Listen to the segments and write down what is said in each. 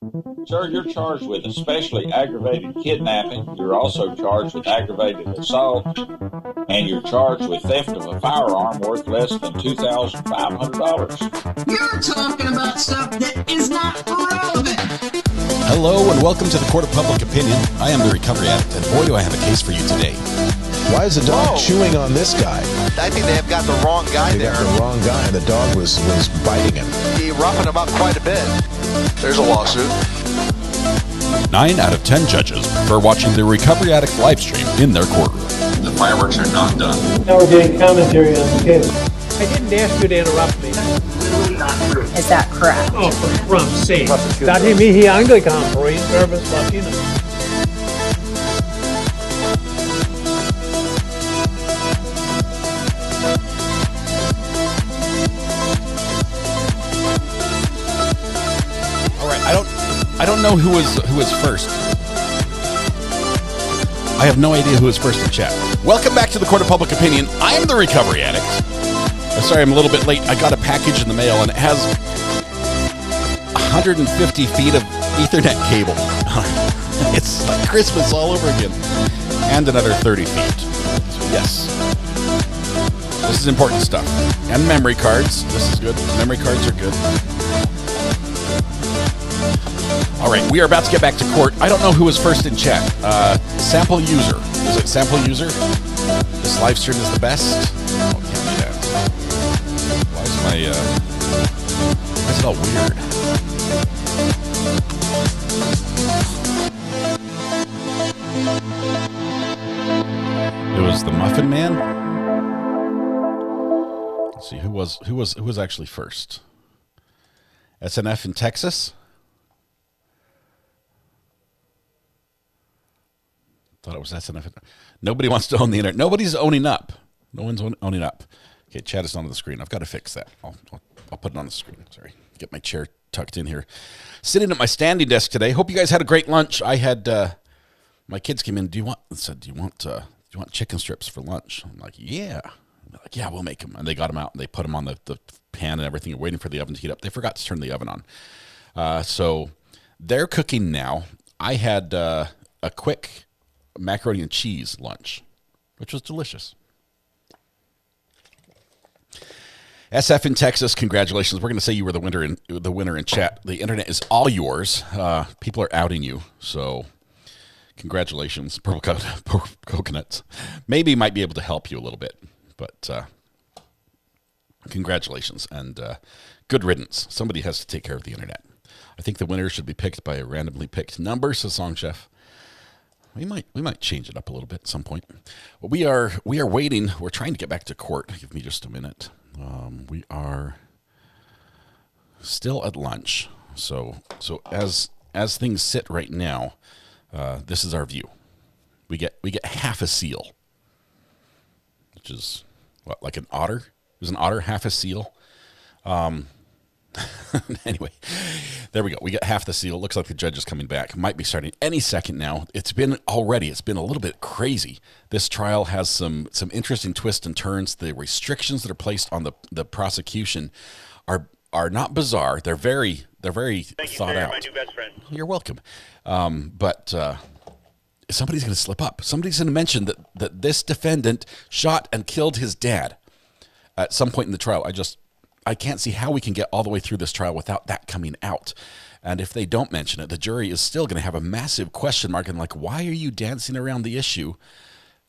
Sir, you're charged with especially aggravated kidnapping. You're also charged with aggravated assault, and you're charged with theft of a firearm worth less than $2,500. You're talking about stuff that is not relevant. Hello and welcome to the Court of Public Opinion. I am the Recovery Addict, and boy do I have a case for you today. Why is the dog chewing on this guy? I think they have got the wrong guy there. They got the wrong guy, and the dog was biting him. He roughing him up quite a bit. There's a lawsuit. 9 out of 10 judges prefer watching the Recovery Addict live stream in their courtroom. The fireworks are not done. Now we're getting commentary on the case. I didn't ask you to interrupt me. Is that correct? Oh, for Trump's sake. Dati mihi Anglican, Proin Service Latino. All right, I don't know who was first. I have no idea who was first in chat. Welcome back to the Court of Public Opinion. I am the Recovery Addict. Sorry, I'm a little bit late. I got a package in the mail, and it has 150 feet of Ethernet cable. It's like Christmas all over again. And another 30 feet. So yes. This is important stuff. And memory cards. This is good. Memory cards are good. All right, we are about to get back to court. I don't know who was first in chat. Sample user. Is it sample user? This live stream is the best? Oh, it can't be that. Why is it all weird? It was the Muffin Man. Let's see who was actually first. SNF in Texas. Thought it was SNF. Nobody wants to own the internet. Nobody's owning up. No one's owning up. Okay, chat is on the screen. I've got to fix that. I'll put it on the screen. Sorry. Get my chair tucked in here. Sitting at my standing desk today. Hope you guys had a great lunch. I had my kids came in. Do you want chicken strips for lunch? I'm like, yeah. They're like, yeah, we'll make them. And they got them out and they put them on the pan and everything, waiting for the oven to heat up. They forgot to turn the oven on. So they're cooking now. I had a quick macaroni and cheese lunch, which was delicious. SF in Texas, congratulations. We're going to say you were the winner in chat. The internet is all yours. People are outing you, so congratulations. Purple coconuts. Maybe might be able to help you a little bit, but congratulations and good riddance. Somebody has to take care of the internet. I think the winner should be picked by a randomly picked number, says Song Chef. We might change it up a little bit at some point. Well, we are waiting. We're trying to get back to court. Give me just a minute. We are still at lunch. So as things sit right now, this is our view. We get half a seal, which is what, like an otter? Is an otter half a seal? Anyway, there we go. We get half the seal. Looks like the judge is coming back. Might be starting any second now. It's been a little bit crazy. This trial has some interesting twists and turns. The restrictions that are placed on the prosecution are not bizarre. They're very thought out. My new best friend. You're welcome. But somebody's going to slip up. Somebody's going to mention that this defendant shot and killed his dad at some point in the trial. I can't see how we can get all the way through this trial without that coming out. And if they don't mention it, the jury is still going to have a massive question mark and like, why are you dancing around the issue?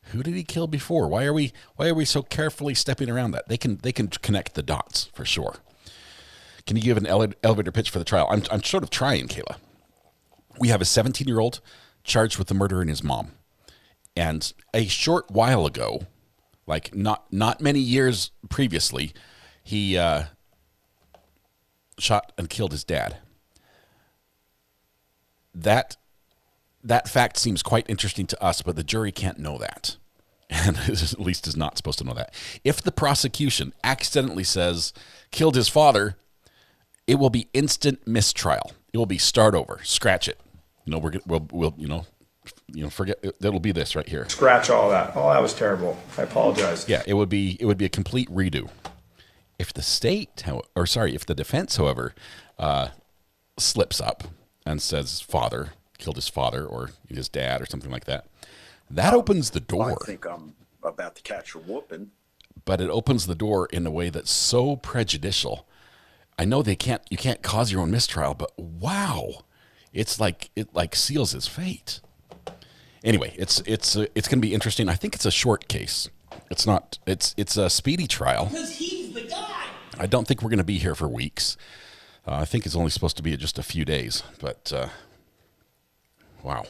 Who did he kill before? Why are we so carefully stepping around that? They can connect the dots for sure. Can you give an elevator pitch for the trial? I'm sort of trying, Kayla. We have a 17-year-old charged with the murder in his mom. And a short while ago, like not many years previously, he shot and killed his dad. That fact seems quite interesting to us, but the jury can't know that. And at least is not supposed to know that. If the prosecution accidentally says, killed his father, it will be instant mistrial. It will be start over, scratch it. We'll forget. It'll be this right here. Scratch all that. Oh, that was terrible. I apologize. Yeah, it would be a complete redo. If the defense, however, slips up and says father, killed his father or his dad or something like that, that opens the door. I think I'm about to catch a whooping. But it opens the door in a way that's so prejudicial. I know you can't cause your own mistrial, but wow, it seals his fate. Anyway, it's going to be interesting. I think it's a short case. It's not. It's a speedy trial. Because he's the guy. I don't think we're going to be here for weeks. I think it's only supposed to be just a few days. But wow,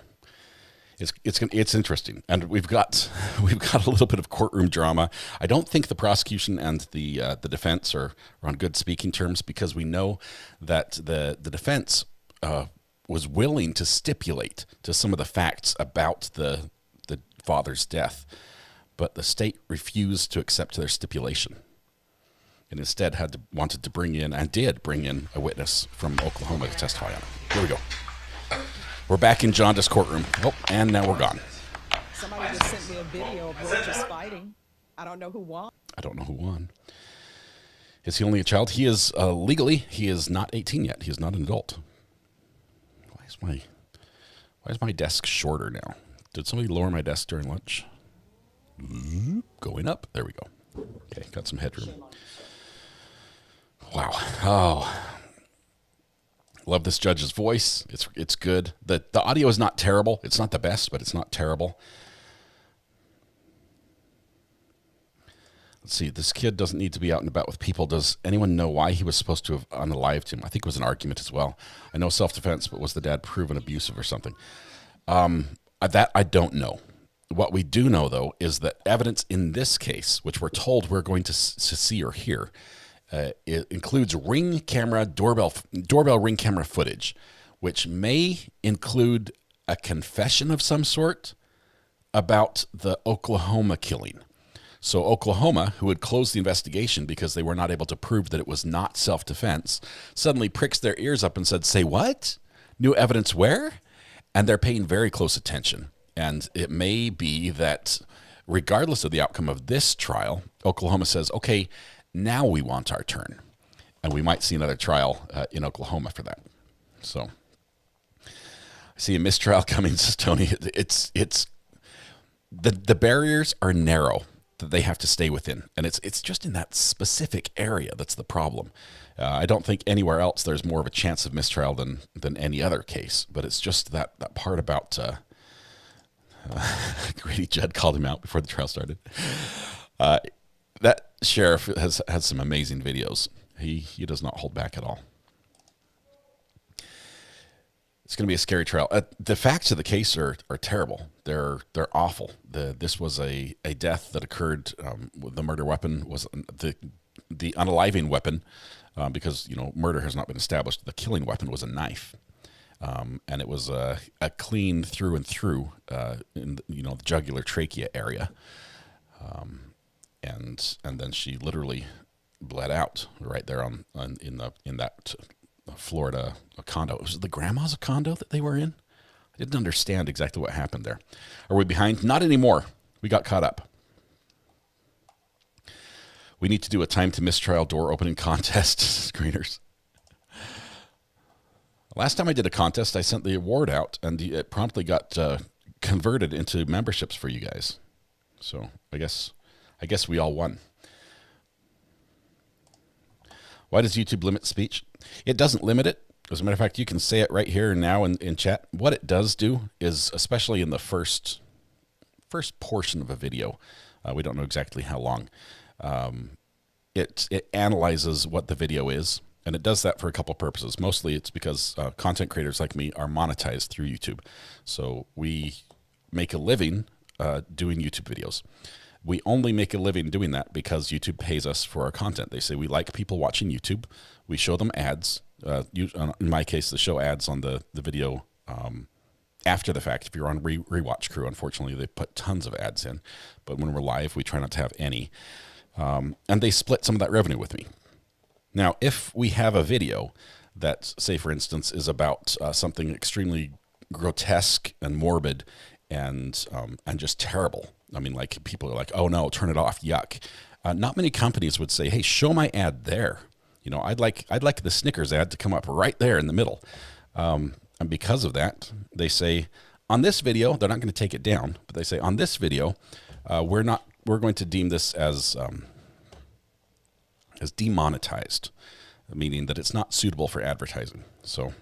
it's interesting, and we've got a little bit of courtroom drama. I don't think the prosecution and the defense are on good speaking terms, because we know that the defense was willing to stipulate to some of the facts about the father's death, but the state refused to accept their stipulation, and instead wanted to bring in, and did bring in, a witness from Oklahoma to testify on it. Here we go. We're back in Jaundice courtroom. Oh, and now we're gone. Somebody just sent me a video of Roaches fighting. I don't know who won. Is he only a child? He is legally, he is not 18 yet. He is not an adult. Why is my desk shorter now? Did somebody lower my desk during lunch? Going up. There we go. Okay, got some headroom. Wow. Oh, love this judge's voice. It's good. The audio is not terrible. It's not the best, but it's not terrible. Let's see. This kid doesn't need to be out and about with people. Does anyone know why he was supposed to have unalived him? I think it was an argument as well. I know self-defense, but was the dad proven abusive or something? That I don't know. What we do know, though, is that evidence in this case, which we're told we're going to see or hear, it includes ring camera, doorbell ring camera footage, which may include a confession of some sort about the Oklahoma killing. So Oklahoma, who had closed the investigation because they were not able to prove that it was not self-defense, suddenly pricks their ears up and said, "Say what? New evidence where?" And they're paying very close attention. And it may be that regardless of the outcome of this trial, Oklahoma says, okay, now we want our turn. And we might see another trial in Oklahoma for that. So I see a mistrial coming, says Tony. It's the barriers are narrow that they have to stay within. And it's just in that specific area that's the problem. I don't think anywhere else there's more of a chance of mistrial than any other case. But it's just that part about... Grady Judd called him out before the trial started. That sheriff has some amazing videos. He does not hold back at all. It's going to be a scary trial. The facts of the case are terrible. They're awful. This was a death that occurred. The murder weapon was the unaliving weapon, because murder has not been established. The killing weapon was a knife. And it was a clean through and through in the jugular trachea area, and then she literally bled out right there in that Florida condo. Was it the grandma's condo that they were in? I didn't understand exactly what happened there. Are we behind? Not anymore. We got caught up. We need to do a time to mistrial door opening contest, screeners. Last time I did a contest, I sent the award out, and it promptly got converted into memberships for you guys. So I guess we all won. Why does YouTube limit speech? It doesn't limit it. As a matter of fact, you can say it right here and now in chat. What it does do is, especially in the first portion of a video, we don't know exactly how long, it analyzes what the video is. And it does that for a couple of purposes. Mostly it's because content creators like me are monetized through YouTube. So we make a living doing YouTube videos. We only make a living doing that because YouTube pays us for our content. They say we like people watching YouTube. We show them ads. In my case, they show ads on the video after the fact. If you're on Rewatch Crew, unfortunately, they put tons of ads in. But when we're live, we try not to have any. And they split some of that revenue with me. Now, if we have a video that, say, for instance, is about something extremely grotesque and morbid and just terrible, I mean, like people are like, "Oh no, turn it off, yuck." Not many companies would say, "Hey, show my ad there." I'd like the Snickers ad to come up right there in the middle. And because of that, they say on this video, they're not going to take it down, but they say on this video, we're going to deem this as demonetized, meaning that it's not suitable for advertising. So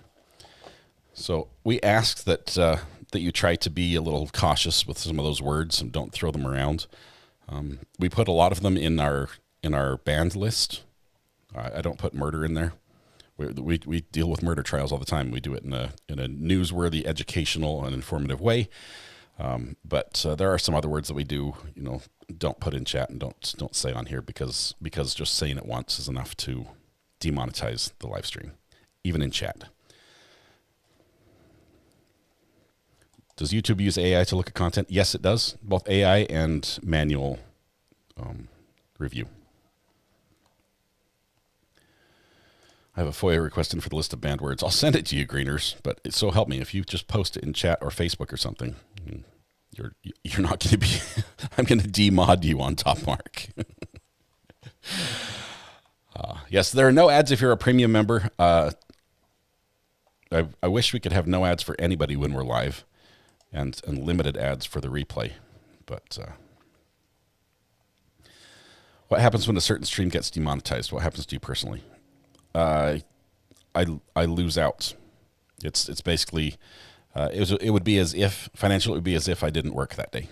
we ask that that you try to be a little cautious with some of those words and don't throw them around. We put a lot of them in our banned list. I don't put murder in there. We deal with murder trials all the time. We do it in a newsworthy, educational, and informative way. But there are some other words that we do, don't put in chat and don't say on here because just saying it once is enough to demonetize the live stream, even in chat. Does YouTube use AI to look at content? Yes, it does. Both AI and manual review. I have a FOIA request in for the list of banned words. I'll send it to you, Greeners, but so help me. If you just post it in chat or Facebook or something, you're not going to be, I'm going to demod you on Top Mark. Yes, there are no ads if you're a premium member. I wish we could have no ads for anybody when we're live and limited ads for the replay. But what happens when a certain stream gets demonetized? What happens to you personally? I lose out. It's basically it would be as if financially it would be as if I didn't work that day.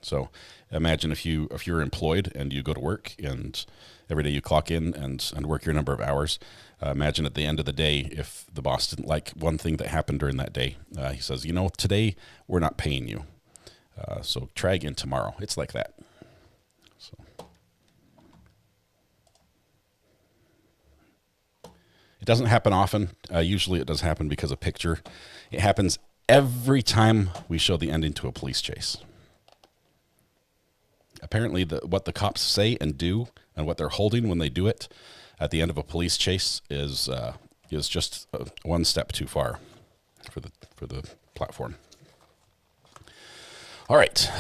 So imagine if you're employed and you go to work and every day you clock in and work your number of hours. Imagine at the end of the day if the boss didn't like one thing that happened during that day. He says, today we're not paying you. So try again tomorrow. It's like that. So. It doesn't happen often. Usually it does happen because of picture. It happens every time we show the ending to a police chase. Apparently what the cops say and do and what they're holding when they do it at the end of a police chase is just one step too far for the platform. All right.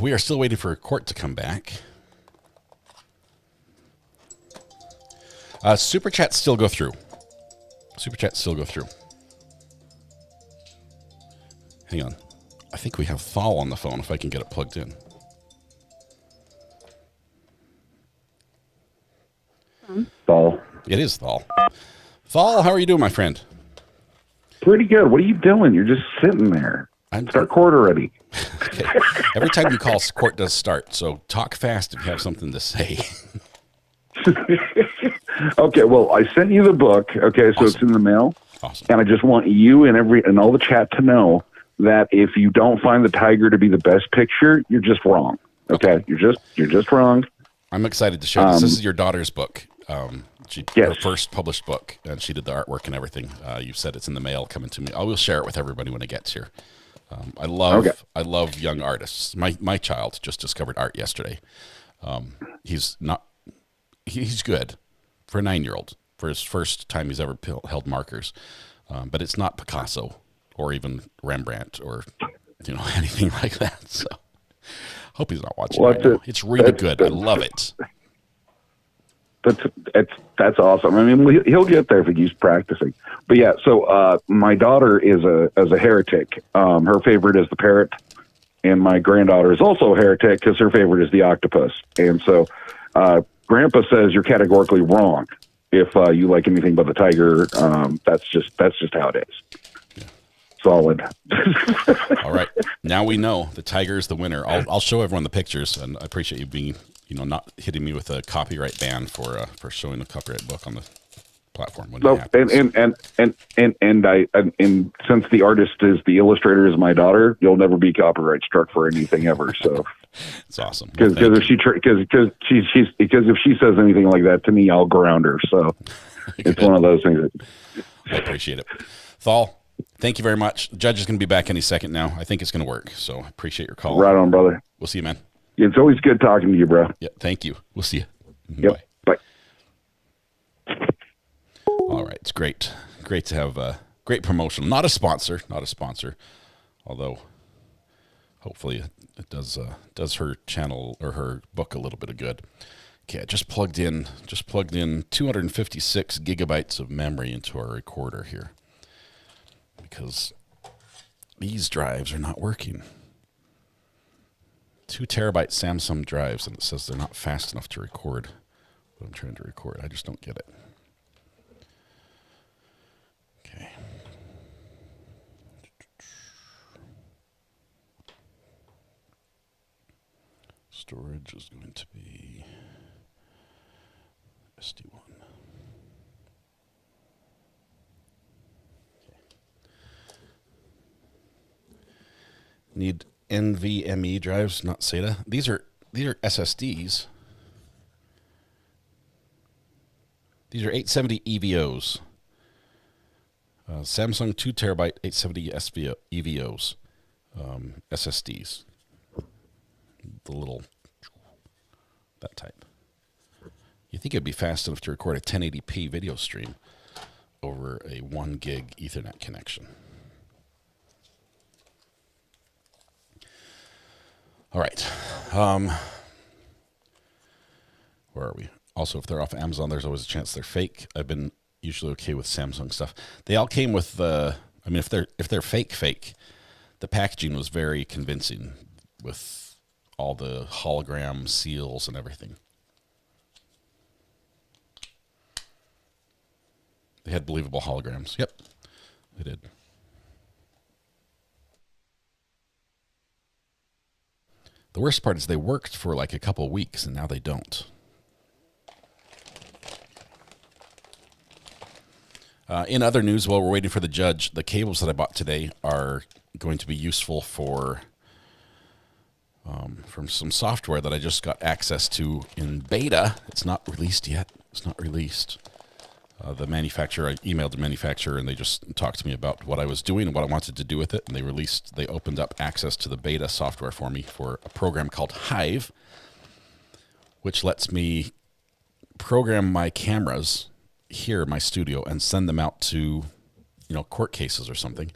We are still waiting for court to come back. Super chats still go through. Hang on. I think we have Thal on the phone if I can get it plugged in. Thal. It is Thal. Thal, how are you doing, my friend? Pretty good. What are you doing? You're just sitting there. Start court already. Okay. Every time you call, court does start. So talk fast if you have something to say. Okay, well, I sent you the book. Okay, so awesome. It's in the mail. Awesome. And I just want you and all the chat to know that if you don't find the tiger to be the best picture, you're just wrong. Okay. You're just wrong. I'm excited to share this. This is your daughter's book. Her first published book, and she did the artwork and everything. You said it's in the mail coming to me. I will share it with everybody when it gets here. I love young artists. My child just discovered art yesterday. He's good for a 9-year-old for his first time he's ever held markers, but it's not Picasso or even Rembrandt or anything like that. So hope he's not watching right now. It's really good. I love it. That's awesome. I mean, he'll get there if he keeps practicing. But yeah, so my daughter is a heretic. Her favorite is the parrot, and my granddaughter is also a heretic because her favorite is the octopus. And so Grandpa says you're categorically wrong if you like anything but the tiger. That's just how it is. Yeah. Solid. All right, now we know the tiger is the winner. I'll show everyone the pictures, and I appreciate you being not hitting me with a copyright ban for showing the copyright book on the platform. When and since the artist is the illustrator is my daughter, you'll never be copyright struck for anything ever. So it's awesome. Because if she says anything like that to me, I'll ground her. So it's one of those things. I appreciate it. Thal, thank you very much. The judge is going to be back any second now. I think it's going to work. So I appreciate your call. Right on, brother. We'll see you, man. It's always good talking to you, bro. Yeah, thank you. We'll see you. Yep. Bye. All right, it's great to have a great promotion. Not a sponsor, although hopefully it does her channel or her book a little bit of good. Okay, I just plugged in 256 gigabytes of memory into our recorder here because these drives are not working. 2 terabyte Samsung drives, and it says they're not fast enough to record what I'm trying to record. I just don't get it. Okay. Storage is going to be SD1. Need NVMe drives, not SATA. These are SSDs. These are 870 EVOs. Samsung 2 terabyte 870 EVOs. SSDs. The little, that type. You think it'd be fast enough to record a 1080p video stream over a 1 gig Ethernet connection. All right. Where are we? Also, if they're off Amazon, there's always a chance they're fake. I've been usually okay with Samsung stuff. They all came with, I mean, if they're fake, the packaging was very convincing with all the hologram seals and everything. They had believable holograms. Yep, they did. The worst part is they worked for like a couple of weeks and now they don't. In other news, while we're waiting for the judge, the cables that I bought today are going to be useful for from some software that I just got access to in beta. It's not released yet. It's not released. The manufacturer, I emailed the manufacturer and they just talked to me about what I was doing and what I wanted to do with it. And they opened up access to the beta software for me for a program called Hive, which lets me program my cameras here in my studio and send them out to, court cases or something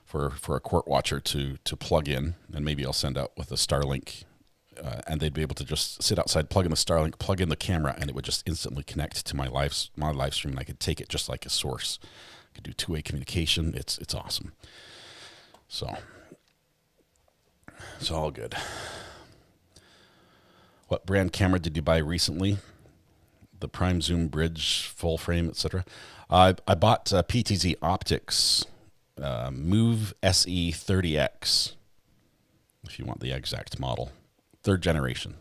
for a court watcher to plug in. And maybe I'll send out with a Starlink and they'd be able to just sit outside, plug in the Starlink, plug in the camera, and it would just instantly connect to my live stream, and I could take it just like a source. I could do two-way communication. It's awesome. So it's all good. What brand camera did you buy recently? The Prime Zoom Bridge, full frame, etc. I bought PTZ Optics Move SE 30X, if you want the exact model. 3rd generation.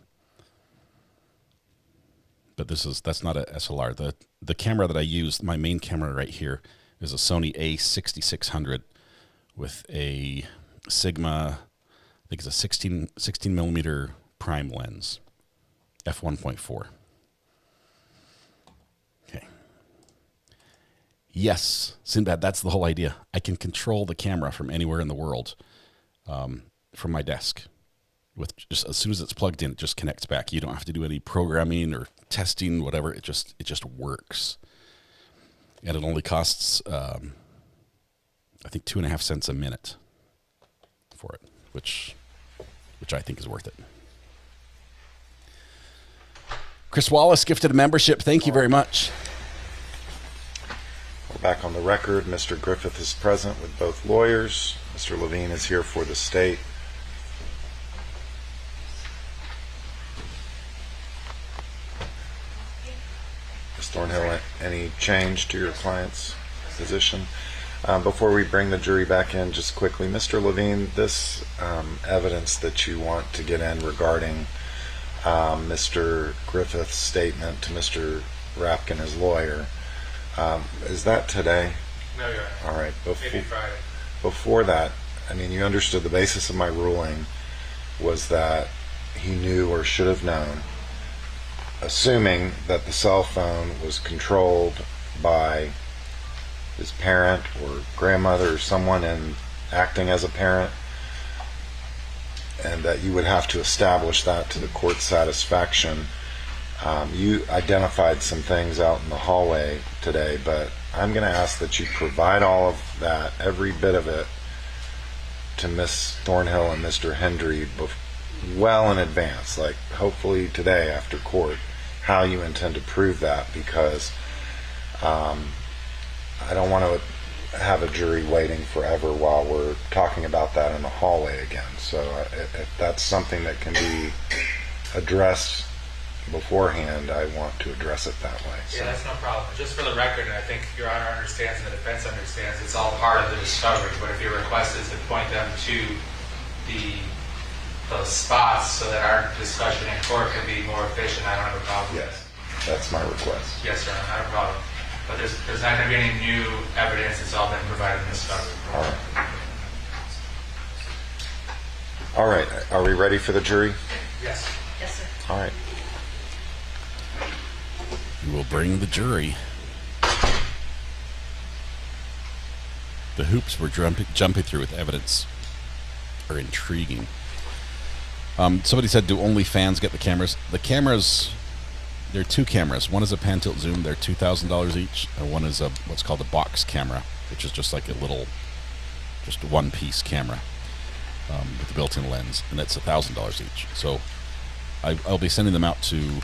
But that's not a SLR. The camera that I use, my main camera right here, is a Sony A6600 with a Sigma, I think it's a 16 millimeter prime lens, f1.4. Okay. Yes, Sinbad, that's the whole idea. I can control the camera from anywhere in the world, from my desk. With just as soon as it's plugged in, it just connects back. You don't have to do any programming or testing, whatever. It just works, and it only costs I think 2.5 cents a minute for it, which I think is worth it. Chris Wallace gifted a membership. Thank you very much. We're back on the record. Mr. Griffith is present with both lawyers. Mr. Levine is here for the state. Thornhill, any change to your client's position? Before we bring the jury back in, just quickly, Mr. Levine, this evidence that you want to get in regarding Mr. Griffith's statement to Mr. Rapkin, his lawyer, is that today? No, Your Honor. All right. Maybe Friday. Before that, I mean, you understood the basis of my ruling was that he knew or should have known, assuming that the cell phone was controlled by his parent or grandmother or someone acting as a parent, and that you would have to establish that to the court's satisfaction. You identified some things out in the hallway today, but I'm going to ask that you provide all of that, every bit of it, to Ms. Thornhill and Mr. Hendry well in advance, like hopefully today after court, how you intend to prove that, because I don't want to have a jury waiting forever while we're talking about that in the hallway again. So if that's something that can be addressed beforehand, I want to address it that way. So. Yeah, that's no problem. Just for the record, and I think Your Honor understands and the defense understands, it's all part of the discovery. But if your request is to point them to those spots so that our discussion in court can be more efficient, I don't have a problem. Yes, that's my request. Yes, Your Honor, not a problem. But there's not going to be any new evidence. It's all been provided in discovery. All right. All right. Are we ready for the jury? Yes. Yes, sir. All right. We will bring the jury. The hoops we're jumping through with evidence are intriguing. Somebody said, do only fans get the cameras? The cameras, there are two cameras. One is a pan tilt zoom. They're $2,000 each. And one is what's called a box camera, which is just like a little, just one-piece camera with a built-in lens. And that's $1,000 each. So I'll be sending them out to,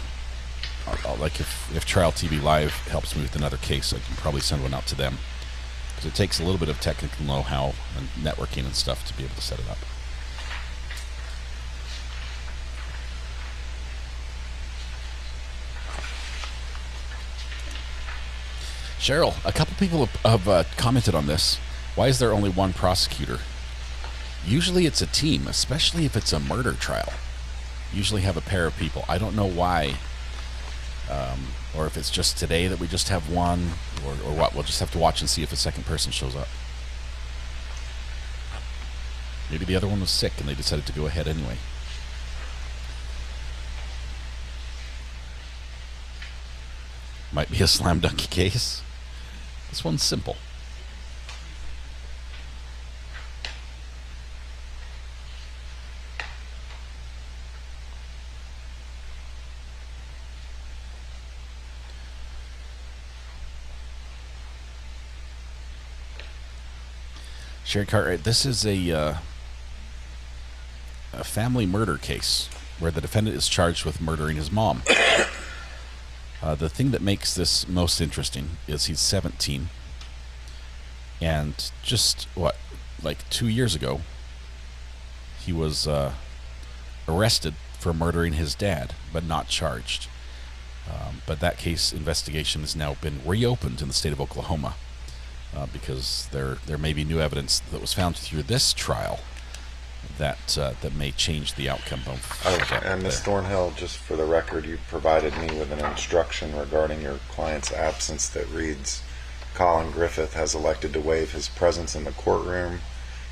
like if Trial TV Live helps me with another case, I can probably send one out to them. Because it takes a little bit of technical know-how and networking and stuff to be able to set it up. Cheryl, a couple people have commented on this. Why is there only one prosecutor? Usually it's a team, especially if it's a murder trial. Usually have a pair of people. I don't know why, or if it's just today that we just have one, or what. We'll just have to watch and see if a second person shows up. Maybe the other one was sick and they decided to go ahead anyway. Might be a slam dunk case. This one's simple. Sherry Cartwright, this is a family murder case where the defendant is charged with murdering his mom. The thing that makes this most interesting is he's 17, and just, like 2 years ago, he was arrested for murdering his dad, but not charged. But that case investigation has now been reopened in the state of Oklahoma because there may be new evidence that was found through this trial that may change the outcome of and Ms. Thornhill, just for the record, you provided me with an instruction regarding your client's absence that reads, Collin Griffith has elected to waive his presence in the courtroom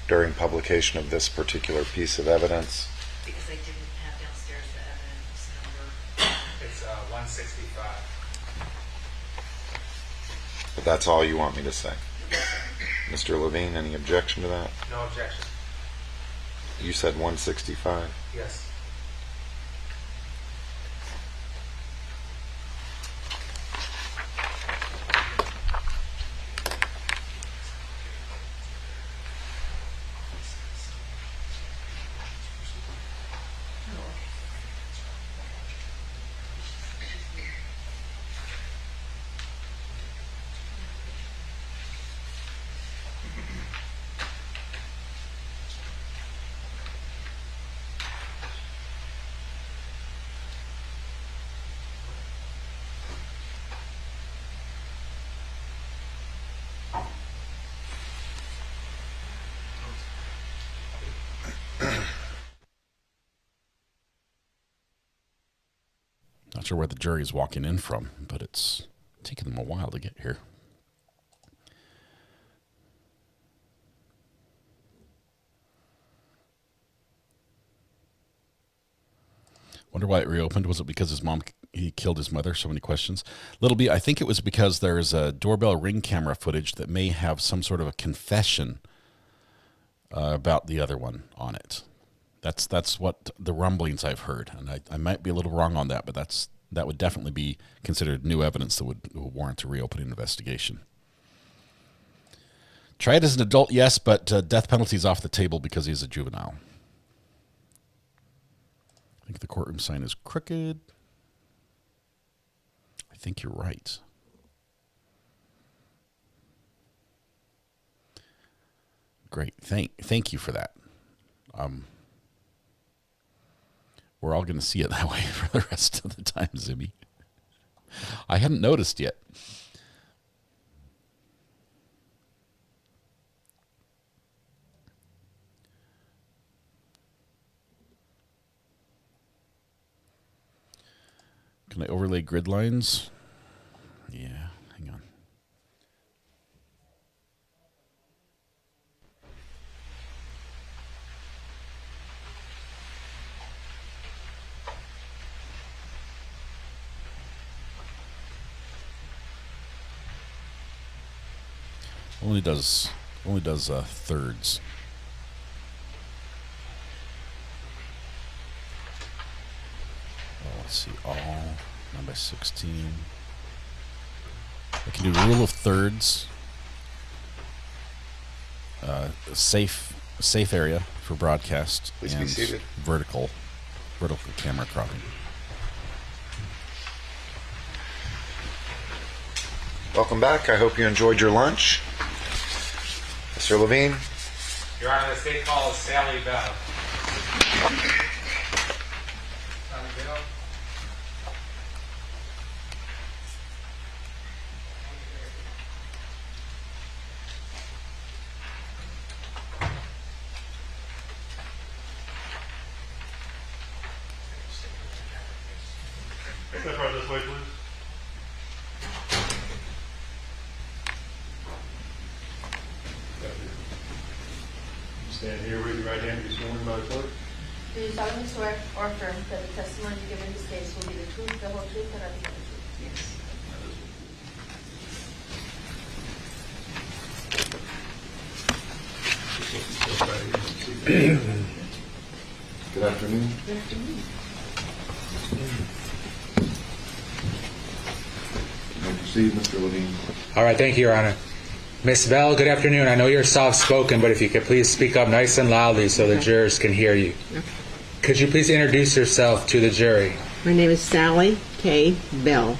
during publication of this particular piece of evidence. Because they didn't have downstairs the evidence number. It's 165. But that's all you want me to say. Mr. Levine, any objection to that? No objection. You said 165? Yes. Not sure where the jury is walking in from, but it's taken them a while to get here. Wonder why it reopened. Was it because he killed his mother? So many questions. Little B, I think it was because there's a doorbell Ring camera footage that may have some sort of a confession about the other one on it. That's what the rumblings I've heard, and I might be a little wrong on that, but that would definitely be considered new evidence that would warrant a reopening investigation. Tried as an adult, yes, but death penalty is off the table because he's a juvenile. I think the courtroom sign is crooked. I think you're right. Great. Thank you for that. We're all going to see it that way for the rest of the time, Zibby. I hadn't noticed yet. Can I overlay grid lines? Yeah, hang on. Only does thirds. Let's see, all 9 by 16. I can do rule of thirds. Safe area for broadcast. Please and be seated. Vertical camera cropping. Welcome back. I hope you enjoyed your lunch. Mr. Levine? Your Honor, the state call is Sally Bell. Sally Bell? Step right this way, please. Stand here, raise your right hand, be sworn by the clerk. Do you solemnly swear or affirm that the testimony you give in this case will be the truth, the whole truth, and nothing but the truth? Yes. Good afternoon. Good afternoon. You may proceed, Mr. Levine. All right, thank you, Your Honor. Miss Bell, good afternoon. I know you're soft-spoken, but if you could please speak up nice and loudly so the jurors can hear you. Okay. Could you please introduce yourself to the jury? My name is Sally K. Bell.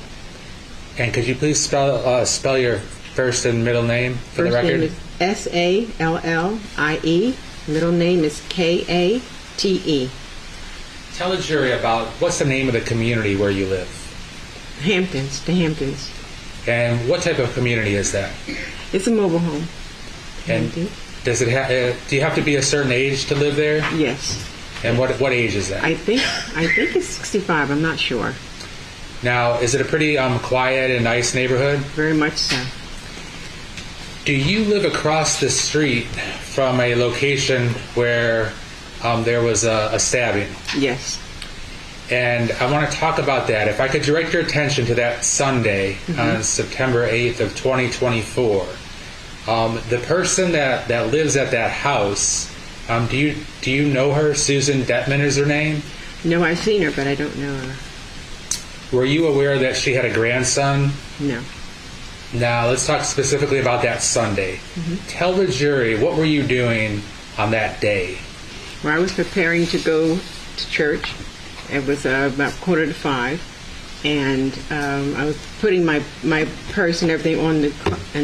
And could you please spell your first and middle name for the record? First name is Sallie. Middle name is Kate. Tell the jury about what's the name of the community where you live. Hamptons, the Hamptons. And what type of community is that? It's a mobile home. And does it do you have to be a certain age to live there? Yes. And what age is that? I think it's 65. I'm not sure. Now, is it a pretty quiet and nice neighborhood? Very much so. Do you live across the street from a location where there was a stabbing? Yes. And I want to talk about that. If I could direct your attention to that Sunday on September 8th of 2024. The person that lives at that house, do you know her? Susan Detman is her name? No, I've seen her, but I don't know her. Were you aware that she had a grandson? No. Now, let's talk specifically about that Sunday. Tell the jury, what were you doing on that day? Well, I was preparing to go to church. It was about 4:45, and I was putting my purse and everything on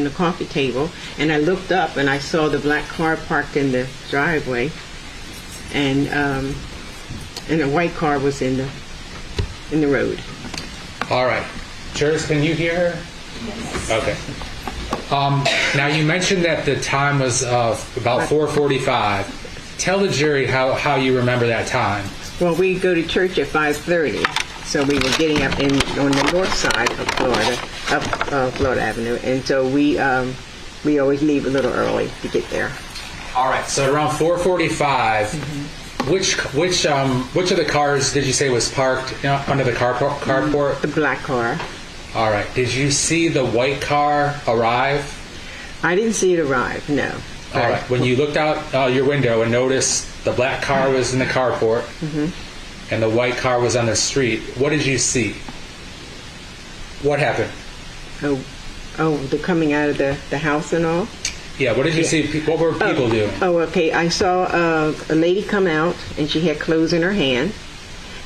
the coffee table, and I looked up and I saw the black car parked in the driveway, and a white car was in the road. All right, jurors, can you hear her? Yes. Okay. Now you mentioned that the time was about 4:45. Tell the jury how you remember that time. Well, we go to church at 5:30, so we were getting up on the north side of Florida, up Florida Avenue, and so we always leave a little early to get there. All right. So around 4:45, which of the cars did you say was parked under the carport? The black car. All right. Did you see the white car arrive? I didn't see it arrive. No. All right. When you looked out your window and noticed the black car was in the carport and the white car was on the street, what did you see? What happened? Oh, the coming out of the house and all? Yeah, what did you see? What were people doing? Oh, okay. I saw a lady come out, and she had clothes in her hand,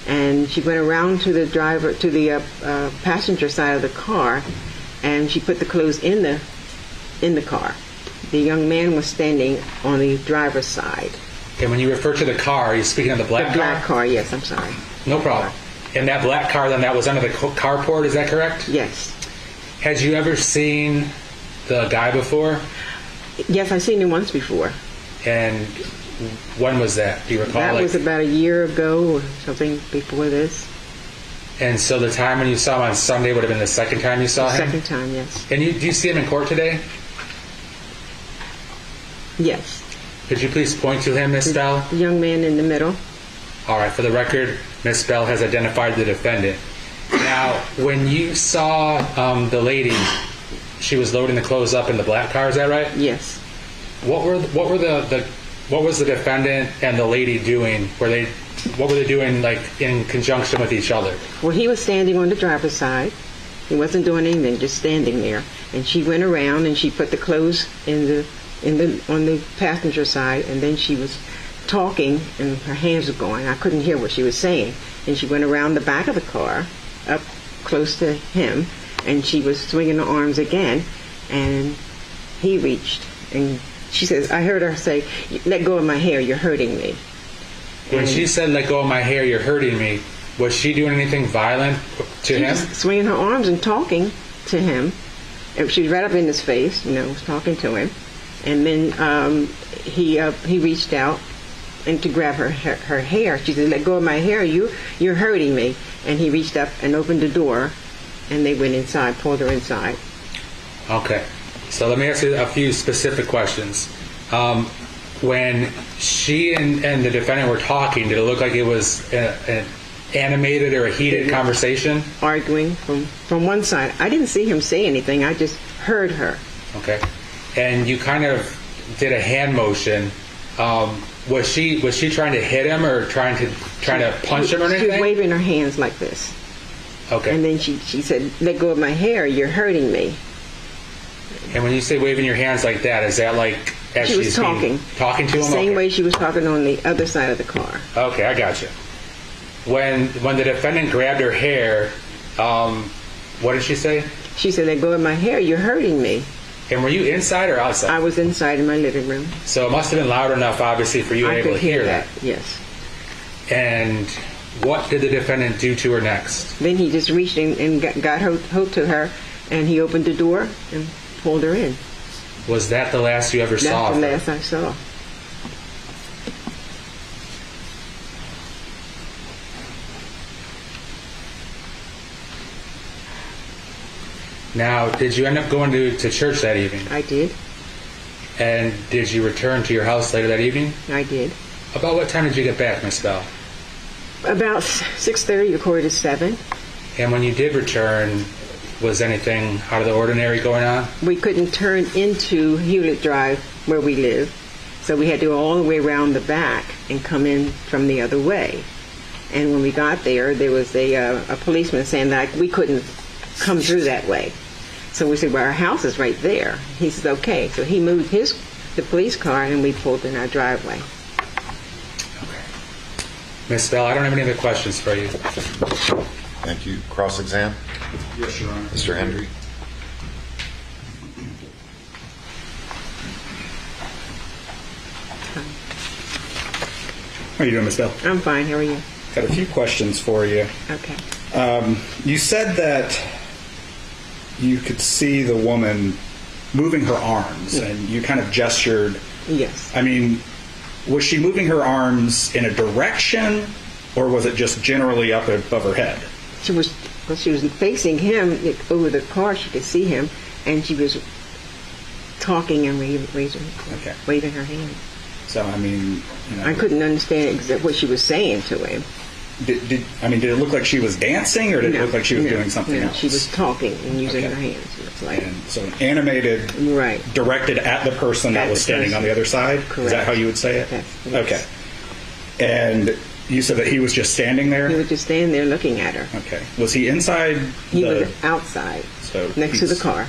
and she went around to the passenger side of the car, and she put the clothes in the car. the young man was standing on the driver's side. And when you refer to the car, are you speaking of the black car? The black car, yes, I'm sorry. No problem. And that black car, then, that was under the carport, is that correct? Yes. Had you ever seen the guy before? Yes, I've seen him once before. And when was that? Do you recall? That was about a year ago or something before this. And so the time when you saw him on Sunday would have been the second time you saw him? Second time, yes. And do you see him in court today? Yes. Could you please point to him, Miss Bell? The young man in the middle. All right, for the record, Miss Bell has identified the defendant. Now, when you saw the lady, she was loading the clothes up in the black car, is that right? Yes. What was the defendant and the lady doing? What were they doing, like, in conjunction with each other? Well, he was standing on the driver's side. He wasn't doing anything, just standing there. And she went around and she put the clothes on the passenger side, and then she was talking and her hands were going. I couldn't hear what she was saying. And she went around the back of the car, up close to him, and she was swinging her arms again, and he reached. And she says, I heard her say, let go of my hair, you're hurting me. When she said, let go of my hair, you're hurting me, was she doing anything violent to him? She was swinging her arms and talking to him. And she was right up in his face, was talking to him. And then he reached out and to grab her hair. She said, let go of my hair, you're hurting me. And he reached up and opened the door, and they went inside, pulled her inside. Okay. So let me ask you a few specific questions. When she and the defendant were talking, did it look like it was an animated or a heated conversation? Arguing from one side. I didn't see him say anything. I just heard her. Okay. And you kind of did a hand motion. Was she trying to hit him or trying to punch him or anything? She was waving her hands like this. Okay. And then she said, let go of my hair, you're hurting me. And when you say waving your hands like that, is that like as she was she's talking to him? Same way she was talking on the other side of the car. Okay, I got you. When the defendant grabbed her hair, what did she say? She said, let go of my hair, you're hurting me. And were you inside or outside? I was inside in my living room. So it must have been loud enough, obviously, for you able to hear that. Yes. And what did the defendant do to her next? Then he just reached in and got hold to her, and he opened the door and pulled her in. Was that the last you ever saw of her? That's the last I saw. Now, did you end up going to church that evening? I did. And did you return to your house later that evening? I did. About what time did you get back, Miss Bell? About 6:30 or 6:45. And when you did return, was anything out of the ordinary going on? We couldn't turn into Hewlett Drive where we live, so we had to go all the way around the back and come in from the other way. And when we got there was a policeman saying that we couldn't come through that way. So we said, well, our house is right there. He said, okay. So he moved the police car, and we pulled in our driveway. Okay. Miss Bell, I don't have any other questions for you. Thank you. Cross-exam? Yes, Your Honor. Mr. Hendry? How are you doing, Miss Bell? I'm fine. How are you? Got a few questions for you. Okay. You said that you could see the woman moving her arms, and you kind of gestured. Yes. I mean, was she moving her arms in a direction, or was it just generally up above her head? She was facing him over the car. She could see him, and she was talking and waving her hand. So, I mean, I couldn't understand what she was saying to him. Did it look like she was dancing, or did it look like she was doing something else? She was talking and using her hands. And so animated, directed at the person that was standing on the other side? Correct. Is that how you would say it? Okay. And you said that he was just standing there? He was just standing there looking at her. Okay. Was he inside? He was outside, next to the car.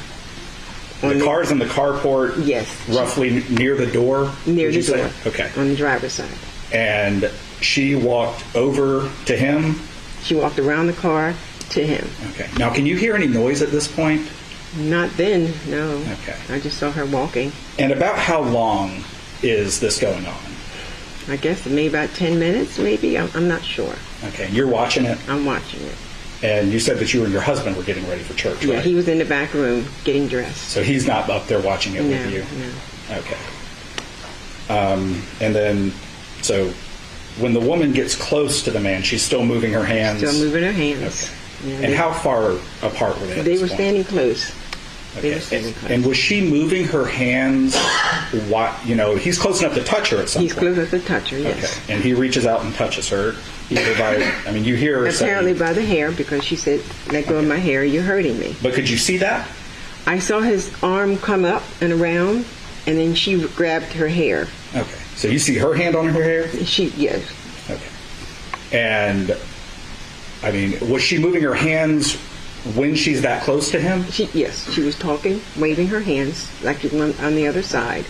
The car's in the carport? Yes. Roughly near the door? Near the door. Okay. On the driver's side. And she walked over to him? She walked around the car to him. Okay. Now, can you hear any noise at this point? Not then, no. Okay. I just saw her walking. And about how long is this going on? I guess maybe about 10 minutes, maybe. I'm not sure. Okay, and you're watching it? I'm watching it. And you said that you and your husband were getting ready for church, Yeah, right? he was in the back room getting dressed. So he's not up there watching it with you? No. Okay. And then, so when the woman gets close to the man, she's still moving her hands? Still moving her hands. Okay. Yeah, And how far apart were they at They this were point? standing close. Okay. They were standing close. And was she moving her hands? He's close enough to touch her at some He's point. close enough to touch her, yes. Okay. And he reaches out and touches her. You hear her Apparently say, by the hair, because she said, "Let go of my hair, you're hurting me." But could you see that? I saw his arm come up and around, and then she grabbed her hair. Okay. So you see her hand on her hair? Yes. Okay. And, was she moving her hands when she's that close to him? Yes. She was talking, waving her hands like she went on the other side.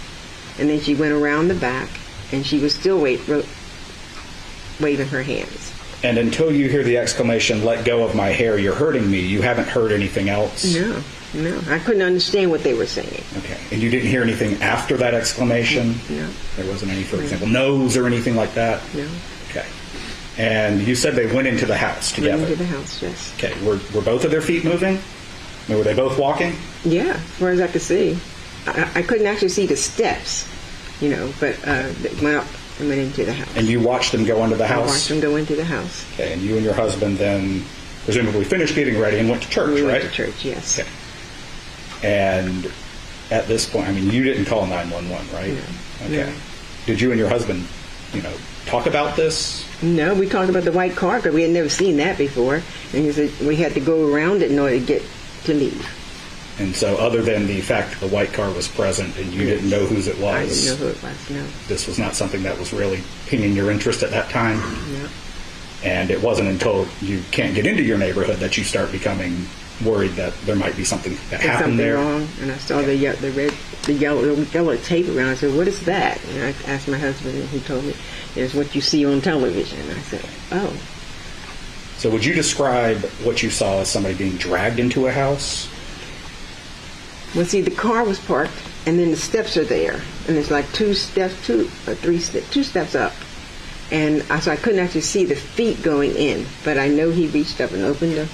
And then she went around the back, and she was still waving her hands. And until you hear the exclamation, "Let go of my hair, you're hurting me," you haven't heard anything else? No. I couldn't understand what they were saying. Okay. And you didn't hear anything after that exclamation? No. There wasn't any, for example, no's or anything like that? No. Okay. And you said they went into the house together? Went into the house, yes. Okay. Were both of their feet moving? Were they both walking? Yeah, as far as I could see. I couldn't actually see the steps, but they went up and went into the house. And you watched them go into the house? I watched them go into the house. Okay, and you and your husband then presumably finished getting ready and went to church, We right? went to church, yes. Okay. And at this point, you didn't call 911, right? No. Okay. No. Did you and your husband, talk about this? No, we talked about the white car because we had never seen that before. And he said we had to go around it in order to get to leave. And so other than the fact that the white car was present and you didn't know whose it was, I didn't know who it was, no. This was not something that was really piquing your interest at that time? No. And it wasn't until you can't get into your neighborhood that you start becoming worried that there might be something that happened there? Something wrong, and I saw the yellow tape around. I said, "What is that?" And I asked my husband, and he told me, "It's what you see on television." And I said, "Oh." So would you describe what you saw as somebody being dragged into a house? Well, see, the car was parked, and then the steps are there, and it's like two steps up, and so I couldn't actually see the feet going in, but I know he reached up and opened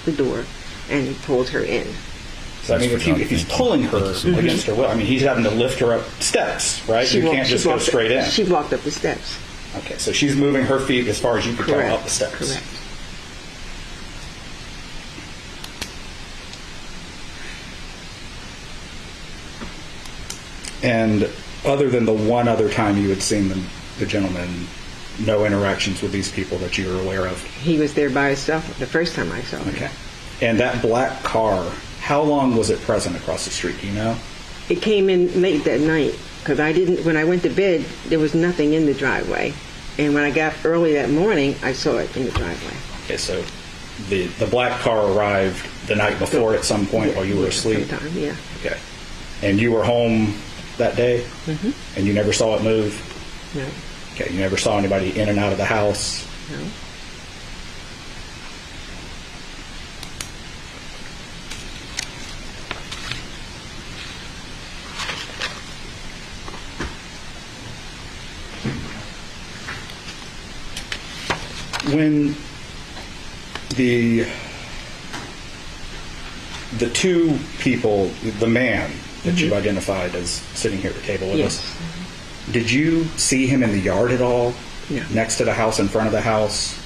the door, and he pulled her in. So if he's pulling her against her will, he's having to lift her up steps, right? You can't just go straight in. She walked up the steps. Okay, so she's moving her feet as far as you could tell up the steps. Correct. And other than the one other time you had seen the gentleman, no interactions with these people that you were aware of? He was there by himself the first time I saw him. Okay. And that black car, how long was it present across the street? Do you know? It came in late that night because when I went to bed, there was nothing in the driveway. And when I got up early that morning, I saw it in the driveway. Okay, so the black car arrived the night before at some point while you were asleep? Sometime, yeah. Okay. And you were home that day? Mm-hmm. And you never saw it move? No. Okay, you never saw anybody in and out of the house? No. When the two people, the man that you've identified as sitting here at the table with us, did you see him in the yard at all? No. Next to the house, in front of the house?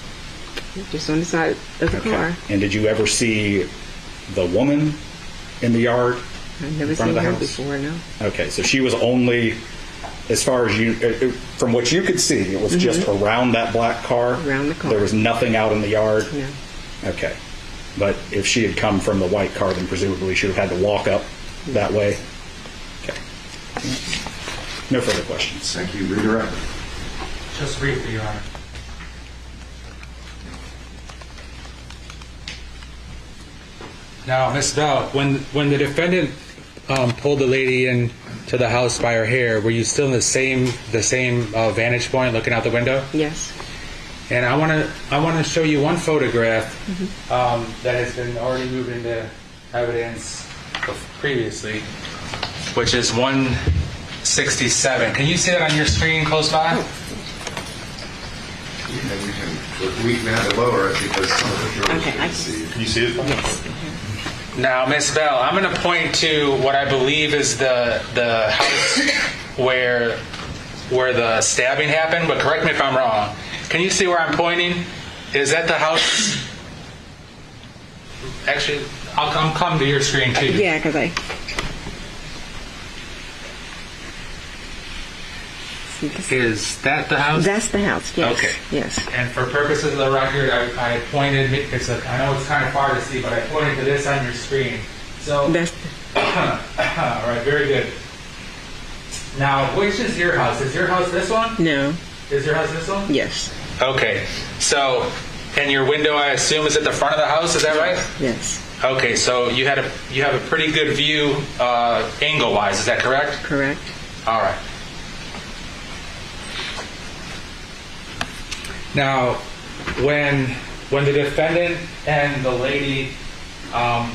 Just on the side of the car. And did you ever see the woman in the yard? I've never seen her before, no. Okay, so she was only, as far as you, from what you could see, it was just around that black car? Around the car. There was nothing out in the yard? No. Okay. But if she had come from the white car, then presumably she would have had to walk up that way? Okay. No further questions. Thank you. Redirect. Just briefly, Your Honor. Now, Ms. Bell, when the defendant pulled the lady in to the house by her hair, were you still in the same vantage point, looking out the window? Yes. And I want to show you one photograph that has been already moved into evidence. previously, which is 167. Can you see that on your screen close by? We can have to lower it because some of the viewers Okay, I can see. Can you see it? Yes. Now, Miss Bell, I'm going to point to what I believe is the house where the stabbing happened, but correct me if I'm wrong. Can you see where I'm pointing? Is that the house? Actually, I'll come to your screen too. Yeah, because I. Is that the house? That's the house. Yes. Okay. Yes. And for purposes of the record, I pointed. I know it's kind of far to see, but I pointed to this on your screen. So. That's. All right. Very good. Now, which is your house? Is your house this one? No. Is your house this one? Yes. Okay. So, and your window, I assume, is at the front of the house. Is that right? Yes. Okay. So you have a pretty good view, angle-wise. Is that correct? Correct. All right. Now, when the defendant and the lady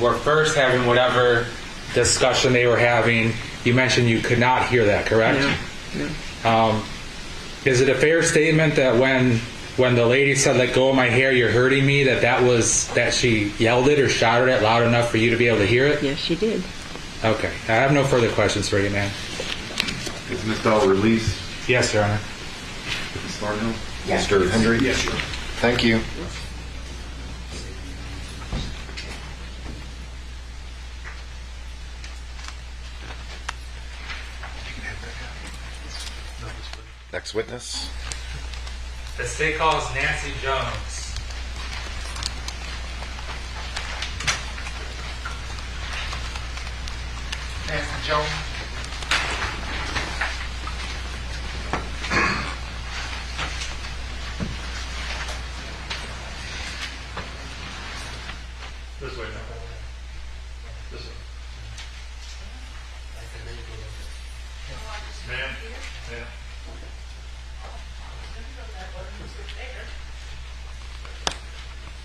were first having whatever discussion they were having, you mentioned you could not hear that, correct? No. Is it a fair statement that when the lady said, "Let go of my hair, you're hurting me," that she yelled it or shouted it loud enough for you to be able to hear it? Yes, she did. Okay. I have no further questions for you, ma'am. Is Ms. Bell released? Yes, Your Honor. Ms. Thornhill? Yes. Mr. Hendry? Yes, Your Honor. Thank you. Next witness. The state calls Nancy Jones. Nancy Jones. This way now. This way. Ma'am? Yeah.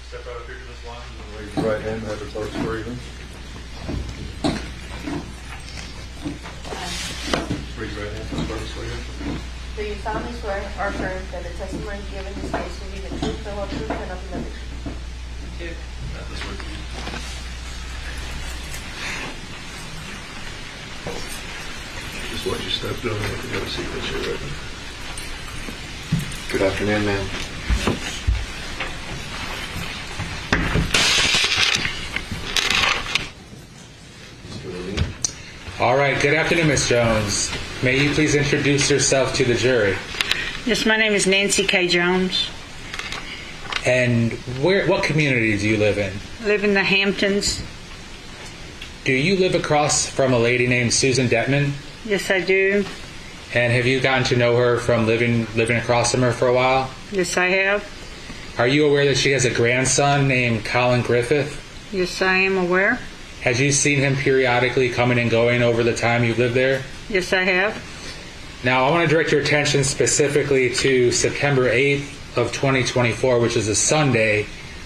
Step out of here to this line and raise your right hand. Have it close for you. Raise your right hand. Close for you. Do you solemnly swear or affirm that the testimony given in this case will be the truth, the whole truth, and nothing but the truth? Not this way. Just watch your step down. You got to see this here right now. Good afternoon, ma'am. All right. Good afternoon, Ms. Jones. May you please introduce yourself to the jury? Yes, my name is Nancy K. Jones. And what community do you live in? I live in the Hamptons. Do you live across from a lady named Susan Detman? Yes, I do. And have you gotten to know her from living across from her for a while? Yes, I have. Are you aware that she has a grandson named Collin Griffith? Yes, I am aware. Has you seen him periodically coming and going over the time you've lived there? Yes, I have. Now, I want to direct your attention specifically to September 8th of 2024, which is a Sunday,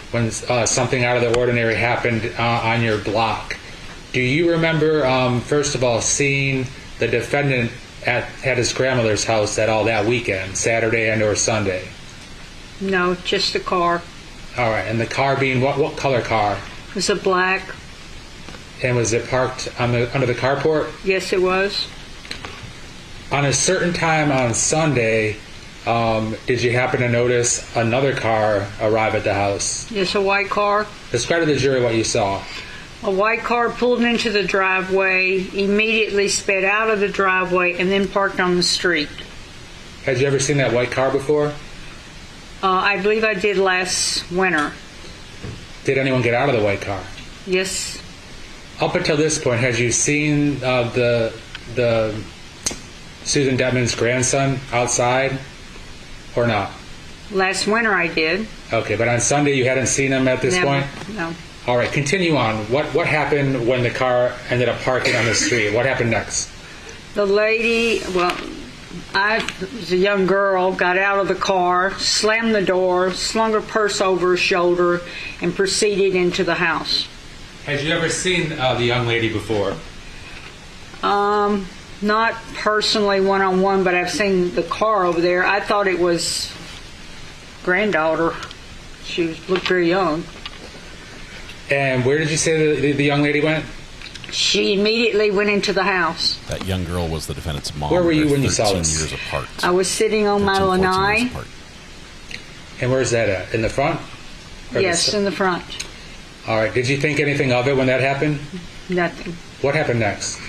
when something out of the ordinary happened on your block. Do you remember, first of all, seeing the defendant at his grandmother's house at all that weekend, Saturday and or Sunday? No, just the car. All right, and the car being what color car? It was a black. And was it parked under the carport? Yes, it was. On a certain time on Sunday, did you happen to notice another car arrive at the house? Yes, a white car. Describe to the jury what you saw. A white car pulled into the driveway, immediately sped out of the driveway, and then parked on the street. Had you ever seen that white car before? I believe I did last winter. Did anyone get out of the white car? Yes. Up until this point, had you seen the Susan Detman's grandson outside or not? Last winter I did. Okay, but on Sunday you hadn't seen him at this Never. point? No. All right, continue on. What happened when the car ended up parking on the street? What happened next? The lady, I was a young girl, got out of the car, slammed the door, slung her purse over her shoulder, and proceeded into the house. Had you ever seen the young lady before? Not personally one-on-one, but I've seen the car over there. I thought it was granddaughter. She looked very young. And where did you say the young lady went? She immediately went into the house. That young girl was the defendant's mom. Where were you They're when you saw 13 this? years apart. I was sitting on my 13, 14 lanai. years apart. And where's that at? In the front? Or Yes, in the front. All right. Did you think anything of it when that happened? Nothing. What happened next?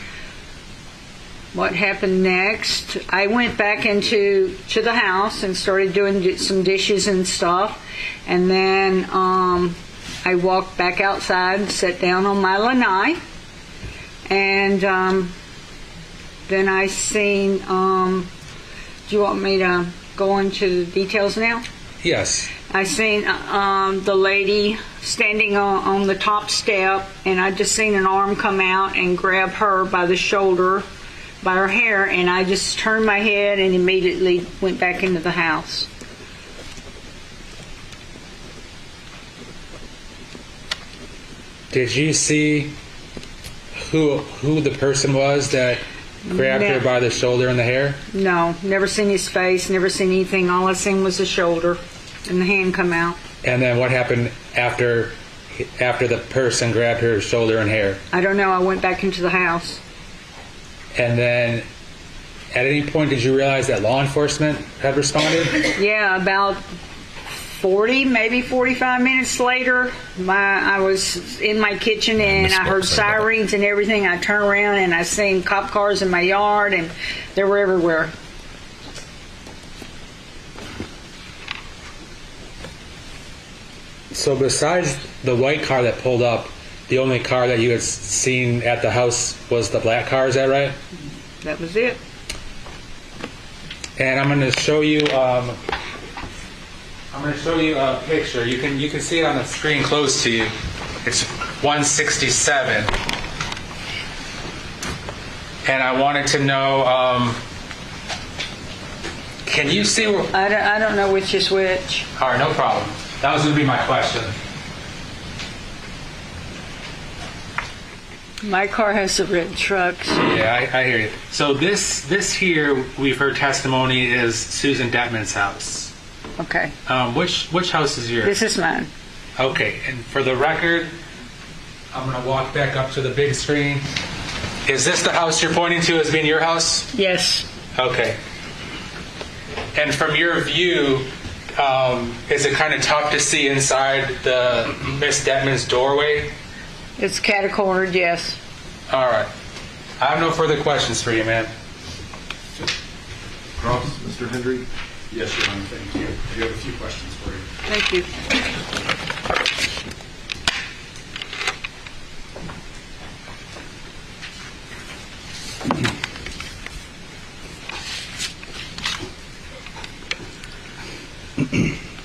What happened next? I went back to the house and started doing some dishes and stuff, and then I walked back outside and sat down on my lanai, and then I seen. Do you want me to go into the details now? Yes. I seen the lady standing on the top step, and I just seen an arm come out and grab her by the shoulder, by her hair, and I just turned my head and immediately went back into the house. Did you see who the person was that grabbed her by the shoulder and the hair? No, never seen his face, never seen anything. All I seen was the shoulder and the hand come out. And then what happened after the person grabbed her shoulder and hair? I don't know. I went back into the house. And then at any point did you realize that law enforcement had responded? Yeah, about 40, maybe 45 minutes later, I was in my kitchen and I heard sirens and everything. I turned around and I seen cop cars in my yard, and they were everywhere. So besides the white car that pulled up, the only car that you had seen at the house was the black car, is that right? That was it. And I'm going to show you a picture. You can see it on the screen close to you. It's 167. And I wanted to know, can you see where... I don't know which is which. All right, no problem. That was going to be my question. My car has the red trucks. Yeah, I hear you. So this here, we've heard testimony, is Susan Detman's house. Okay. Which house is yours? This is mine. Okay, and for the record, I'm going to walk back up to the big screen. Is this the house you're pointing to as being your house? Yes. Okay. And from your view, is it kind of tough to see inside the Miss Detman's doorway? It's catacornered, yes. All right. I have no further questions for you, man. Cross, Mr. Hendry? Yes, Your Honor, thank you. We have a few questions for you. Thank you.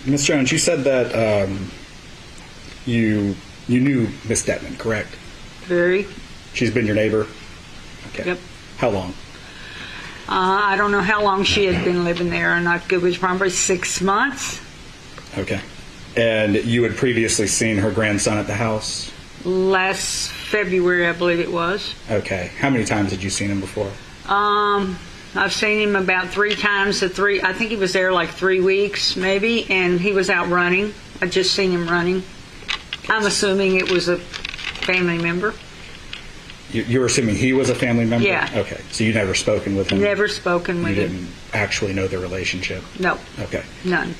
Ms. Jones, you said that you knew Miss Detman, correct? Very. She's been your neighbor? Okay. Yep. How long? I don't know how long she had been living there. It was probably 6 months. Okay. And you had previously seen her grandson at the house? Last February, I believe it was. Okay. How many times had you seen him before? I've seen him about 3 times. I think he was there like 3 weeks, maybe, and he was out running. I just seen him running. I'm assuming it was a family member. You were assuming he was a family member? Yeah. Okay. So you never spoken with him? Never spoken with him. You didn't actually know their relationship? No. Okay. None.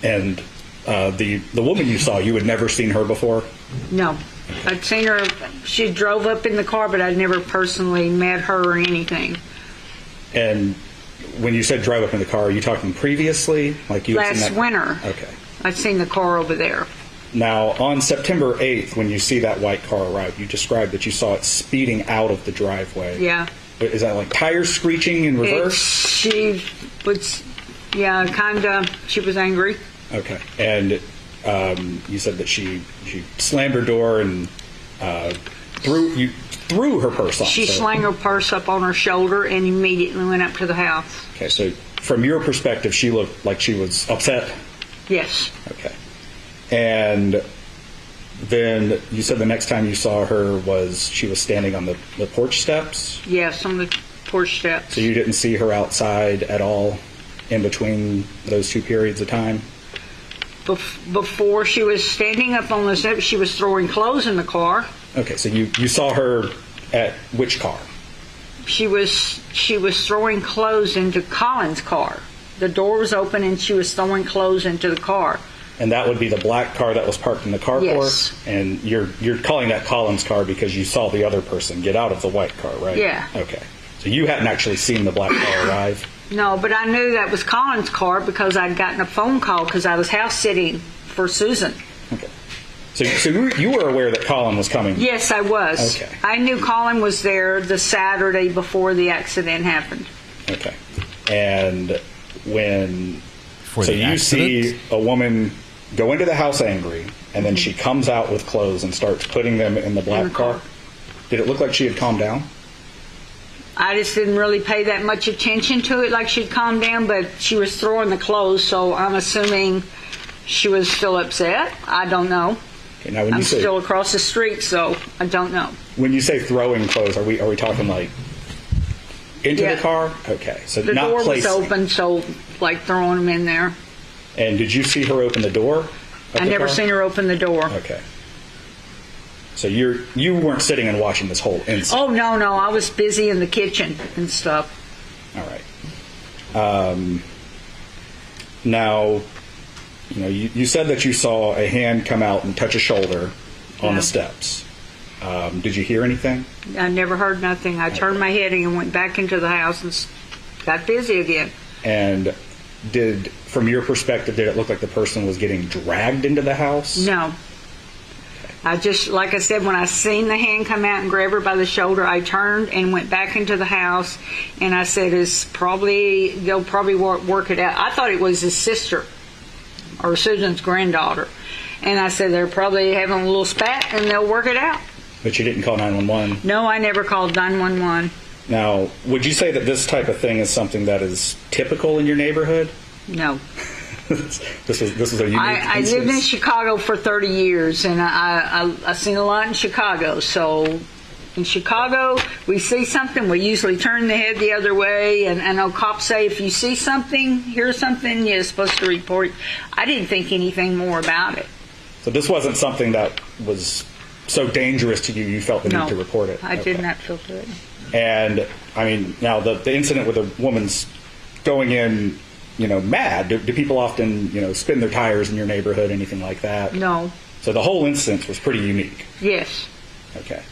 And the woman you saw, you had never seen her before? No. I'd seen her. She drove up in the car, but I'd never personally met her or anything. And when you said drive up in the car, are you talking previously? Like you had seen Last that? winter. Okay. I'd seen the car over there. Now, on September 8th, when you see that white car arrive, you described that you saw it speeding out of the driveway. Yeah. Is that like tires screeching in reverse? She was, yeah, kind of. She was angry. Okay. And you said that she slammed her door and threw her purse off. She slammed her purse up on her shoulder and immediately went up to the house. Okay, so from your perspective, she looked like she was upset? Yes. Okay. And Then you said the next time you saw her was she was standing on the porch steps? Yes, on the porch steps. So you didn't see her outside at all in between those two periods of time? Before she was standing up on the steps, she was throwing clothes in the car. Okay, so you saw her at which car? She was throwing clothes into Collin's car. The door was open and she was throwing clothes into the car. And that would be the black car that was parked in the carport? Yes. And you're calling that Collin's car because you saw the other person get out of the white car, right? Yeah. Okay. So you hadn't actually seen the black car arrive? No, but I knew that was Collin's car because I'd gotten a phone call because I was house sitting for Susan. Okay. So you were aware that Collin was coming? Yes, I was. Okay. I knew Collin was there the Saturday before the accident happened. Okay. And when... So you see a woman go into the house angry, and then she comes out with clothes and starts putting them in the black car. Did it look like she had calmed down? I just didn't really pay that much attention to it like she'd calmed down, but she was throwing the clothes, so I'm assuming she was still upset. I don't know. Okay, now when I'm still across the street, so I don't know. When you say throwing clothes, are we talking like into the car? Okay, so the not door placing. was open, so like throwing them in there. And did you see her open the door? I never seen her open the door. Okay. So you weren't sitting and watching this whole incident? Oh, no, I was busy in the kitchen and stuff. All right. Now, you said that you saw a hand come out and touch a shoulder on the steps. Did you hear anything? I never heard nothing. I turned my head and went back into the house and got busy again. And from your perspective, did it look like the person was getting dragged into the house? No. I just, like I said, when I seen the hand come out and grab her by the shoulder, I turned and went back into the house, and I said, they'll probably work it out. I thought it was his sister or Susan's granddaughter. And I said, they're probably having a little spat and they'll work it out. But you didn't call 911? No, I never called 911. Now, would you say that this type of thing is something that is typical in your neighborhood? No. This was a unique I lived in Chicago for 30 years, and I seen a lot in Chicago. So in Chicago, we see something, we usually turn the head the other way. And I know cops say if you see something, hear something, you're supposed to report. I didn't think anything more about it. So this wasn't something that was so dangerous to you, you felt the need to report it? I did not feel good. And, I mean, now the incident with the woman's going in, mad, do people often, spin their tires in your neighborhood, anything like that? No. So the whole instance was pretty unique? Yes. Okay.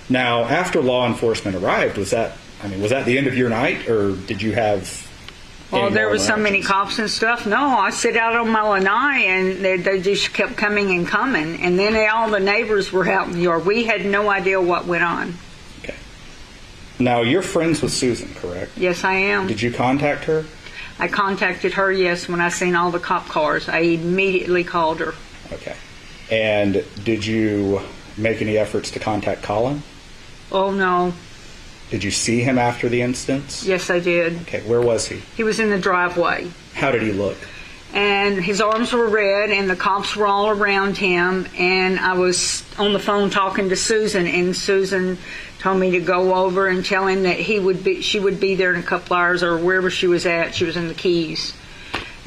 Now, after law enforcement arrived, was that the end of your night, or did you have... Well, there was so many cops and stuff. No, I sit out on my lanai, and they just kept coming and coming. And then all the neighbors were out in the yard. We had no idea what went on. Okay. Now, you're friends with Susan, correct? Yes, I am. Did you contact her? I contacted her, yes, when I seen all the cop cars. I immediately called her. Okay. And did you make any efforts to contact Collin? Oh, no. Did you see him after the instance? Yes, I did. Okay, where was he? He was in the driveway. How did he look? And his arms were red, and the cops were all around him, and I was on the phone talking to Susan, and Susan told me to go over and tell him that she would be there in a couple hours, or wherever she was at. She was in the Keys.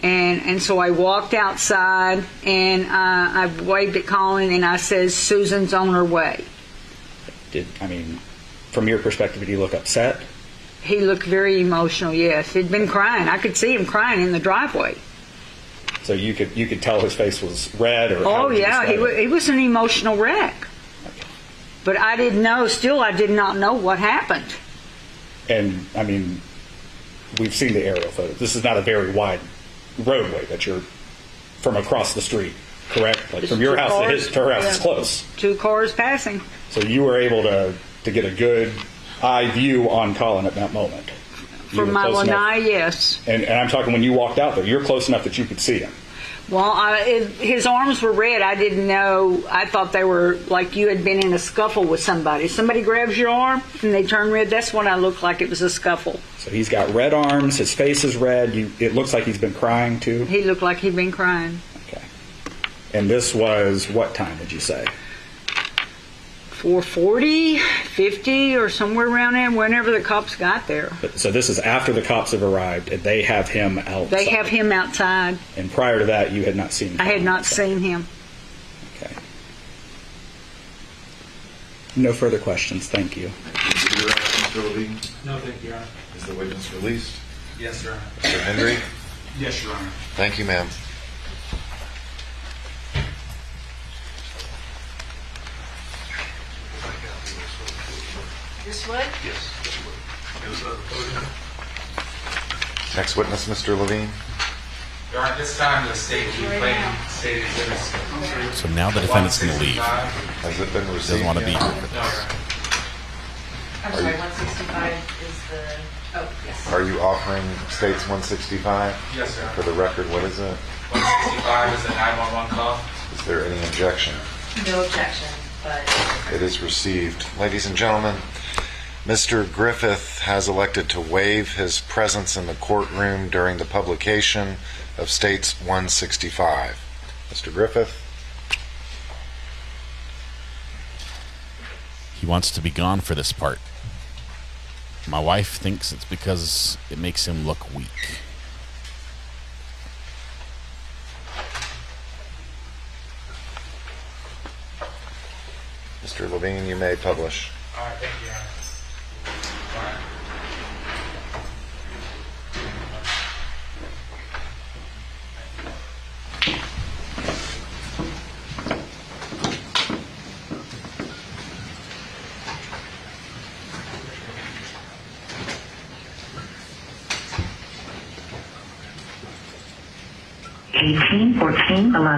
And so I walked outside, and I waved at Collin, and I said, Susan's on her way. From your perspective, did he look upset? He looked very emotional, yes. He'd been crying. I could see him crying in the driveway. So you could tell his face was red? Oh, yeah. He was an emotional wreck. Okay. But I did not know what happened. And, we've seen the aerial photos. This is not a very wide roadway that you're from across the street, correct? Like from your house to her house, it's close. 2 cars passing. So you were able to get a good eye view on Collin at that moment. From my lanai, yes. And I'm talking when you walked out there, you're close enough that you could see him. Well, his arms were red. I didn't know. I thought they were like you had been in a scuffle with somebody. Somebody grabs your arm and they turn red. That's what I looked like. It was a scuffle. So he's got red arms. His face is red. It looks like he's been crying too. He looked like he'd been crying. Okay. And this was what time did you say? 4:40, 50, or somewhere around there, whenever the cops got there. So this is after the cops have arrived, and they have him outside. They have him outside. And prior to that, you had not seen him? I had not seen him. Okay. No further questions. Thank you. Mr. Levine? No, thank you, Your Honor. Is the witness released? Yes, Your Honor. Mr. Hendry? Yes, Your Honor. Thank you, ma'am. This way? Yes. Next witness, Mr. Levine. Your Honor, this time the state will be playing state exhibits. So now the defendant's going to leave. Has it been received? Doesn't want to be yet? here for No, this. Your Honor. I'm sorry, 165 is the, oh, yes. Are you offering states 165? Yes, sir. For the record, what is it? 165 is a 911 call. Is there any objection? No objection, but It is received. Ladies and gentlemen, Mr. Griffith has elected to waive his presence in the courtroom during the publication of States 165. Mr. Griffith? He wants to be gone for this part. My wife thinks it's because it makes him look weak. Mr. Levine, you may publish. All right, thank you, Your Honor. All right.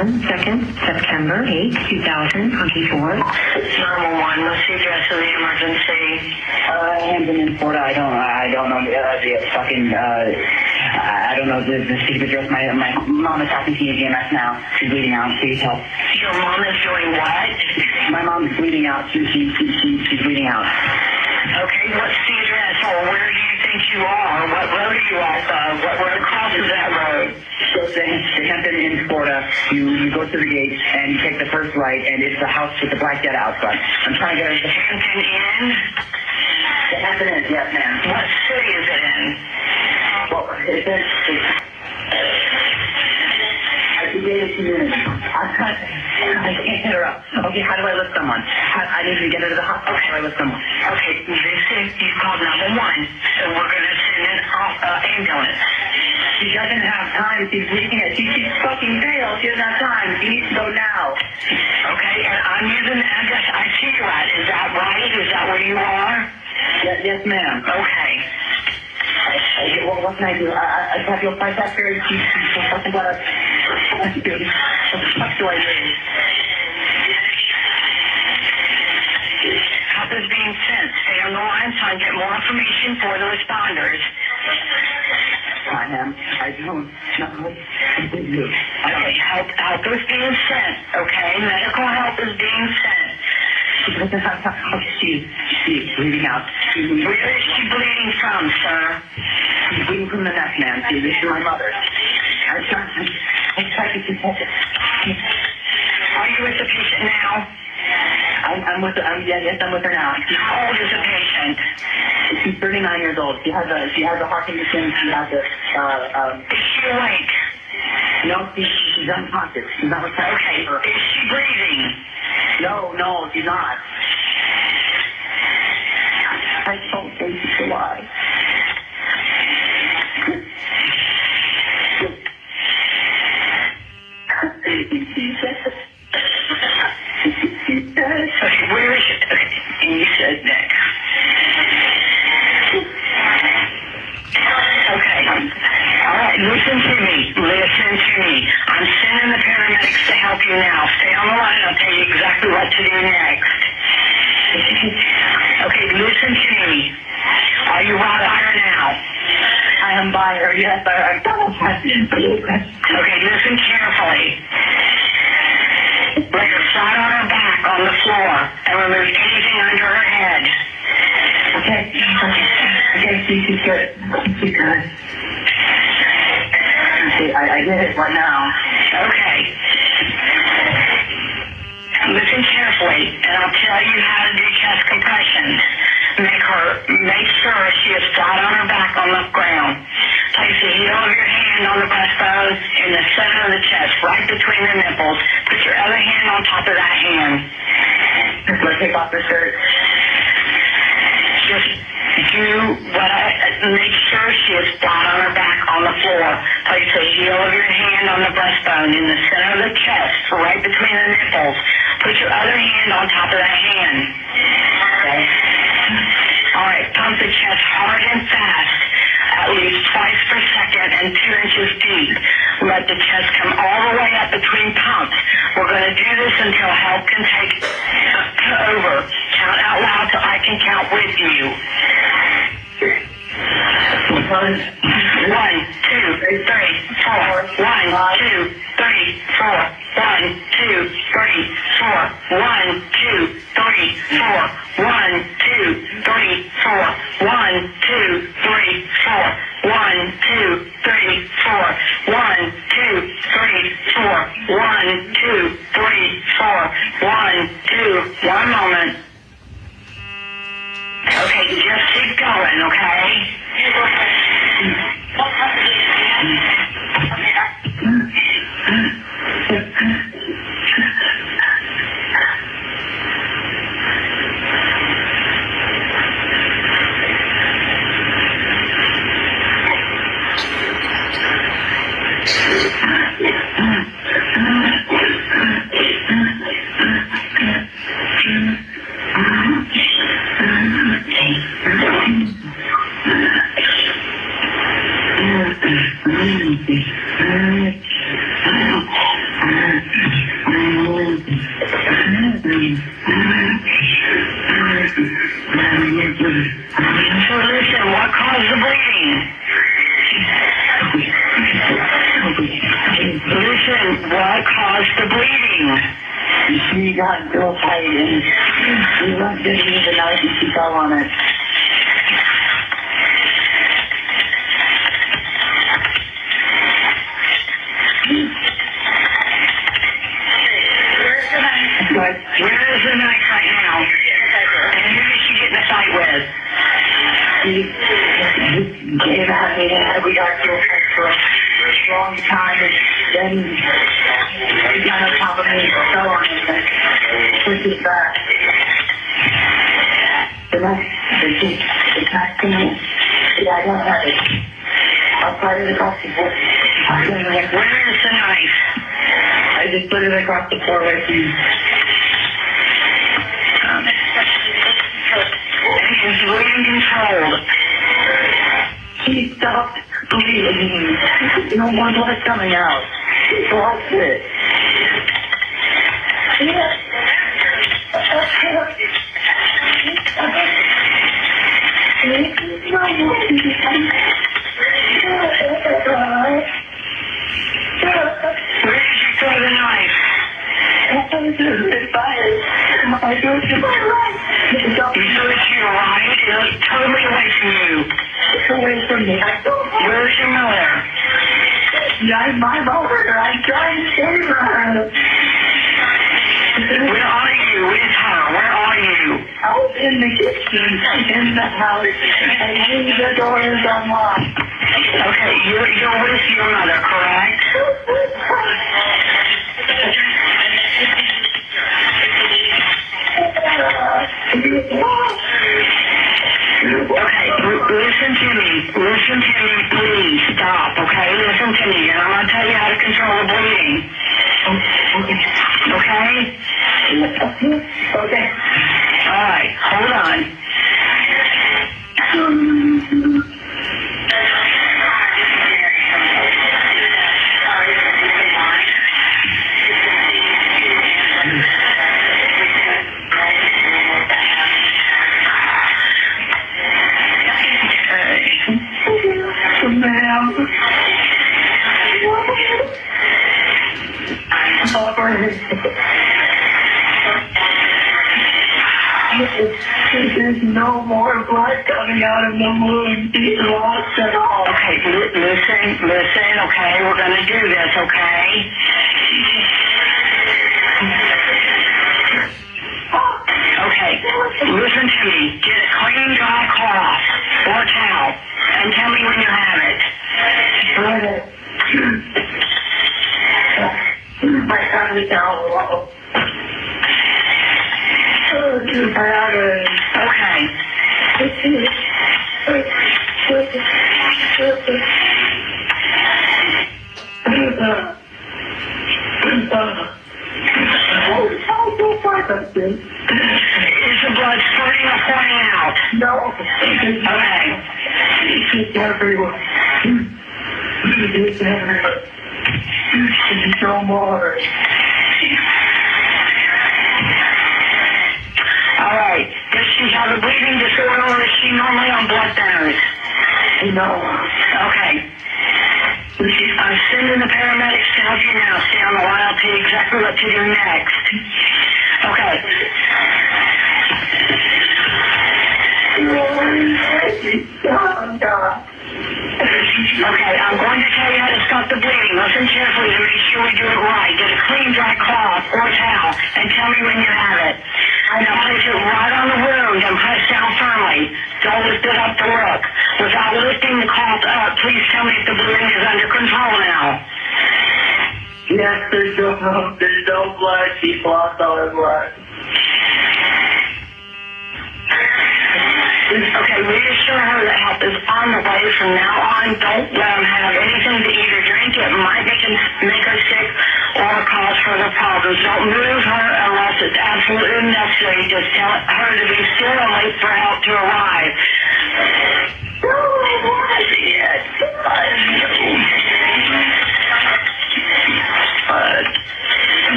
September 8, 2024. 911, what's the address of the emergency? Hampton in Florida. I don't know the fucking, I don't know the city address. My mom is talking to EMS now. She's bleeding out. Please help. Your mom is doing what? My mom's bleeding out. She's bleeding out. Okay, what's the address, or where do you think you are? What road are you off of? What road crosses that road? So the Hampton in Florida, you go through the gate and you take the first right, and it's the house with the black jet out front. I'm trying to get her. The Hampton Inn? The Hampton Inn, yes, ma'am. What city is it in? Well, it's in... I can get it to you. I can't hit her up. Okay, how do I lift someone? I need to get her to the hospital. How do I lift someone? Okay, you called 911, so we're going to send an ambulance. She doesn't have time. She's leaving it. She's fucking failed. She doesn't have time. She needs to go now. Okay, and I'm using the address I see you at. Is that right? Is that where you are? Yes, ma'am. Okay. What can I do? I have your price after. She's fucking got a... What the fuck do I do? Help is being sent. Stay on the line so I get more information for the responders. I am. I don't know what to do. Okay, help is being sent. Okay, medical help is being sent. She's bleeding out. Where is she bleeding from, sir? She's bleeding from the neck, ma'am. See, this is my mother. I'm trying to keep it. Are you with the patient now? I'm with her. Yes, I'm with her now. How old is the patient? She's 39 years old. She has a heart condition. She has a. Is she awake? No, she's unconscious. She's not recovering. Okay. Is she breathing? No, she's not. I don't think she's alive. Okay, where is it? Okay, and you said neck. Okay. All right, listen to me. I'm sending the paramedics to help you now. Stay on the line. I'll tell you exactly what to do next. Okay, listen to me. Are you right by her now? I am by her, yes. Okay, listen carefully. Lay her flat on her back on the floor and remove anything under her head. Okay, she's good. She's good. Okay, I did it right now. Okay. tell you how to do chest compressions. Make sure she is flat on her back on the ground. Place the heel of your hand on the breastbone in the center of the chest, right between the nipples. Put your other hand on top of that hand. Let's take off the shirt. Just make sure she is flat on her back on the floor. Place the heel of your hand on the breastbone in the center of the chest, right between the nipples. Put your other hand on top of that hand. Okay. All right, pump the chest hard and fast, at least twice per second and 2 inches deep. Let the chest come all the way up between pumps. We're going to do this until help can take over. Count out loud so I can count with you. 1, 2, 3, 4. 1, 2, 3, 4. 1, 2, 3, 4. 1, 2, 3, 4. 1, 2, 3, 4. 1, 2, 3, 4. 1, 2, 3, 4. 1, 2, 3, 4. 1, 2, 3, 4. 1, 2. One moment. Okay, just keep going, okay? So listen, what caused the bleeding? Listen, what caused the bleeding? She got real tight and we went to use the knife and she fell on it. Where is the knife right now? And who did she get in a fight with? We got real tight for a long time, and then he got on top of me and fell on him and pushed his back. The knife came in. Yeah, I don't have it. I'll put it across the floor. Where is the knife? I just put it across the floor right here. Is bleeding controlled? She stopped bleeding. No more blood coming out. She lost it. Where did you throw the knife? I threw it to my right. You threw it to your right? It was totally away from you. It's away from me. Where's your mother? My mother. I'm trying to save her. Where are you? Where's her? Where are you? I was in the kitchen, in the house, and the door is unlocked. Okay, you're with your mother, correct? Okay, listen to me, please, stop, okay? Listen to me, and I'm going to tell you how to control the bleeding. Okay? Okay. All right, hold on. Ma'am. There's no more blood coming out of the wound. He's lost it all. Okay, listen, okay? We're going to do this, okay? Okay, Is the blood spurting or pouring out? No. Okay. No more. All right. Does she have a bleeding disorder or is she normally on blood thinners? No. Okay. I'm sending the paramedics to help you now. Stay on the line. I'll tell you exactly what to do next. Okay. Okay, I'm going to tell you how to stop the bleeding. Listen carefully to make sure we do it right. Get a clean, dry cloth or a towel and tell me when you have it. Now place it right on the wound and press down firmly. Don't lift it up to look. Without lifting the cloth up, please tell me if the bleeding is under control now. Yes, there's no blood. She lost all her blood. Okay, reassure her that help is on the way from now on. Don't let them have anything to eat or drink. It might make her sick or cause further problems. Don't move her unless it's absolutely necessary. Just tell her to be still and wait for help to arrive.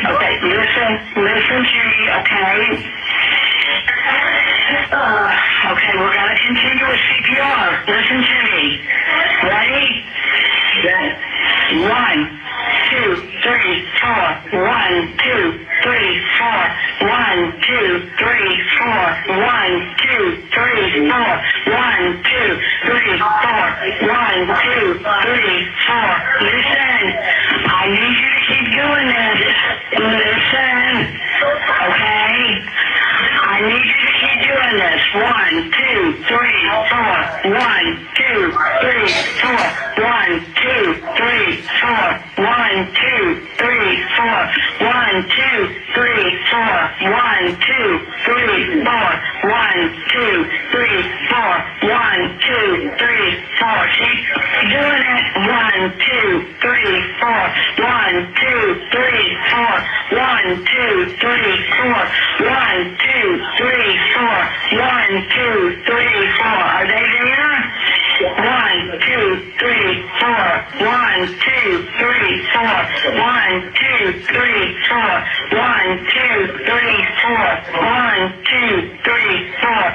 Okay, listen to me, okay? Okay, we're going to continue with CPR. Listen to me. Ready? Yes. 1, 2, 3, 4. 1, 2, 3, 4. 1, 2, 3, 4. 1, 2, 3, 4. 1, 2, 3, 4. 1, 2, 3, 4. Listen, I need you to keep doing this. Listen, okay? I need you to keep doing this. 1, 2, 3, 4. 1, 2, 3, 4. 1, 2, 3, 4. 1, 2, 3, 4. 1, 2, 3, 4. 1, 2, 3, 4. 1, 2, 3, 4. 1, 2, 3, 4. Keep doing it. 1, 2, 3, 4. 1, 2, 3, 4. 1, 2, 3, 4. 1, 2, 3, 4. 1, 2, 3, 4. Are they there? 1, 2, 3, 4. 1, 2, 3, 4. 1, 2, 3, 4. 1, 2, 3, 4. 1, 2, 3, 4.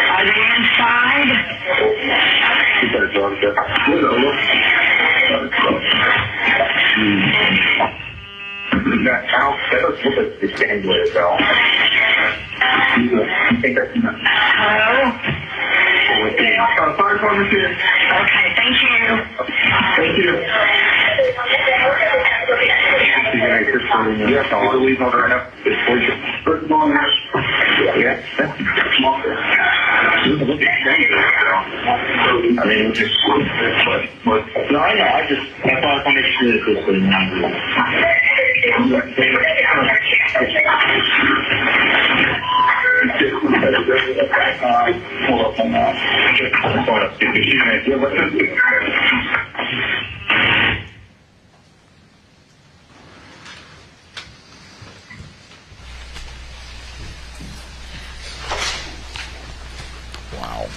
Are they inside? Hello? Okay, thank you. Thank you. I mean, just no, I know. I just that's why I want to make sure that this is not good. Hold up on that. Wow.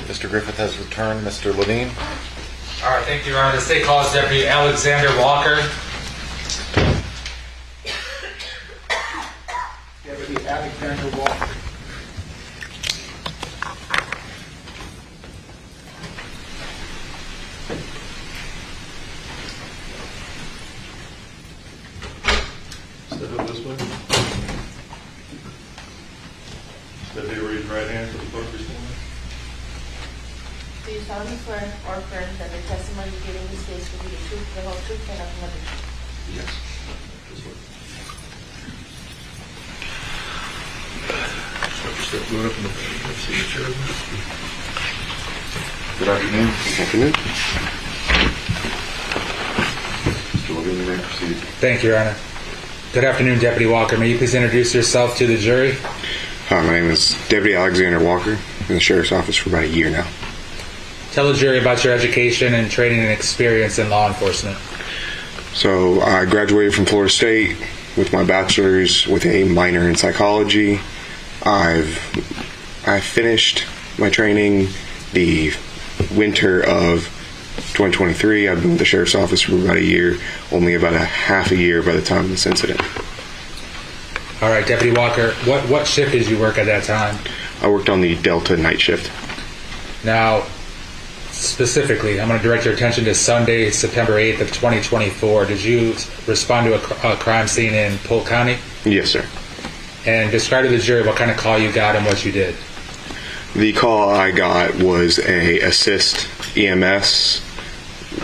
Mr. Griffith has returned. Mr. Levine. All right, thank you, Your Honor. The State calls Deputy Alexander Walker. Deputy Alexander Walker. Step up this way. Step here, raise your right hand for the purpose. Please solemnly swear or affirm that the testimony you give in this case will be the truth, the whole truth, and nothing but the truth? Yes. Step going up in the signature. Good afternoon. Good afternoon. Mr. Logan, you may proceed. Thank you, Your Honor. Good afternoon, Deputy Walker. May you please introduce yourself to the jury? Hi, my name is Deputy Alexander Walker. In the Sheriff's Office for about a year now. Tell the jury about your education and training and experience in law enforcement. So I graduated from Florida State with my bachelor's with a minor in psychology. I finished my training the winter of 2023. I've been with the Sheriff's Office for about a year, only about a half a year by the time of this incident. All right, Deputy Walker, what shift did you work at that time? I worked on the Delta night shift. Now, specifically, I'm going to direct your attention to Sunday, September 8th of 2024. Did you respond to a crime scene in Polk County? Yes, sir. And describe to the jury what kind of call you got and what you did. The call I got was a assist EMS,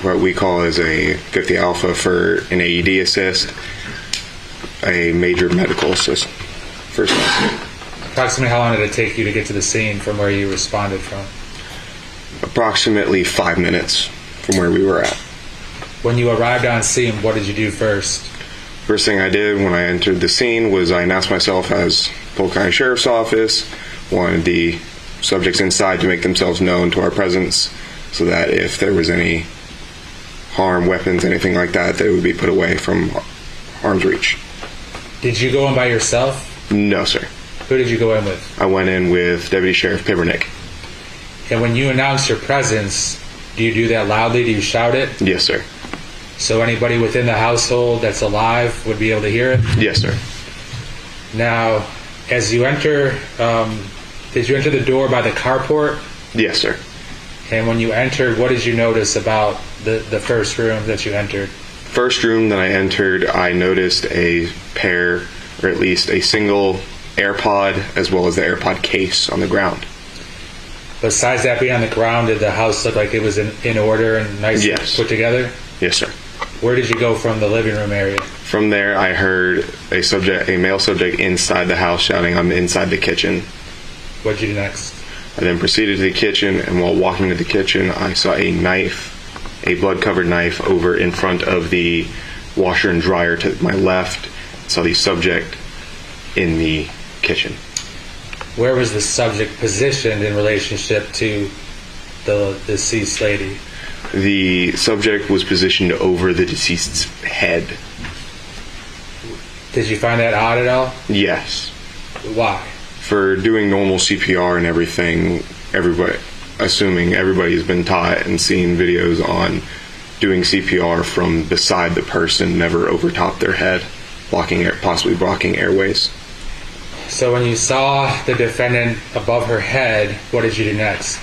what we call as a 50 Alpha for an AED assist, a major medical assist. First class. Approximately how long did it take you to get to the scene from where you responded from? Approximately 5 minutes from where we were at. When you arrived on scene, what did you do first? First thing I did when I entered the scene was I announced myself as Polk County Sheriff's Office, wanted the subjects inside to make themselves known to our presence so that if there was any harm, weapons, anything like that, they would be put away from arm's reach. Did you go in by yourself? No, sir. Who did you go in with? I went in with Deputy Sheriff Pibernick. And when you announce your presence, do you do that loudly? Do you shout it? Yes, sir. So anybody within the household that's alive would be able to hear it? Yes, sir. Now, as you enter, did you enter the door by the carport? Yes, sir. And when you entered, what did you notice about the first room that you entered? First room that I entered, I noticed a pair, or at least a single AirPod, as well as the AirPod case on the ground. Besides that being on the ground, did the house look like it was in order and nice put together? Yes, sir. Where did you go from the living room area? From there, I heard a male subject inside the house shouting, "I'm inside the kitchen." What did you do next? I then proceeded to the kitchen, and while walking to the kitchen, I saw a knife, a blood-covered knife, over in front of the washer and dryer to my left. I saw the subject in the kitchen. Where was the subject positioned in relationship to the deceased lady? The subject was positioned over the deceased's head. Did you find that odd at all? Yes. Why? For doing normal CPR and everything, assuming everybody's been taught and seen videos on doing CPR from beside the person, never over top their head, possibly blocking airways. So when you saw the defendant above her head, what did you do next?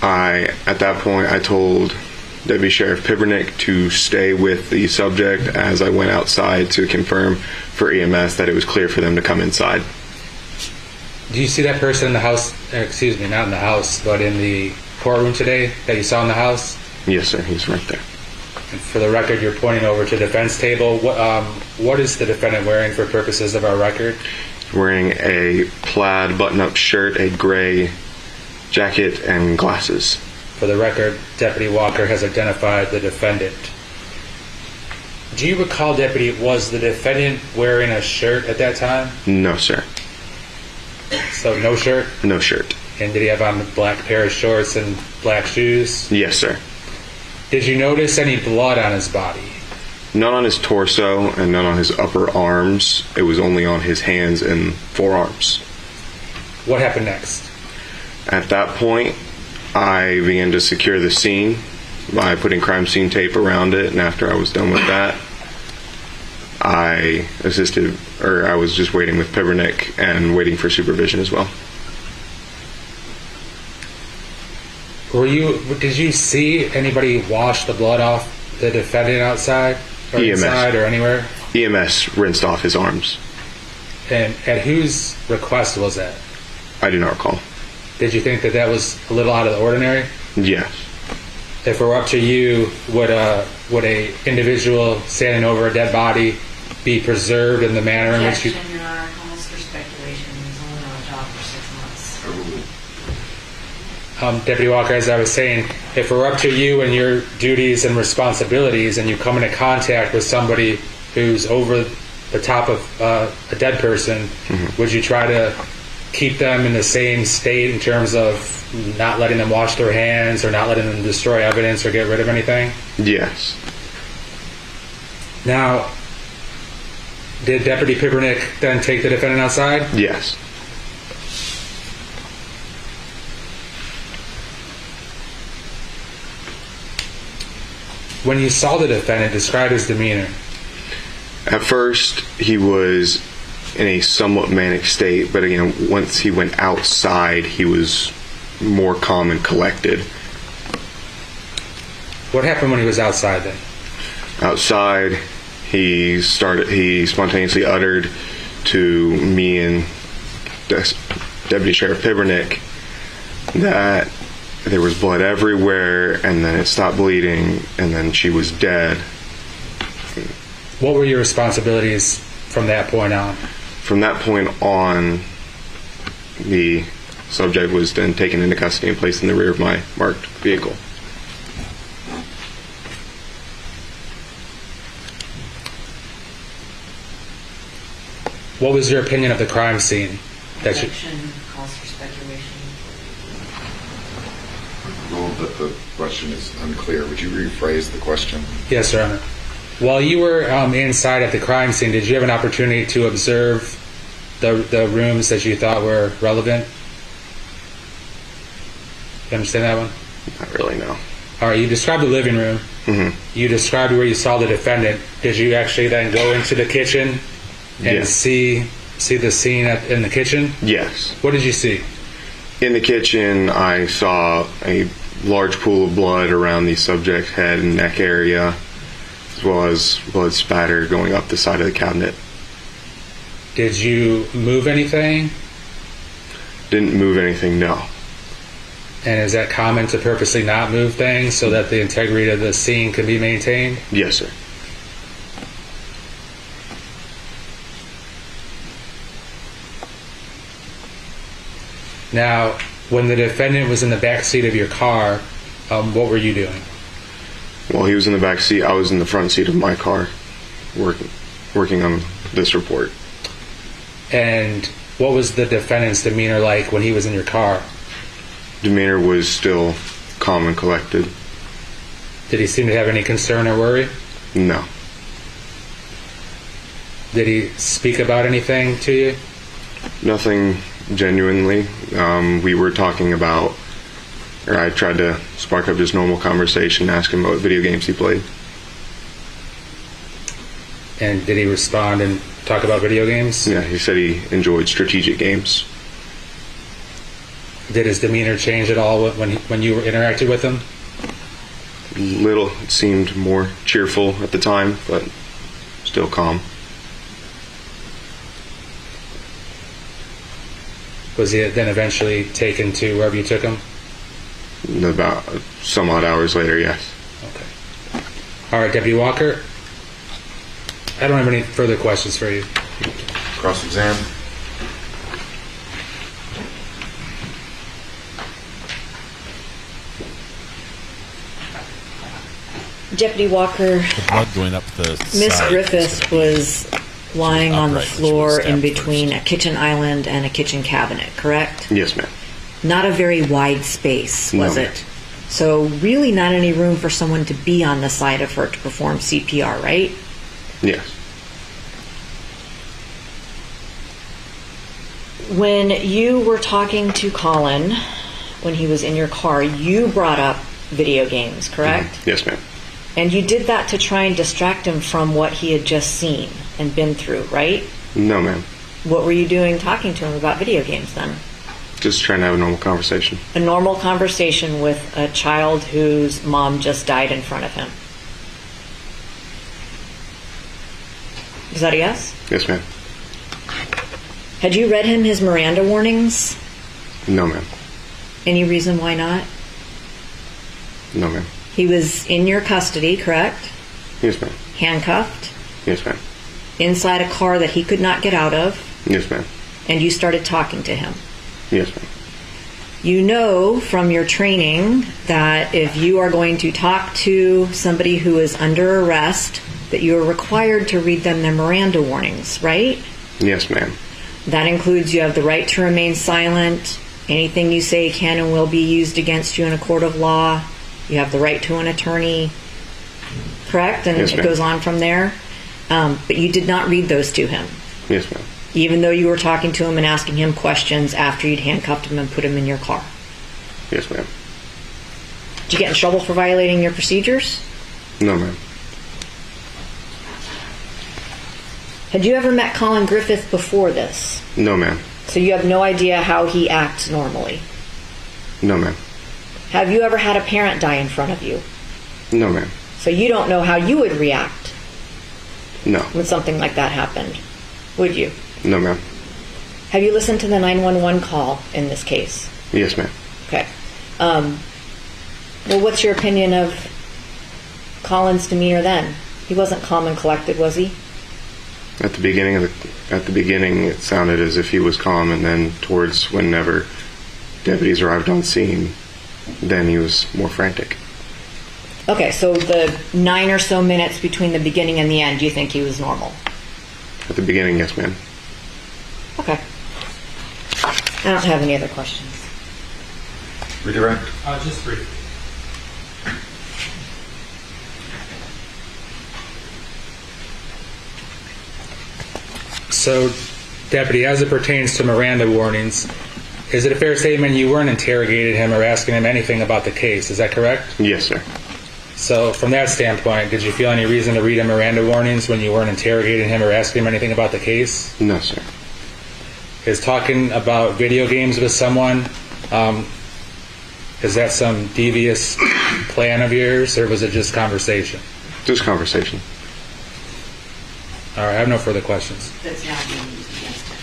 At that point, I told Deputy Sheriff Pibernick to stay with the subject as I went outside to confirm for EMS that it was clear for them to come inside. Do you see that person in the house, excuse me, not in the house, but in the courtroom today that you saw in the house? Yes, sir. He's right there. And for the record, you're pointing over to the defense table. What is the defendant wearing for purposes of our record? Wearing a plaid button-up shirt, a gray jacket, and glasses. For the record, Deputy Walker has identified the defendant. Do you recall, Deputy, was the defendant wearing a shirt at that time? No, sir. So no shirt? No shirt. And did he have on a black pair of shorts and black shoes? Yes, sir. Did you notice any blood on his body? None on his torso and none on his upper arms. It was only on his hands and forearms. What happened next? At that point, I began to secure the scene by putting crime scene tape around it, and after I was done with that, I was just waiting with Pibernick and waiting for supervision as well. Did you see anybody wash the blood off the defendant outside or EMS. inside or anywhere? EMS rinsed off his arms. And at whose request was that? I do not recall. Did you think that was a little out of the ordinary? Yes. If it were up to you, would a individual standing over a dead body be preserved in the manner in which you... Objection, Your Honor, almost for speculation. He's only on the job for 6 months. Deputy Walker, as I was saying, if it were up to you and your duties and responsibilities and you come into contact with somebody who's over the top of a dead person, would you try to keep them in the same state in terms of not letting them wash their hands or not letting them destroy evidence or get rid of anything? Yes. Now, did Deputy Pippernick then take the defendant outside? Yes. When you saw the defendant, describe his demeanor. At first, he was in a somewhat manic state, but again, once he went outside, he was more calm and collected. What happened when he was outside then? Outside, he spontaneously uttered to me and Deputy Sheriff Pippernick that there was blood everywhere, and then it stopped bleeding, and then she was dead. What were your responsibilities from that point on? From that point on, the subject was then taken into custody and placed in the rear of my marked vehicle. What was your opinion of the crime scene? Objection calls for speculation. Well, the question is unclear. Would you rephrase the question? Yes, Your Honor. While you were inside at the crime scene, did you have an opportunity to observe the rooms that you thought were relevant? You understand that one? Not really, no. All right, you described the living room. You described where you saw the defendant. Did you actually then go into the kitchen and see the scene in the kitchen? Yes. What did you see? In the kitchen, I saw a large pool of blood around the subject's head and neck area, as well as blood spatter going up the side of the cabinet. Did you move anything? Didn't move anything, no. And is that common to purposely not move things so that the integrity of the scene can be maintained? Yes, sir. Now, when the defendant was in the back seat of your car, what were you doing? While he was in the back seat, I was in the front seat of my car, working on this report. And what was the defendant's demeanor like when he was in your car? Demeanor was still calm and collected. Did he seem to have any concern or worry? No. Did he speak about anything to you? Nothing genuinely. We were talking about, or I tried to spark up just normal conversation, ask him what video games he played. And did he respond and talk about video games? Yeah, he said he enjoyed strategic games. Did his demeanor change at all when you interacted with him? Little. It seemed more cheerful at the time, but still calm. Was he then eventually taken to wherever you took him? About some odd hours later, yes. Okay. All right, Deputy Walker. I don't have any further questions for you. Cross-exam. Deputy Walker, The blood going up the Miss side. Griffith was lying on the Upright, floor she was in stabbed between a kitchen island and a kitchen cabinet, correct? Yes, ma'am. Not a very wide space, was No. it? So really not any room for someone to be on the side of her to perform CPR, right? Yes. When you were talking to Collin, when he was in your car, you brought up video games, correct? Yes, ma'am. And you did that to try and distract him from what he had just seen and been through, right? No, ma'am. What were you doing talking to him about video games then? Just trying to have a normal conversation. A normal conversation with a child whose mom just died in front of him. Is that a yes? Yes, ma'am. Had you read him his Miranda warnings? No, ma'am. Any reason why not? No, ma'am. He was in your custody, correct? Yes, ma'am. Handcuffed? Yes, ma'am. Inside a car that he could not get out of? Yes, ma'am. And you started talking to him? Yes, ma'am. You know from your training that if you are going to talk to somebody who is under arrest, that you are required to read them their Miranda warnings, right? Yes, ma'am. That includes you have the right to remain silent. Anything you say can and will be used against you in a court of law. You have the right to an attorney, correct? And yes, it ma'am. goes on from there. But you did not read those to him. Yes, ma'am. Even though you were talking to him and asking him questions after you'd handcuffed him and put him in your car. Yes, ma'am. Did you get in trouble for violating your procedures? No, ma'am. Had you ever met Collin Griffith before this? No, ma'am. So you have no idea how he acts normally? No, ma'am. Have you ever had a parent die in front of you? No, ma'am. So you don't know how you would react No. when something like that happened, would you? No, ma'am. Have you listened to the 911 call in this case? Yes, ma'am. Okay. Well, what's your opinion of Collin's demeanor then? He wasn't calm and collected, was he? At the beginning, it sounded as if he was calm, and then towards whenever deputies arrived on scene, then he was more frantic. Okay, so the 9 or so minutes between the beginning and the end, do you think he was normal? At the beginning, yes, ma'am. Okay. I don't have any other questions. Redirect. Just briefly. So, Deputy, as it pertains to Miranda warnings, is it a fair statement you weren't interrogating him or asking him anything about the case? Is that correct? Yes, sir. So, from that standpoint, did you feel any reason to read him Miranda warnings when you weren't interrogating him or asking him anything about the case? No, sir. Is talking about video games with someone, is that some devious plan of yours, or was it just conversation? Just conversation. All right, I have no further questions. That's not being used against him.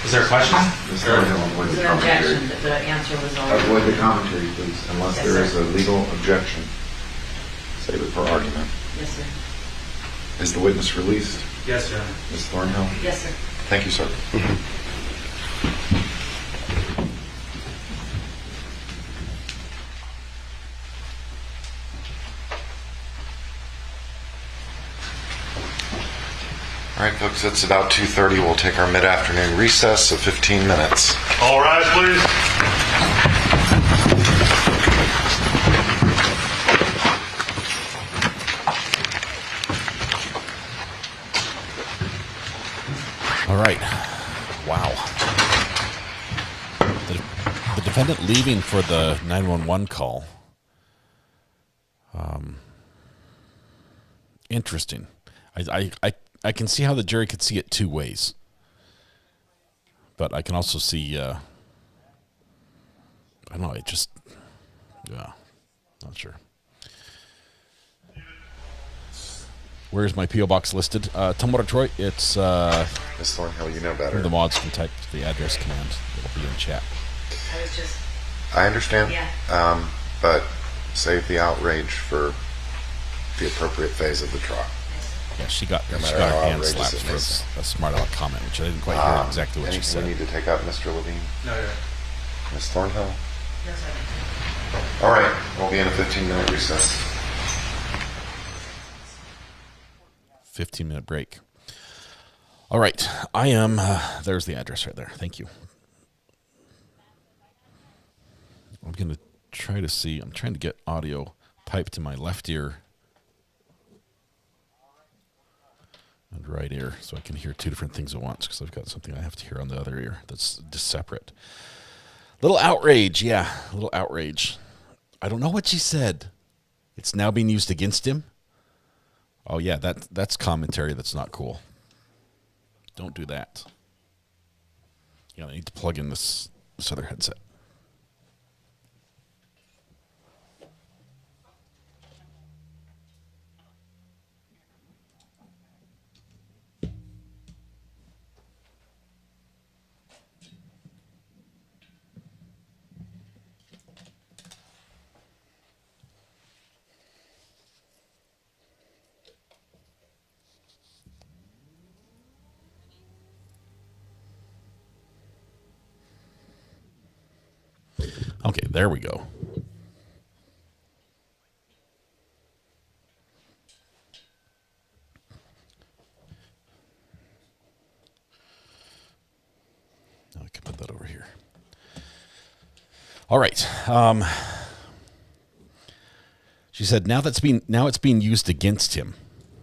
Is there a question? Is there an objection that the answer was already... Avoid the commentary, please, unless Yes, there is sir. a legal objection. Save it for argument. Yes, sir. Is the witness released? Yes, Your Honor. Ms. Thornhill? Yes, sir. Thank you, sir. All right, folks, it's about 2:30. We'll take our mid-afternoon recess of 15 minutes. All rise, please. All right. Wow. The defendant leaving for the 911 call. Interesting. I can see how the jury could see it two ways. But I can also see, I don't know, not sure. Where's my P.O. box listed? Tumwater, Detroit. It's, Ms. Thornhill, you know better. The mods can type the address command. It'll be in chat. I understand. Yeah. But save the outrage for the appropriate phase of the trial. Yeah, she got No her matter how hand outrageous slapped it for may seem. a smart aleck comment, which I didn't quite hear exactly what she Anything said. we need to take up, Mr. Levine? No, Your Honor. Ms. Thornhill? Yes, sir. All right, we'll be in a 15-minute recess. 15-minute break. All right. I am, there's the address right there. Thank you. I'm going to try to see, I'm trying to get audio piped to my left ear and right ear so I can hear two different things at once because I've got something I have to hear on the other ear that's just separate. Little outrage. Yeah, a little outrage. I don't know what she said. It's now being used against him. Oh, yeah, that's commentary that's not cool. Don't do that. Yeah, I need to plug in this other headset. Okay, there we go. Now I can put that over here. All right. She said now it's being used against him,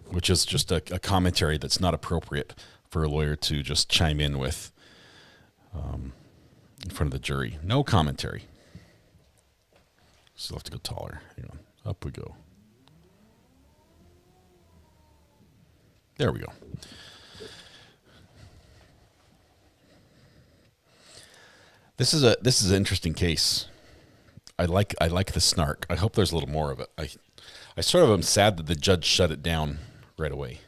which is just a commentary that's not appropriate for a lawyer to just chime in with in front of the jury. No commentary. Still have to go taller. Hang on. Up we go. There we go. This is an interesting case. I like the snark. I hope there's a little more of it. I sort of am sad that the judge shut it down right away.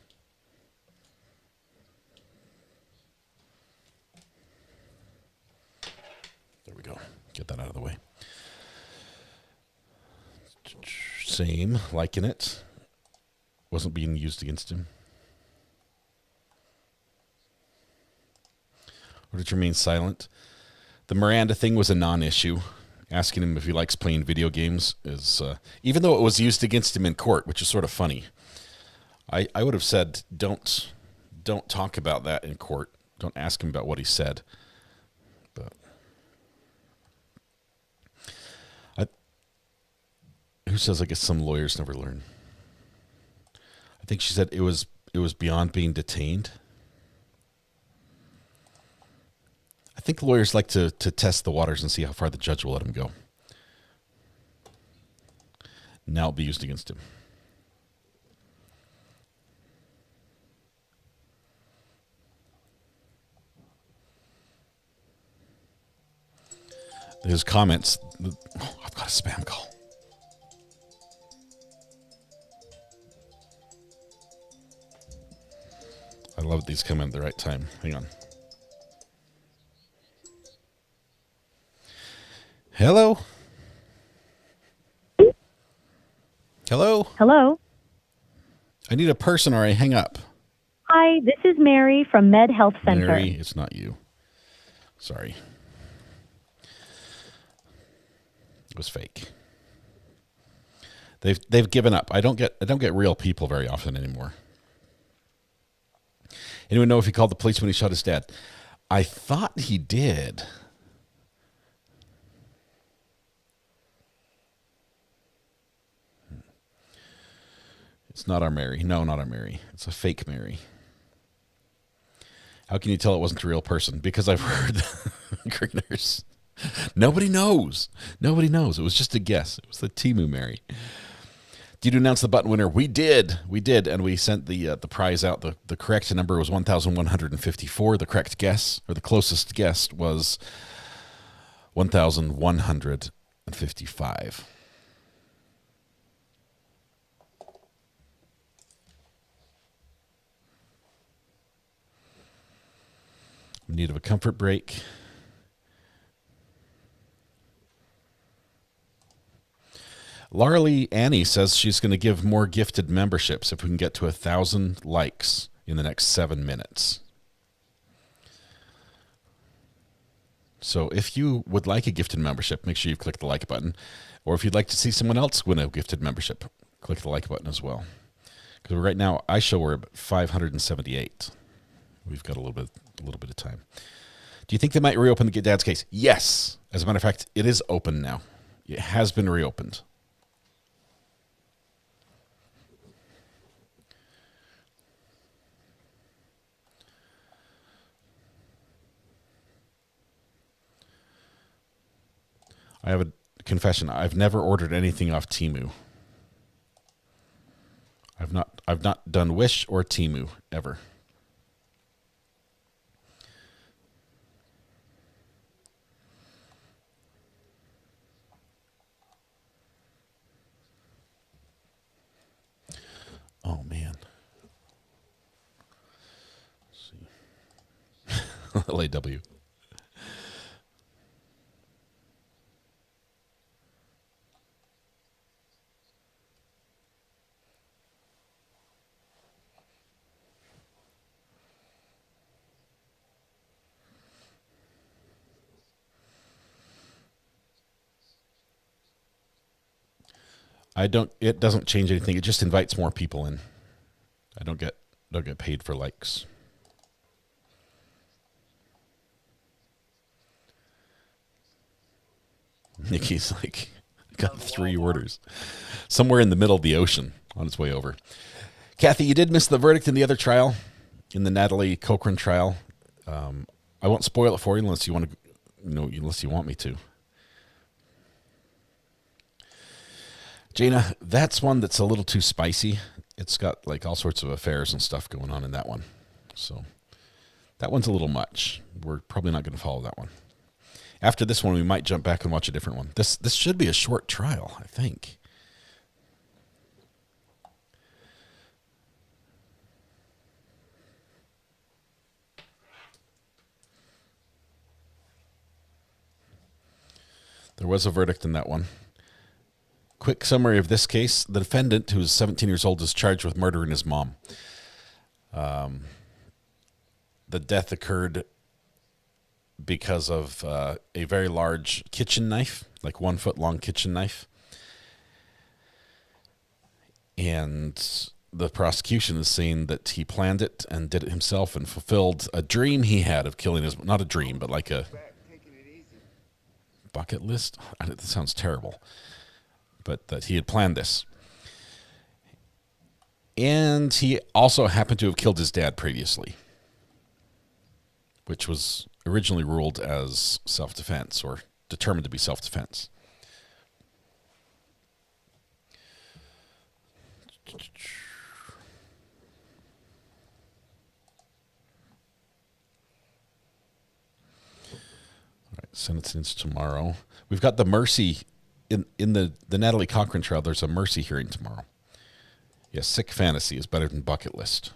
There we go. Get that out of the way. Same, liking it. Wasn't being used against him. Or did you remain silent? The Miranda thing was a non-issue. Asking him if he likes playing video games is, even though it was used against him in court, which is sort of funny. I would have said, don't talk about that in court. Don't ask him about what he said. But who says I guess some lawyers never learn? I think she said it was beyond being detained. I think lawyers like to test the waters and see how far the judge will let him go. Now it'll be used against him. His comments. Oh, I've got a spam call. I love these come in at the right time. Hang on. Hello? Hello? Hello. I need a person or I hang up. Hi, this is Mary from Med Health Center. Mary, it's not you. Sorry. It was fake. They've given up. I don't get real people very often anymore. Anyone know if he called the police when he shot his dad? I thought he did. It's not our Mary. No, not our Mary. It's a fake Mary. How can you tell it wasn't a real person? Because I've heard greeners. Nobody knows. Nobody knows. It was just a guess. It was the Temu Mary. Did you announce the button winner? We did. We did, and we sent the prize out. The correct number was 1,154. The correct guess, or the closest guess, was 1,155. In need of a comfort break. Larly Annie says she's going to give more gifted memberships if we can get to 1,000 likes in the next 7 minutes. So if you would like a gifted membership, make sure you click the like button. Or if you'd like to see someone else win a gifted membership, click the like button as well. Because right now, I show we're at 578. We've got a little bit of time. Do you think they might reopen the dad's case? Yes. As a matter of fact, it is open now. It has been reopened. I have a confession. I've never ordered anything off Temu. I've not done Wish or Temu ever. Oh man. Let's see. LAW. It doesn't change anything. It just invites more people in. I don't get paid for likes. Nikki's like, got 3 orders. Somewhere in the middle of the ocean on its way over. Kathy, you did miss the verdict in the other trial, in the Natalie Cochran trial. I won't spoil it for you unless you want to, unless you want me to. Jaina, that's one that's a little too spicy. It's got like all sorts of affairs and stuff going on in that one. So that one's a little much. We're probably not going to follow that one. After this one, we might jump back and watch a different one. This should be a short trial, I think. There was a verdict in that one. Quick summary of this case. The defendant, who is 17 years old, is charged with murdering his mom. The death occurred because of a very large kitchen knife, like 1 foot long kitchen knife. And the prosecution is saying that he planned it and did it himself and fulfilled a dream he had of killing his, not a dream, but like a bucket list. That sounds terrible, but that he had planned this. And he also happened to have killed his dad previously, which was originally ruled as self-defense or determined to be self-defense. All right, sentencing's tomorrow. We've got the mercy in the Natalie Cochran trial. There's a mercy hearing tomorrow. Yes, sick fantasy is better than bucket list.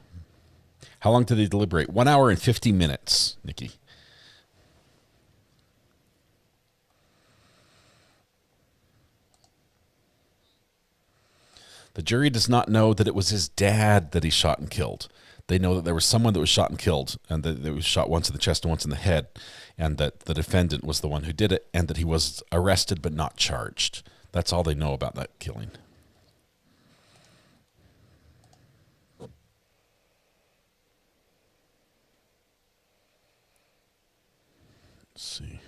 How long did they deliberate? 1 hour and 50 minutes, Nikki. The jury does not know that it was his dad that he shot and killed. They know that there was someone that was shot and killed, and that it was shot once in the chest and once in the head, and that the defendant was the one who did it, and that he was arrested but not charged. That's all they know about that killing. Let's see.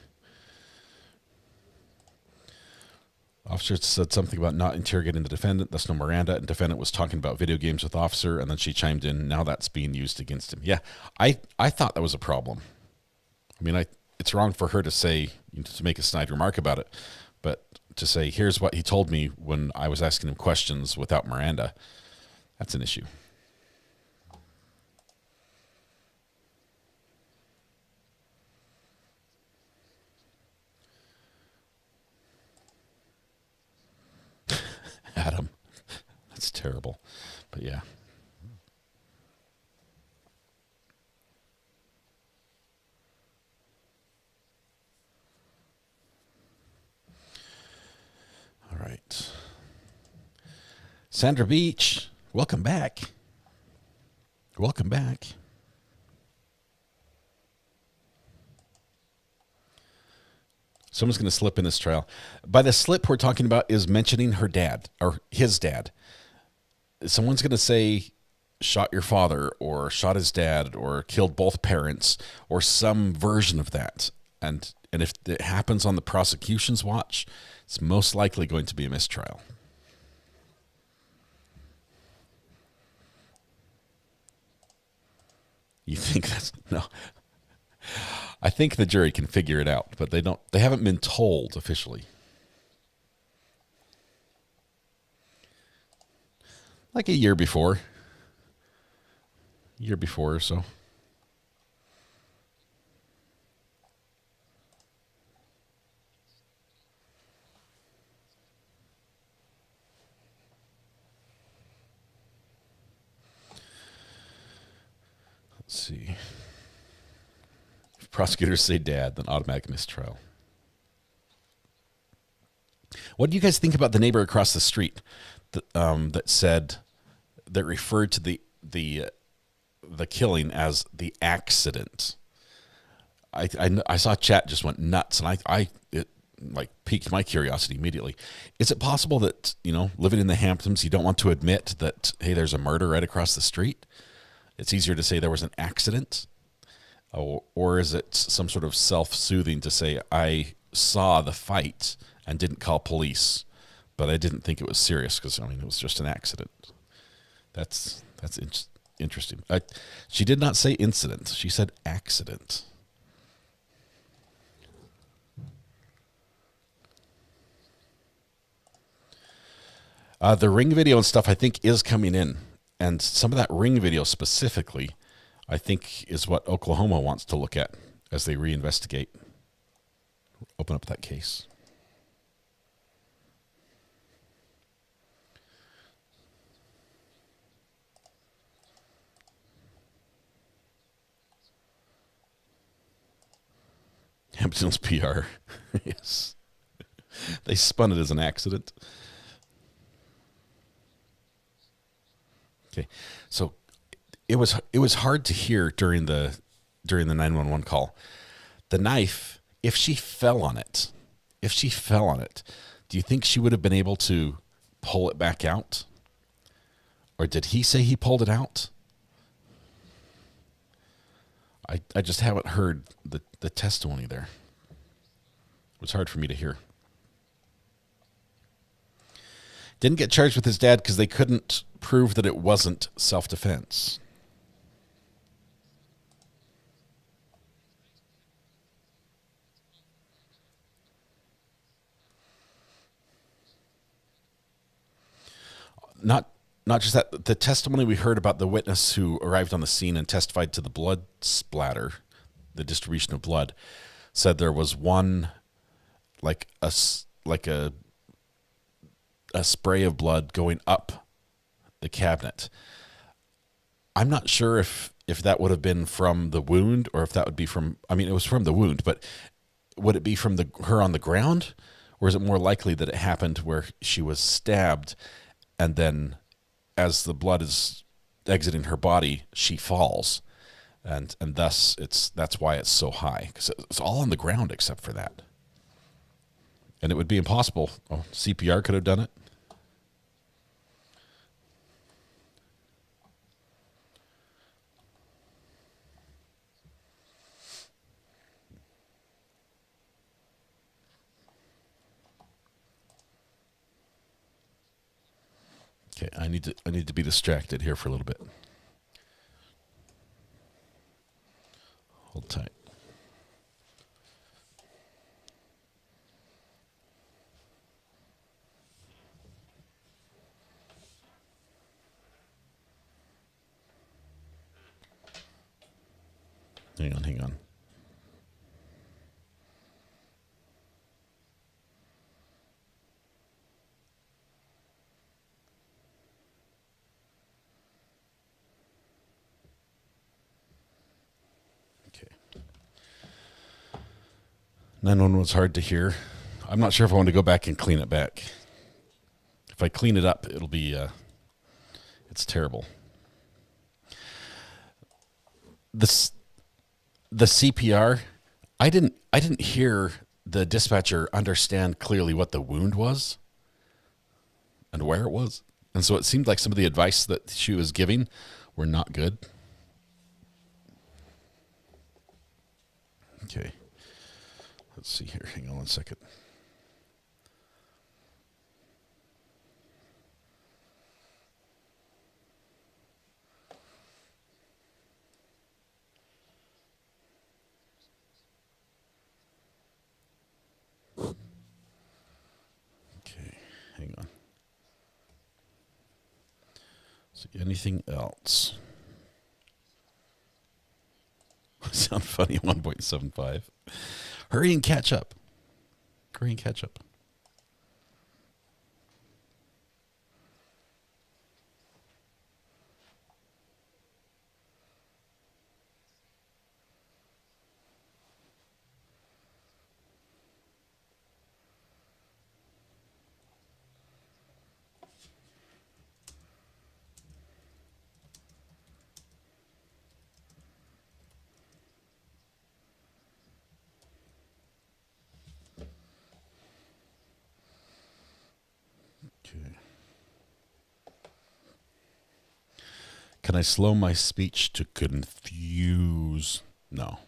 Officer said something about not interrogating the defendant. That's no Miranda. And defendant was talking about video games with officer, and then she chimed in. Now that's being used against him. Yeah, I thought that was a problem. I mean, it's wrong for her to say, to make a snide remark about it, but to say, here's what he told me when I was asking him questions without Miranda, that's an issue. Adam. That's terrible. But yeah. All right. Sandra Beach, welcome back. Welcome back. Someone's going to slip in this trial. By the slip we're talking about is mentioning her dad or his dad. Someone's going to say shot your father or shot his dad or killed both parents or some version of that. And if it happens on the prosecution's watch, it's most likely going to be a mistrial. You think that's no? I think the jury can figure it out, but they haven't been told officially. Like a year before or so. Let's see. Prosecutors say dad, then automatic mistrial. What do you guys think about the neighbor across the street that referred to the killing as the accident? I saw chat just went nuts, and like piqued my curiosity immediately. Is it possible that, living in the Hamptons, you don't want to admit that, hey, there's a murder right across the street? It's easier to say there was an accident. Or is it some sort of self-soothing to say, I saw the fight and didn't call police, but I didn't think it was serious because, it was just an accident. That's interesting. She did not say incident. She said accident. The ring video and stuff, I think, is coming in. And some of that ring video specifically, I think, is what Oklahoma wants to look at as they reinvestigate. Open up that case. Hampton's PR. Yes. They spun it as an accident. Okay. So it was hard to hear during the 911 call. The knife, if she fell on it, do you think she would have been able to pull it back out? Or did he say he pulled it out? I just haven't heard the testimony there. It was hard for me to hear. Didn't get charged with his dad because they couldn't prove that it wasn't self-defense. Not just that, the testimony we heard about the witness who arrived on the scene and testified to the blood splatter, the distribution of blood, said there was one, like a spray of blood going up the cabinet. I'm not sure if that would have been from the wound or if that would be from, it was from the wound, but would it be from her on the ground? Or is it more likely that it happened where she was stabbed and then as the blood is exiting her body, she falls, and thus that's why it's so high, because it's all on the ground except for that. And it would be impossible. Oh, CPR could have done it. Okay, I need to be distracted here for a little bit. Hold tight. Hang on. Okay. 911 was hard to hear. I'm not sure if I want to go back and clean it back. If I clean it up, it'll be, it's terrible. The CPR, I didn't hear the dispatcher understand clearly what the wound was and where it was. And so it seemed like some of the advice that she was giving were not good. Okay. Let's see here. Hang on one second. Hang on. See, anything else? Sound funny at 1.75. Hurry and catch up. Hurry and catch up. Can I slow my speech to confuse? No.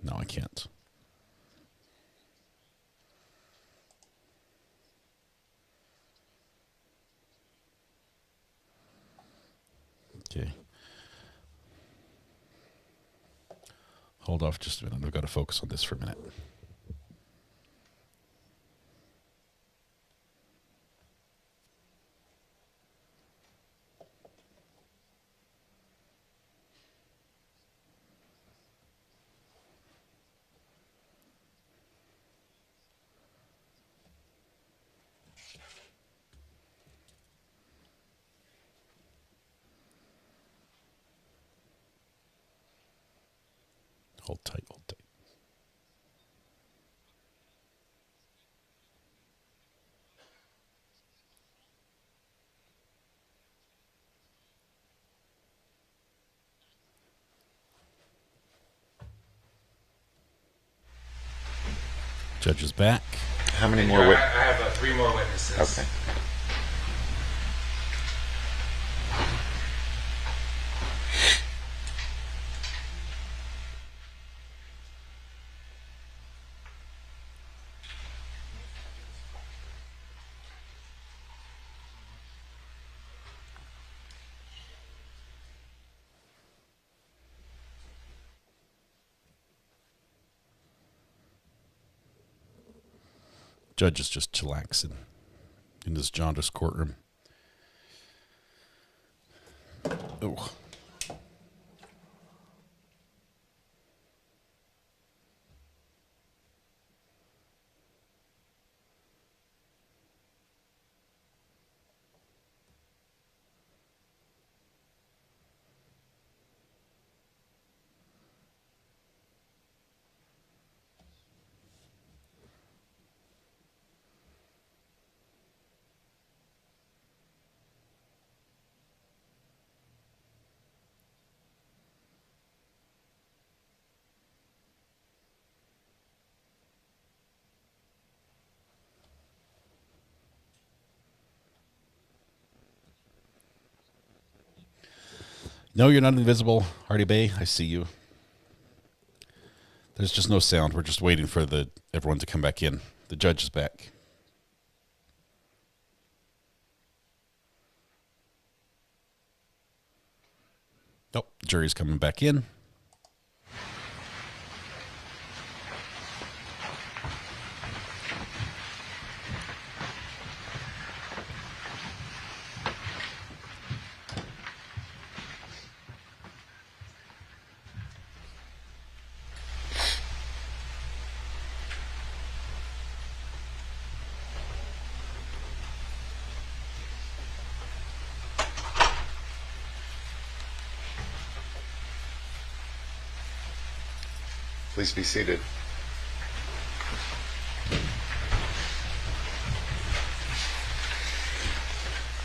No, I can't. Okay. Hold off just a minute. I've got to focus on this for a minute. Hold tight, hold tight. Judge is back. How many more? I have 3 more witnesses. Okay. Judge is just chillaxing in his jaundiced courtroom. Oh. No, you're not invisible, Hardy Bay. I see you. There's just no sound. We're just waiting for everyone to come back in. The judge is back. Nope, jury's coming back in. Please be seated.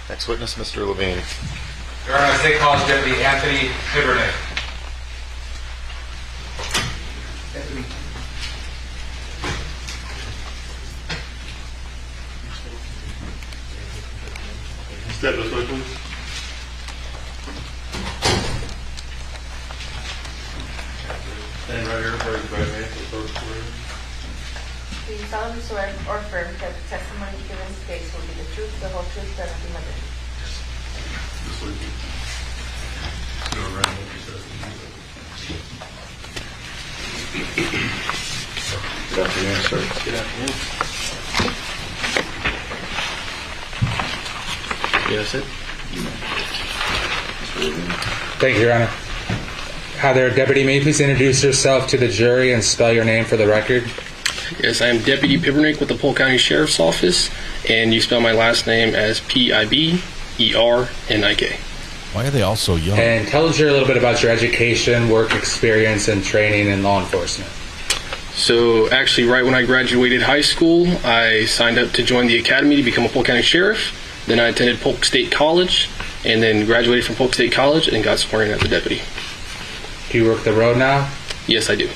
Next witness, Mr. Levine. Your Honor, State College Deputy Anthony Pivernick. Step this way, please. Stand right here, raise your right hand to the first word. Do you solemnly swear or affirm that the testimony you give in this case will be the truth, the whole truth, and nothing but the truth? This way, please. Go around what you said. Good afternoon, sir. Good afternoon. Yes, sir. Thank you, Your Honor. Hi there, Deputy. May you please introduce yourself to the jury and spell your name for the record? Yes, I am Deputy Pivernick with the Polk County Sheriff's Office, and you spell my last name as Pibernick. Why are they all so young? And tell the jury a little bit about your education, work experience, and training in law enforcement. So actually, right when I graduated high school, I signed up to join the academy to become a Polk County Sheriff. Then I attended Polk State College, and then graduated from Polk State College and got sworn in as a deputy. Do you work the road now? Yes, I do.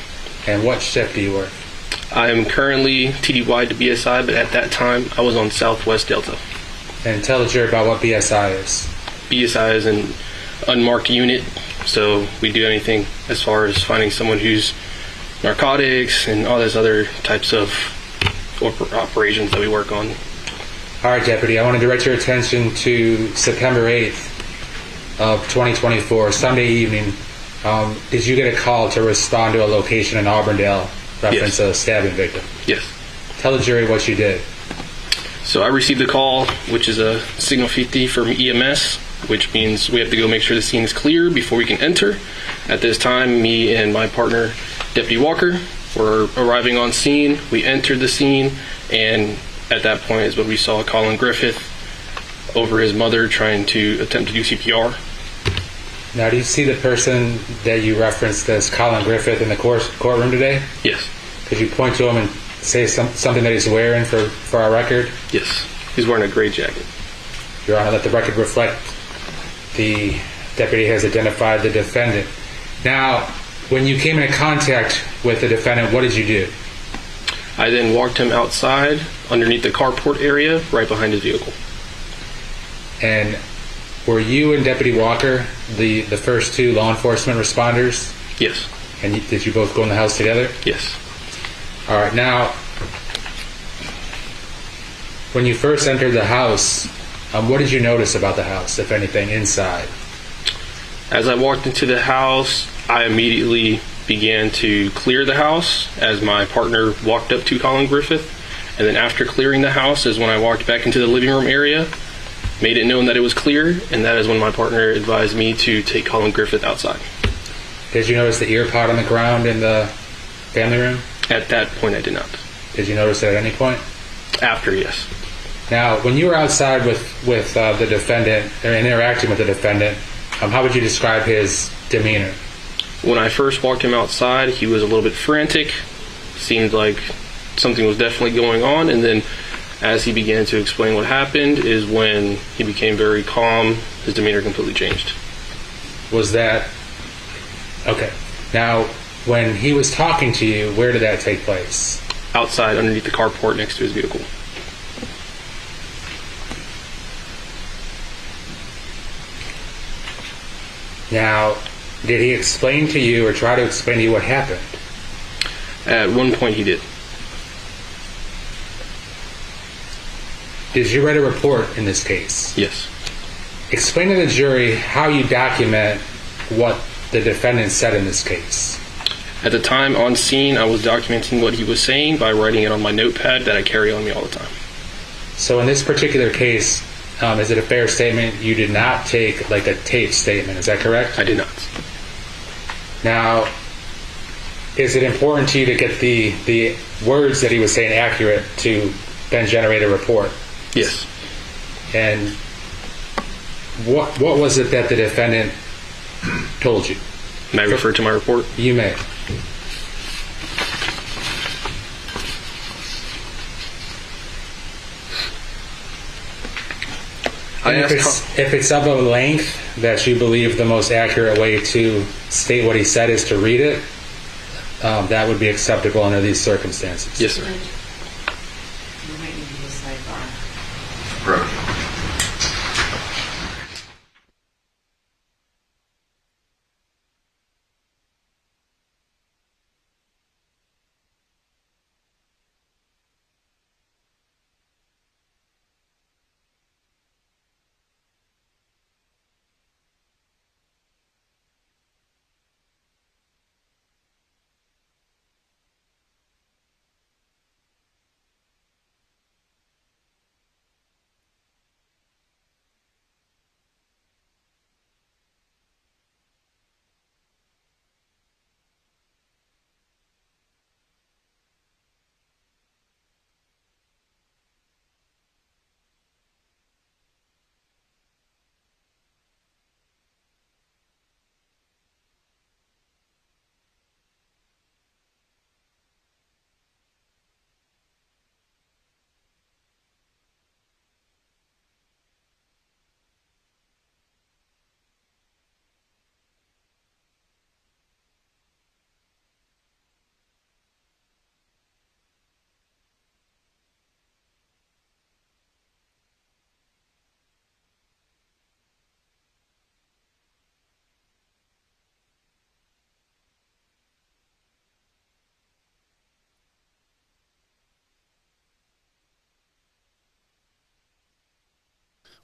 And what shift do you work? I am currently TDY to BSI, but at that time, I was on Southwest Delta. And tell the jury about what BSI is. BSI is an unmarked unit, so we do anything as far as finding someone who's narcotics and all those other types of operations that we work on. All right, Deputy, I want to direct your attention to September 8th of 2024, Sunday evening. Did you get a call to respond to a location in Auburndale reference a stabbing victim? Yes. Tell the jury what you did. So I received a call, which is a signal 50 from EMS, which means we have to go make sure the scene is clear before we can enter. At this time, me and my partner, Deputy Walker, were arriving on scene. We entered the scene, and at that point is when we saw Collin Griffith over his mother trying to attempt to do CPR. Now, do you see the person that you referenced as Collin Griffith in the courtroom today? Yes. Could you point to him and say something that he's wearing for our record? Yes. He's wearing a gray jacket. Your Honor, let the record reflect the deputy has identified the defendant. Now, when you came into contact with the defendant, what did you do? I then walked him outside underneath the carport area right behind his vehicle. And were you and Deputy Walker the first two law enforcement responders? Yes. And did you both go in the house together? Yes. All right. Now, when you first entered the house, what did you notice about the house, if anything, inside? As I walked into the house, I immediately began to clear the house as my partner walked up to Collin Griffith. And then after clearing the house is when I walked back into the living room area, made it known that it was clear, and that is when my partner advised me to take Collin Griffith outside. Did you notice the ear pod on the ground in the family room? At that point, I did not. Did you notice it at any point? After, yes. Now, when you were outside with the defendant, or interacting with the defendant, how would you describe his demeanor? When I first walked him outside, he was a little bit frantic. Seemed like something was definitely going on, and then as he began to explain what happened is when he became very calm. His demeanor completely changed. Was that... Okay. Now, when he was talking to you, where did that take place? Outside, underneath the carport next to his vehicle. Now, did he explain to you or try to explain to you what happened? At one point he did. Did you write a report in this case? Yes. Explain to the jury how you document what the defendant said in this case. At the time on scene, I was documenting what he was saying by writing it on my notepad that I carry on me all the time. So in this particular case, is it a fair statement you did not take like a tape statement? Is that correct? I did not. Now, is it important to you to get the words that he was saying accurate to then generate a report? Yes. And what was it that the defendant told you? May I refer to my report? You may. If it's of a length that you believe the most accurate way to state what he said is to read it, that would be acceptable under these circumstances. Yes, sir. We might need to do a sidebar. Correct.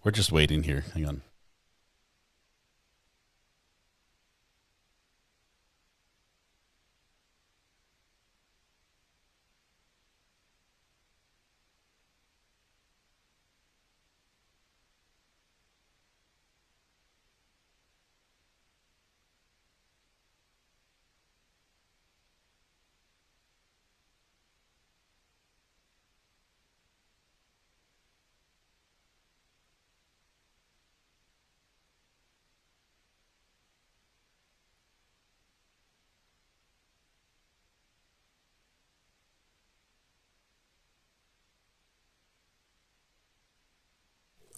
We're just waiting here. Hang on.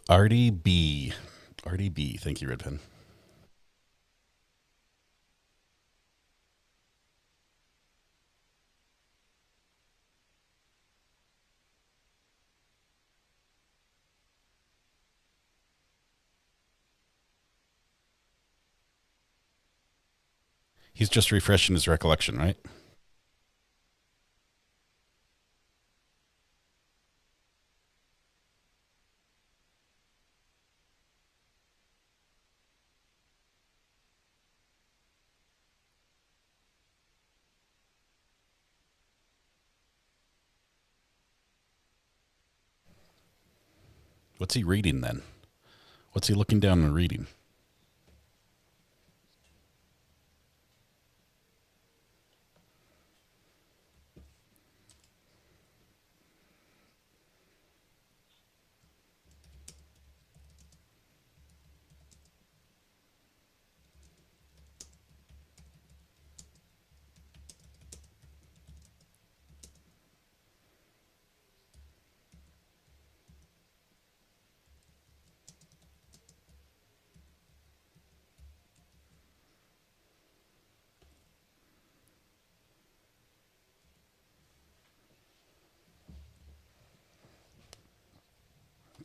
Artie B. Artie B. Thank you, Red Pen. He's just refreshing his recollection, right? What's he reading then? What's he looking down and reading?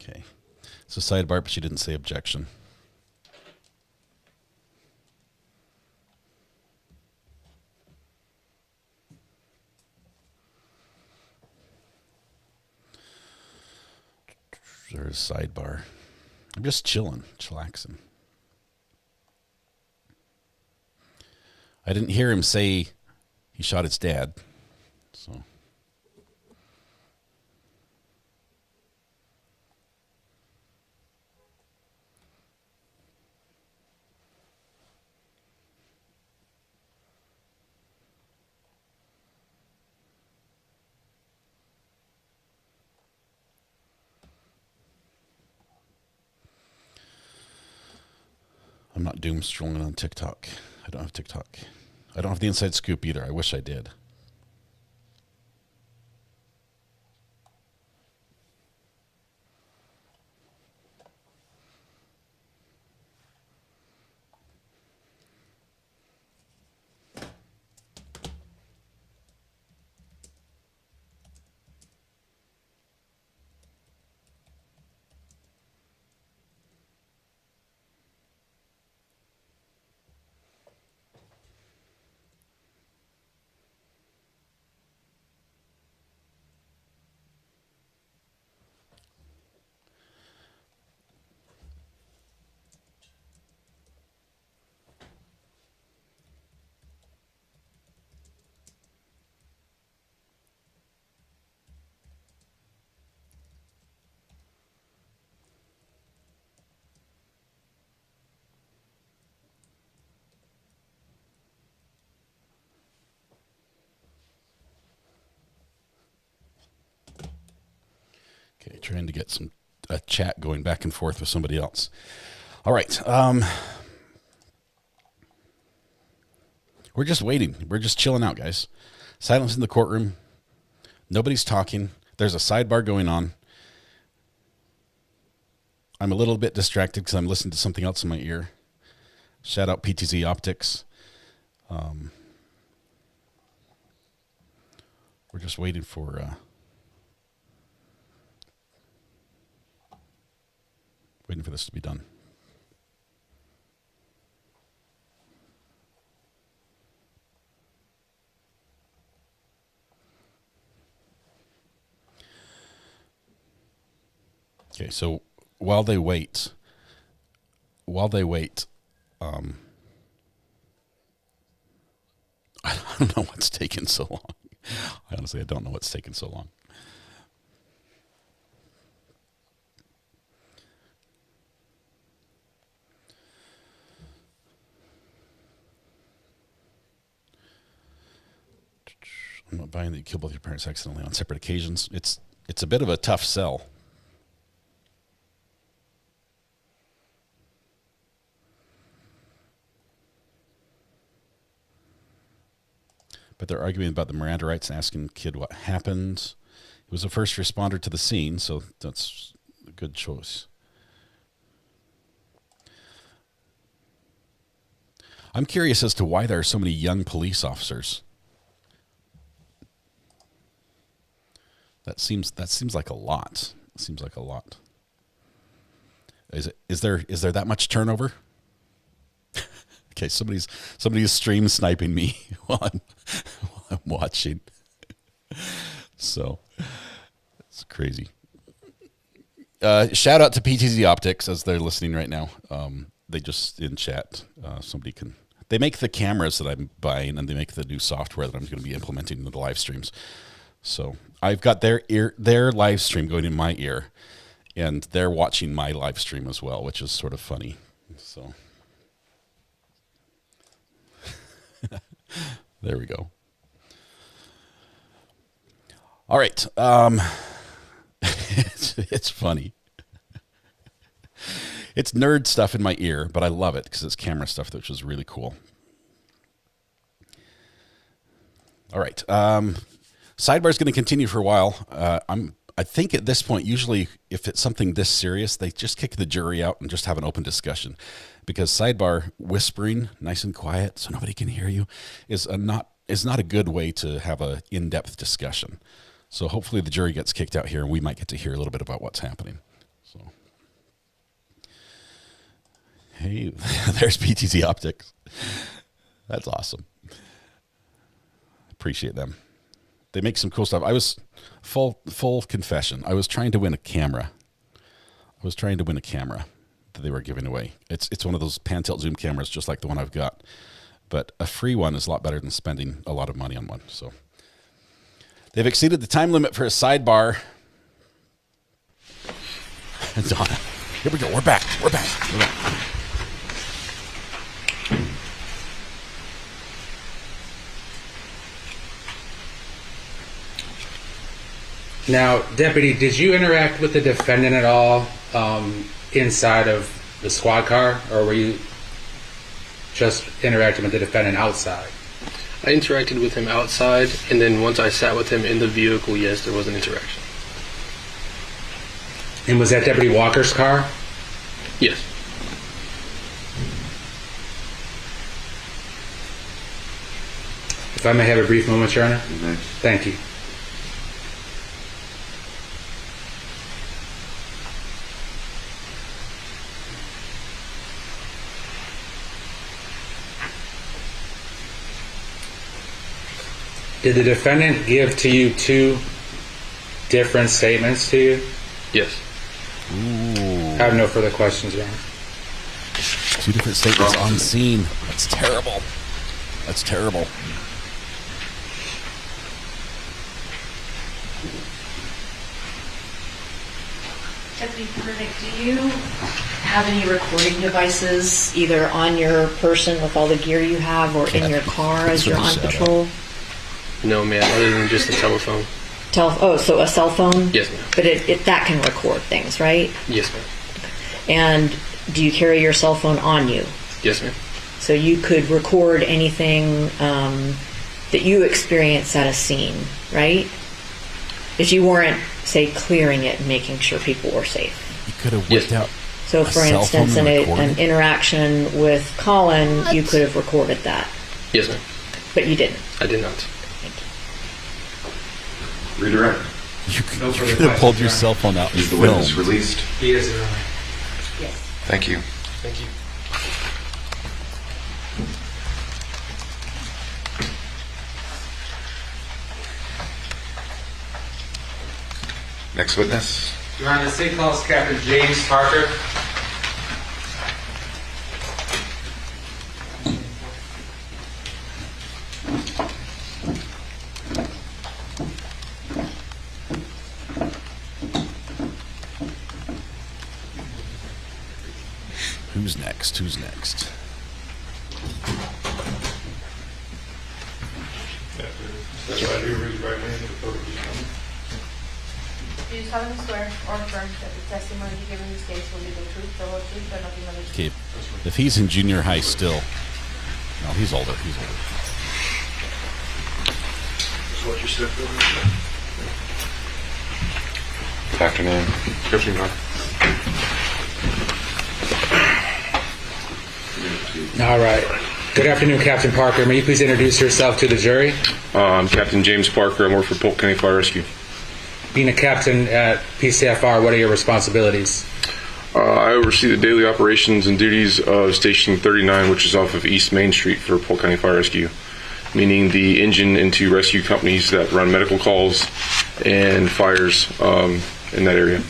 Okay. So sidebar, but she didn't say objection. There's sidebar. I'm just chilling, chillaxing. I didn't hear him say he shot his dad. So. I'm not doom scrolling on TikTok. I don't have TikTok. I don't have the inside scoop either. I wish I did. Okay, trying to get a chat going back and forth with somebody else. All right. We're just waiting. We're just chilling out, guys. Silence in the courtroom. Nobody's talking. There's a sidebar going on. I'm a little bit distracted because I'm listening to something else in my ear. Shout out PTZ Optics. We're just waiting for... waiting for this to be done. Okay, so while they wait, I don't know what's taking so long. I don't know what's taking so long. I'm not buying that you kill both your parents accidentally on separate occasions. It's a bit of a tough sell. But they're arguing about the Miranda rights and asking the kid what happened. He was a first responder to the scene, so that's a good choice. I'm curious as to why there are so many young police officers. That seems like a lot. It seems like a lot. Is there that much turnover? Okay, somebody's stream sniping me while I'm watching. So it's crazy. Shout out to PTZ Optics as they're listening right now. They just in chat. They make the cameras that I'm buying, and they make the new software that I'm going to be implementing into the live streams. So I've got their live stream going in my ear, and they're watching my live stream as well, which is sort of funny. So there we go. All right. It's funny. It's nerd stuff in my ear, but I love it because it's camera stuff, which is really cool. All right. Sidebar is going to continue for a while. I think at this point, usually if it's something this serious, they just kick the jury out and just have an open discussion, because sidebar whispering, nice and quiet, so nobody can hear you, is not a good way to have a in-depth discussion. So hopefully the jury gets kicked out here, and we might get to hear a little bit about what's happening. So, hey, there's PTZ Optics. That's awesome. Appreciate them. They make some cool stuff. I was full confession. I was trying to win a camera. That they were giving away. It's one of those pan tilt zoom cameras, just like the one I've got. But a free one is a lot better than spending a lot of money on one. So they've exceeded the time limit for a sidebar. Donna, here we go. We're back. Now, Deputy, did you interact with the defendant at all inside of the squad car, or were you just interacting with the defendant outside? I interacted with him outside, and then once I sat with him in the vehicle, yes, there was an interaction. And was that Deputy Walker's car? Yes. If I may have a brief moment, Your Honor. Thank you. Did the defendant give to you two different statements to you? Yes. Ooh. I have no further questions, Your Honor. Two different statements on scene. That's terrible. Deputy Burdick, do you have any recording devices either on your person with all the gear you have, or in your car as you're on patrol? No, ma'am, other than just the telephone. So a cell phone? Yes, ma'am. But that can record things, right? Yes, ma'am. And do you carry your cell phone on you? Yes, ma'am. So you could record anything that you experience at a scene, right? If you weren't, say, clearing it and making sure people were safe. You could have whipped out. So, for instance, in an interaction with Collin, you could have recorded that. Yes, ma'am. But you didn't. I did not. Redirect. You could have pulled your cell phone out. Is the witness released? He is, Your Honor. Yes. Thank you. Thank you. Next witness. Your Honor, the state calls Captain James Parker. Who's next? Who's next? That's right here, raise your right hand. Do you solemnly swear or affirm that the testimony you give in this case will be the truth, the whole truth, and nothing but the truth? Okay. If he's in junior high still. No, he's older. He's older. That's what you stepped over. Good afternoon. Good afternoon. All right. Good afternoon, Captain Parker. May you please introduce yourself to the jury? I'm Captain James Parker. I work for Polk County Fire Rescue. Being a captain at PCFR, what are your responsibilities? I oversee the daily operations and duties of Station 39, which is off of East Main Street for Polk County Fire Rescue, meaning the engine into rescue companies that run medical calls and fires in that area.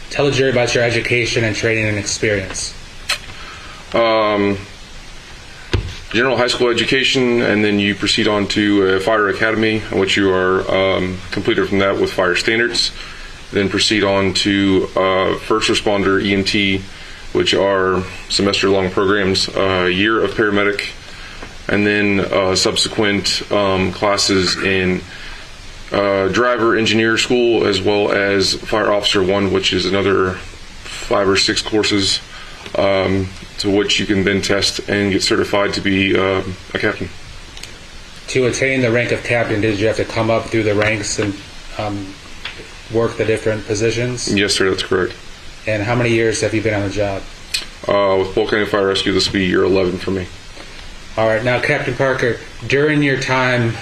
Tell the jury about your education and training and experience. General high school education, and then you proceed on to a fire academy, which you are completed from that with fire standards. Then proceed on to first responder EMT, which are semester-long programs, a year of paramedic, and then subsequent classes in driver engineer school, as well as fire officer 1, which is another 5 or 6 courses, to which you can then test and get certified to be a captain. To attain the rank of captain, did you have to come up through the ranks and work the different positions? Yes, sir, that's correct. And how many years have you been on the job? With Polk County Fire Rescue, this will be year 11 for me. All right. Now, Captain Parker, during your time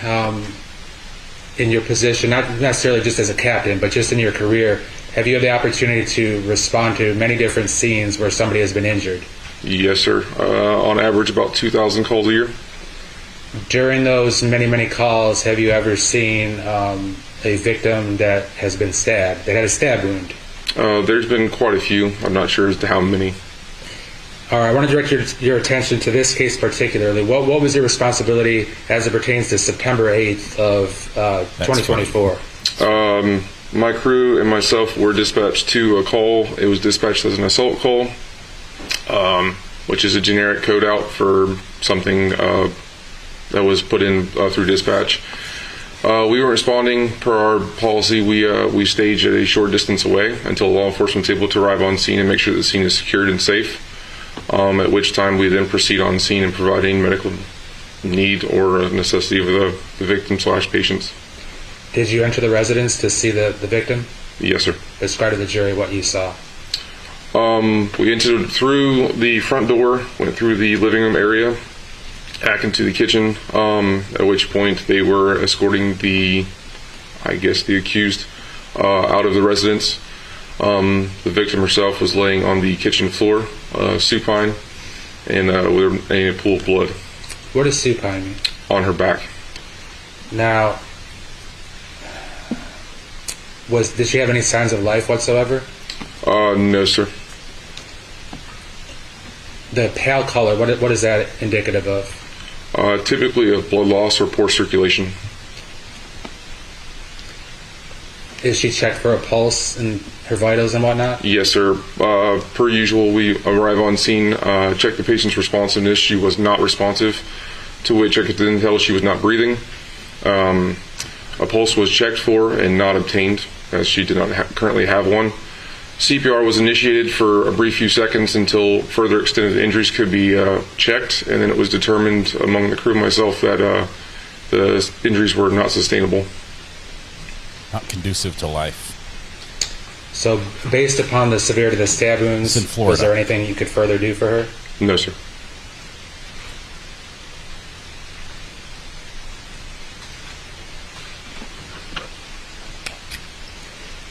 in your position, not necessarily just as a captain, but just in your career, have you had the opportunity to respond to many different scenes where somebody has been injured? Yes, sir. On average, about 2,000 calls a year. During those many, many calls, have you ever seen a victim that has been stabbed, that had a stab wound? There's been quite a few. I'm not sure as to how many. All right. I want to direct your attention to this case particularly. What was your responsibility as it pertains to September 8th of 2024? My crew and myself were dispatched to a call. It was dispatched as an assault call, which is a generic code out for something that was put in through dispatch. We were responding per our policy. We staged at a short distance away until law enforcement is able to arrive on scene and make sure the scene is secured and safe, at which time we then proceed on scene and providing medical need or necessity of the victim/patients. Did you enter the residence to see the victim? Yes, sir. Describe to the jury what you saw. We entered through the front door, went through the living room area, back into the kitchen, at which point they were escorting the accused out of the residence. The victim herself was laying on the kitchen floor, supine, and with a pool of blood. What does supine mean? On her back. Now, did she have any signs of life whatsoever? No, sir. The pale color, what is that indicative of? Typically of blood loss or poor circulation. Is she checked for a pulse and her vitals and whatnot? Yes, sir. Per usual, we arrive on scene, check the patient's responsiveness. She was not responsive, to which I could then tell she was not breathing. A pulse was checked for and not obtained, as she did not currently have one. CPR was initiated for a brief few seconds until further extended injuries could be checked, and then it was determined among the crew and myself that the injuries were not sustainable. Not conducive to life. So, based upon the severity of the stab wounds, in Florida, was there anything you could further do for her? No, sir.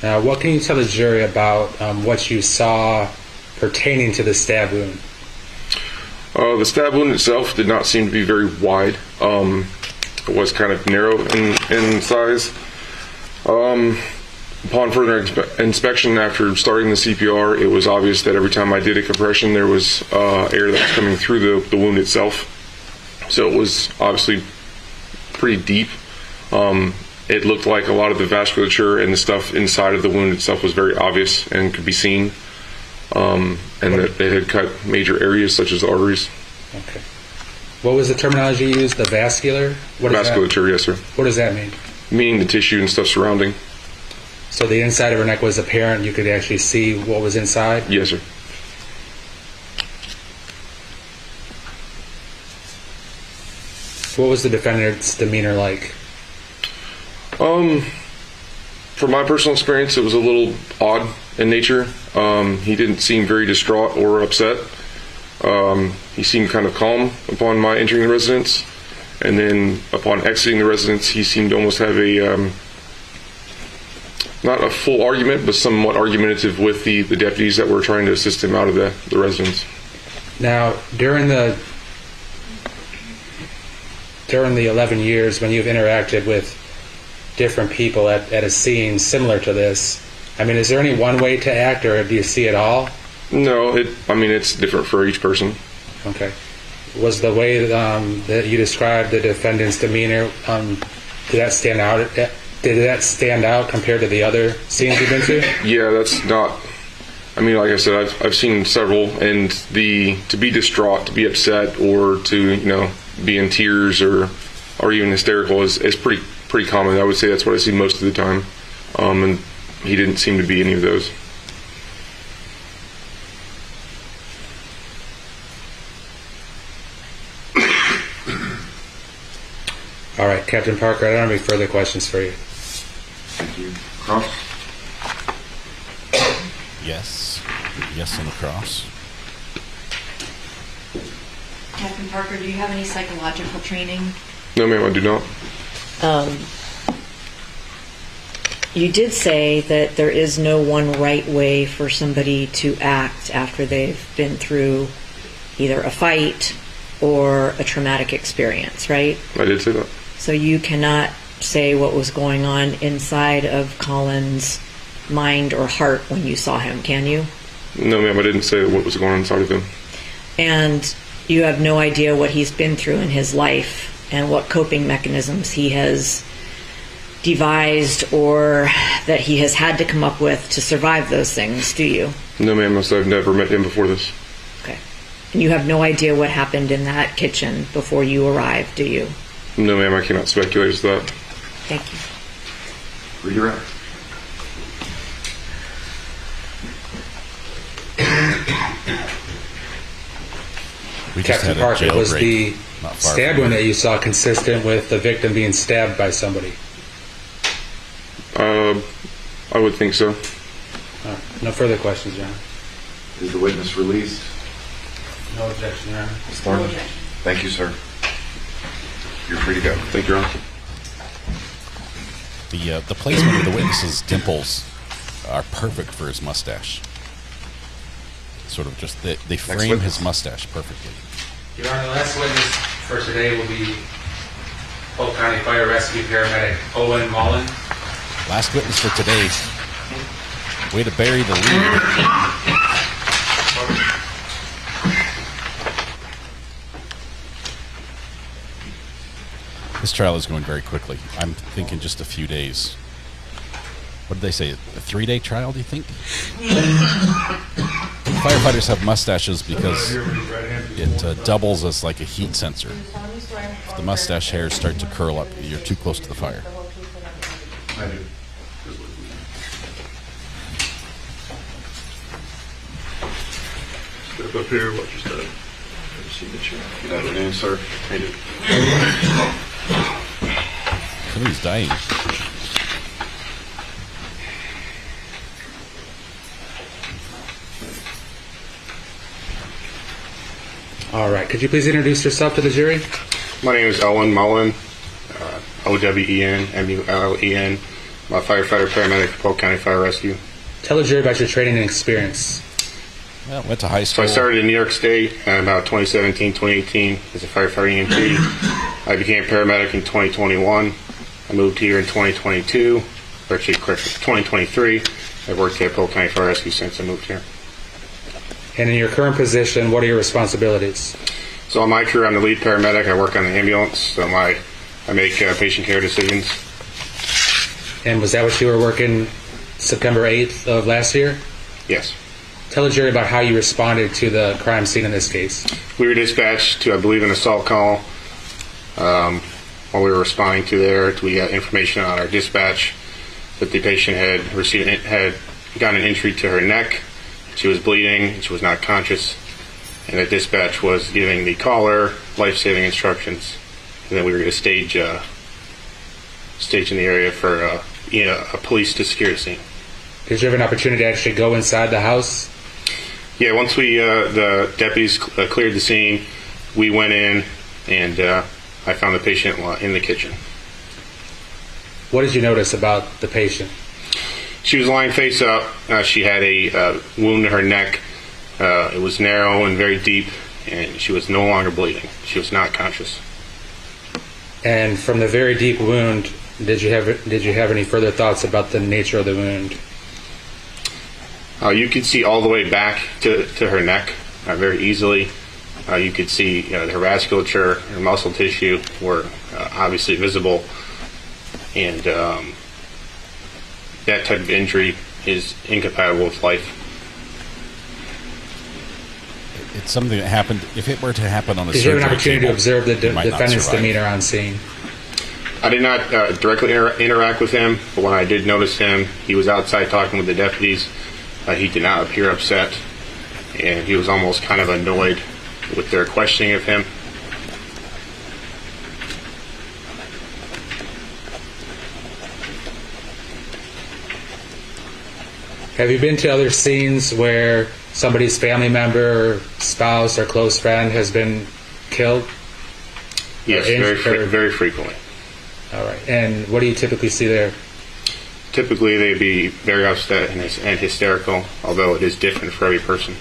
Now, what can you tell the jury about what you saw pertaining to the stab wound? The stab wound itself did not seem to be very wide. It was kind of narrow in size. Upon further inspection after starting the CPR, it was obvious that every time I did a compression, there was air that was coming through the wound itself. So it was obviously pretty deep. It looked like a lot of the vasculature and the stuff inside of the wound itself was very obvious and could be seen. And that they had cut major areas such as the arteries. Okay. What was the terminology you used? The vascular? Vasculature, yes, sir. What does that mean? Meaning the tissue and stuff surrounding. So the inside of her neck was apparent. You could actually see what was inside? Yes, sir. What was the defendant's demeanor like? From my personal experience, it was a little odd in nature. He didn't seem very distraught or upset. He seemed kind of calm upon my entering the residence, and then upon exiting the residence, he seemed to almost have a not a full argument, but somewhat argumentative with the deputies that were trying to assist him out of the residence. Now, during the 11 years when you've interacted with different people at a scene similar to this, I mean, is there any one way to act, or do you see it all? No, it's different for each person. Okay. Was the way that you described the defendant's demeanor, did that stand out? Did that stand out compared to the other scenes you've been to? Yeah, that's not. I mean, like I said, I've seen several, and to be distraught, to be upset, or to be in tears or even hysterical is pretty common. I would say that's what I see most of the time, and he didn't seem to be any of those. All right, Captain Parker, I don't have any further questions for you. Thank you. Cross? Yes. Yes on the cross. Captain Parker, do you have any psychological training? No, ma'am, I do not. You did say that there is no one right way for somebody to act after they've been through either a fight or a traumatic experience, right? I did say that. So you cannot say what was going on inside of Collin's mind or heart when you saw him, can you? No, ma'am, I didn't say what was going on inside of him. And you have no idea what he's been through in his life and what coping mechanisms he has devised or that he has had to come up with to survive those things, do you? No, ma'am, I've never met him before this. Okay. And you have no idea what happened in that kitchen before you arrived, do you? No, ma'am, I cannot speculate as to that. Thank you. Read your out. Captain Parker, was the stab wound that you saw consistent with the victim being stabbed by somebody? I would think so. No further questions, Your Honor. Is the witness released? No objection, Your Honor. No objection. Thank you, sir. You're free to go. Thank you, Your Honor. The placement of the witness's dimples are perfect for his mustache. Sort of just they frame his mustache perfectly. Your Honor, the last witness for today will be Polk County Fire Rescue Paramedic Owen Mullen. Last witness for today. Way to bury the lead. This trial is going very quickly. I'm thinking just a few days. What did they say? A 3-day trial, do you think? Firefighters have mustaches because it doubles as like a heat sensor. If the mustache hairs start to curl up, you're too close to the fire. I do. Step up here, watch your step. You have your name, sir? I do. Somebody's dying. All right. Could you please introduce yourself to the jury? My name is Owen Mullen, O-W-E-N-M-U-L-L-E-N. I'm a firefighter paramedic for Polk County Fire Rescue. Tell the jury about your training and experience. Well, went to high So school. I started in New York State in about 2017, 2018 as a firefighter EMT. I became a paramedic in 2021. I moved here in 2022. Fire Chief Griffith, 2023. I've worked at Polk County Fire Rescue since I moved here. And in your current position, what are your responsibilities? So on my career, I'm the lead paramedic. I work on the ambulance, so I make patient care decisions. And was that what you were working September 8th of last year? Yes. Tell the jury about how you responded to the crime scene in this case. We were dispatched to, I believe, an assault call. While we were responding to there, we got information on our dispatch that the patient had gotten an injury to her neck. She was bleeding, and she was not conscious. And the dispatch was giving the caller life-saving instructions. And then we were going to stage in the area for a police to secure the scene. Did you have an opportunity to actually go inside the house? Yeah, once the deputies cleared the scene, we went in and I found the patient in the kitchen. What did you notice about the patient? She was lying face up. She had a wound in her neck. It was narrow and very deep, and she was no longer bleeding. She was not conscious. And from the very deep wound, did you have any further thoughts about the nature of the wound? You could see all the way back to her neck very easily. You could see her vasculature, her muscle tissue were obviously visible, and that type of injury is incompatible with life. It's something that happened. If it were to happen on a did surgery you have an opportunity table, to observe the you might not defendant's survive. demeanor on scene? I did not directly interact with him, but when I did notice him, he was outside talking with the deputies. He did not appear upset, and he was almost kind of annoyed with their questioning of him. Have you been to other scenes where somebody's family member, or spouse, or close friend has been killed? Yes, very frequently. All right. And what do you typically see there? Typically, they'd be very upset and hysterical, although it is different for every person.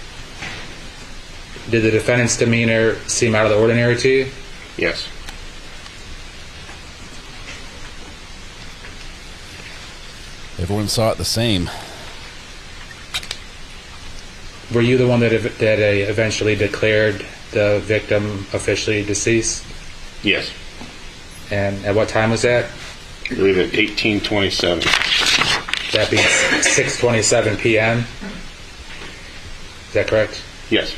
Did the defendant's demeanor seem out of the ordinary to you? Yes. Everyone saw it the same. Were you the one that eventually declared the victim officially deceased? Yes. And at what time was that? I believe at 18:27. That being 6:27 p.m. Is that correct? Yes.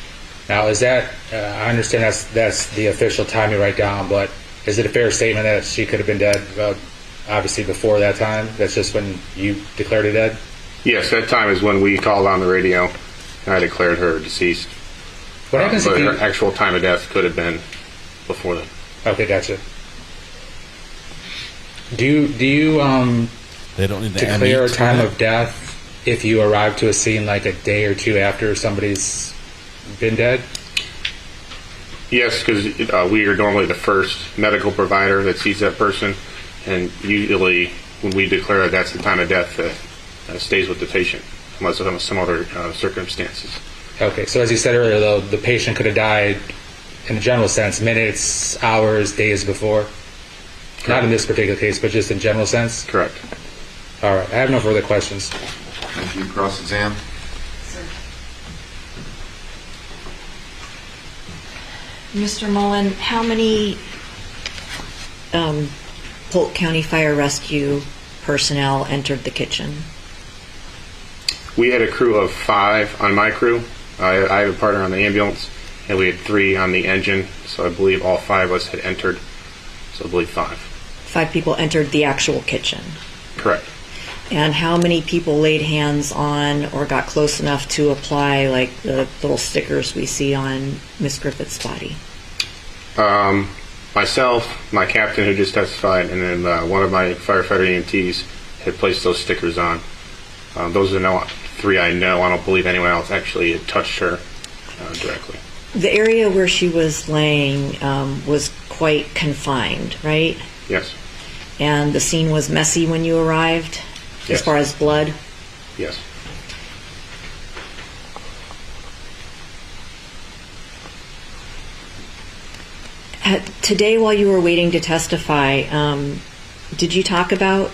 Now, is that? I understand that's the official time you write down, but is it a fair statement that she could have been dead? Obviously, before that time. That's just when you declared her dead. Yes, that time is when we called on the radio, and I declared her deceased. What happens but if her actual time of death could have been before that. Okay, gotcha. Do you they don't need to declare a time of death if you arrive to a scene like a day or two after somebody's been dead? Yes, because we are normally the first medical provider that sees that person, and usually when we declare it, that's the time of death that stays with the patient, unless there's some other circumstances. Okay, so as you said earlier, though, the patient could have died, in a general sense, minutes, hours, days before. Correct. Not in this particular case, but just in general sense? Correct. All right, I have no further questions. Thank you. Cross-exam. Mr. Mullen, how many Polk County Fire Rescue personnel entered the kitchen? We had a crew of 5 on my crew. I have a partner on the ambulance, and we had 3 on the engine, so I believe all 5 of us had entered, so I believe 5. 5 people entered the actual kitchen. Correct. And how many people laid hands on or got close enough to apply, like the little stickers we see on Miss Griffith's body? Myself, my captain who just testified, and then one of my firefighter EMTs had placed those stickers on. Those are the 3 I know. I don't believe anyone else actually had touched her directly. The area where she was laying was quite confined, right? Yes. And the scene was messy when you arrived? Yes. As far as blood? Yes. Today, while you were waiting to testify, did you talk about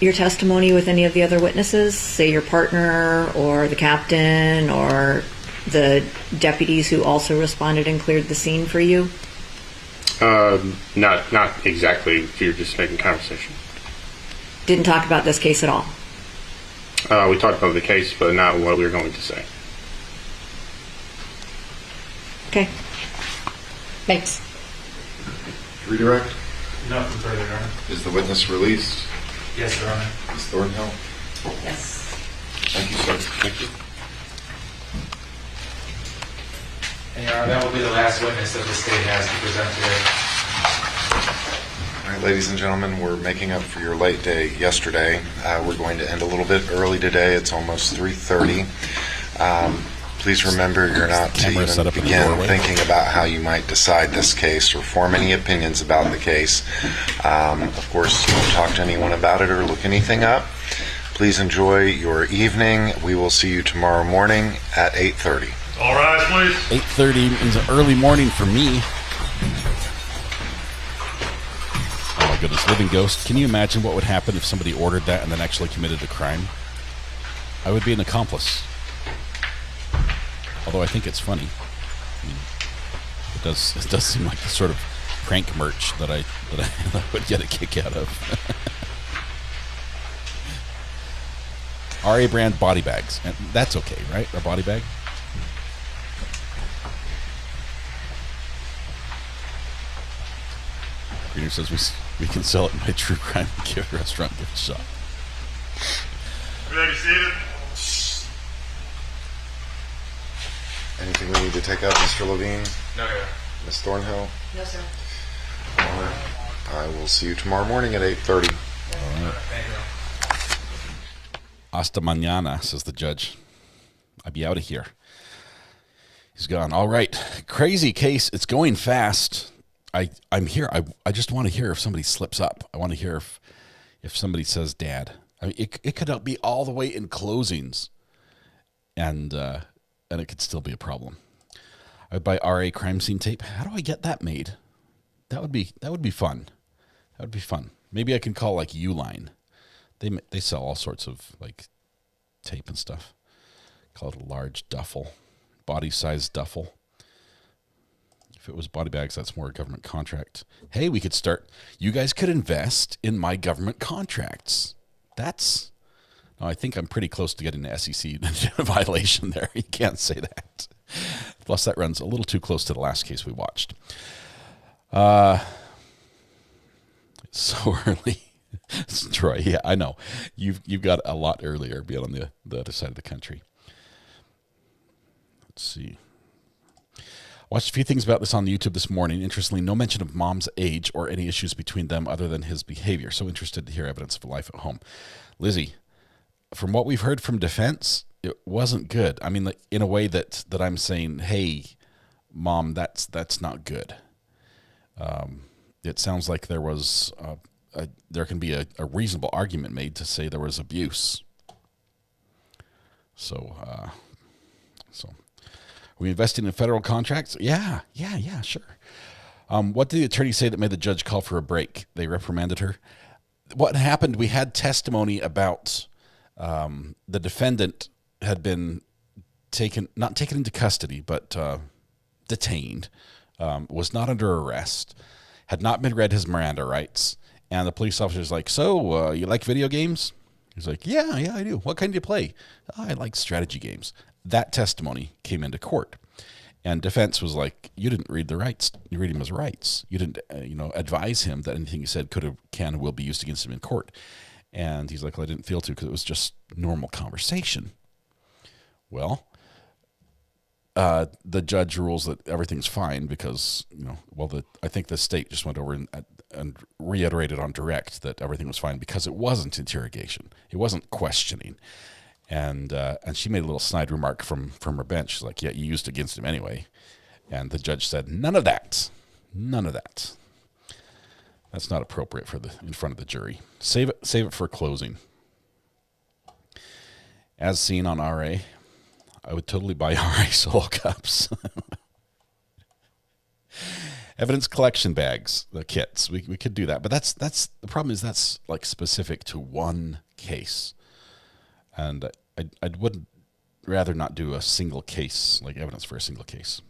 your testimony with any of the other witnesses, say your partner or the captain or the deputies who also responded and cleared the scene for you? Not exactly. You're just making conversation. Didn't talk about this case at all? We talked about the case, but not what we were going to say. Okay. Thanks. Redirect? Nothing further, Your Honor. Is the witness released? Yes, Your Honor. Ms. Thornhill? Yes. Thank you, sir. Thank you. And Your Honor, that will be the last witness that the state has to present today. All right, ladies and gentlemen, we're making up for your late day yesterday. We're going to end a little bit early today. It's almost 3:30. Please remember you're not to even begin thinking about how you might decide this case or form any opinions about the case. Of course, don't talk to anyone about it or look anything up. Please enjoy your evening. We will see you tomorrow morning at 8:30. All rise, please. 8:30 is an early morning for me. Oh my goodness, living ghost. Can you imagine what would happen if somebody ordered that and then actually committed a crime? I would be an accomplice. Although I think it's funny. I mean, it does seem like the sort of prank merch that I would get a kick out of. RA brand body bags. And that's okay, right? Our body bag? Peter says we can sell it in my true crime gift restaurant gift shop. Everybody seated? Anything we need to take up, Mr. Levine? No, Your Honor. Ms. Thornhill? No, sir. All right. I will see you tomorrow morning at 8:30. All right. Hasta mañana, says the judge. I'll be out of here. He's gone. All right. Crazy case. It's going fast. I'm here. I just want to hear if somebody slips up. I want to hear if somebody says dad. I mean, it could be all the way in closings. And it could still be a problem. I would buy RA crime scene tape. How do I get that made? That would be fun. That would be fun. Maybe I can call like Uline. They sell all sorts of like tape and stuff. Call it a large duffel, body size duffel. If it was body bags, that's more a government contract. Hey, we could start. You guys could invest in my government contracts. No, I think I'm pretty close to getting the SEC violation there. You can't say that. Plus, that runs a little too close to the last case we watched. So early. Troy, yeah, I know. You've got a lot earlier, being on the other side of the country. Let's see. Watched a few things about this on YouTube this morning. Interestingly, no mention of mom's age or any issues between them other than his behavior. So interested to hear evidence of life at home. Lizzie, from what we've heard from defense, it wasn't good. I mean, in a way that I'm saying, hey, mom, that's not good. It sounds like there was there can be a reasonable argument made to say there was abuse. So are we investing in federal contracts? Yeah, sure. What did the attorney say that made the judge call for a break? They reprimanded her. What happened? We had testimony about the defendant had been not taken into custody, but detained, was not under arrest, had not been read his Miranda rights, and the police officer's like, so you like video games? He's like, yeah, I do. What kind do you play? Oh, I like strategy games. That testimony came into court. And defense was like, you didn't read the rights. You read him his rights. You didn't, advise him that anything he said can and will be used against him in court. And he's like, well, I didn't feel to because it was just normal conversation. Well, the judge rules that everything's fine because, I think the state just went over and reiterated on direct that everything was fine because it wasn't interrogation. It wasn't questioning. And she made a little snide remark from her bench. She's like, yeah, you used it against him anyway. And the judge said, none of that. None of that. That's not appropriate in front of the jury. Save it for closing. As seen on RA, I would totally buy RA Soul Cups. Evidence collection bags, the kits. We could do that, but that's the problem is that's like specific to one case, and I would rather not do a single case, like evidence for a single case,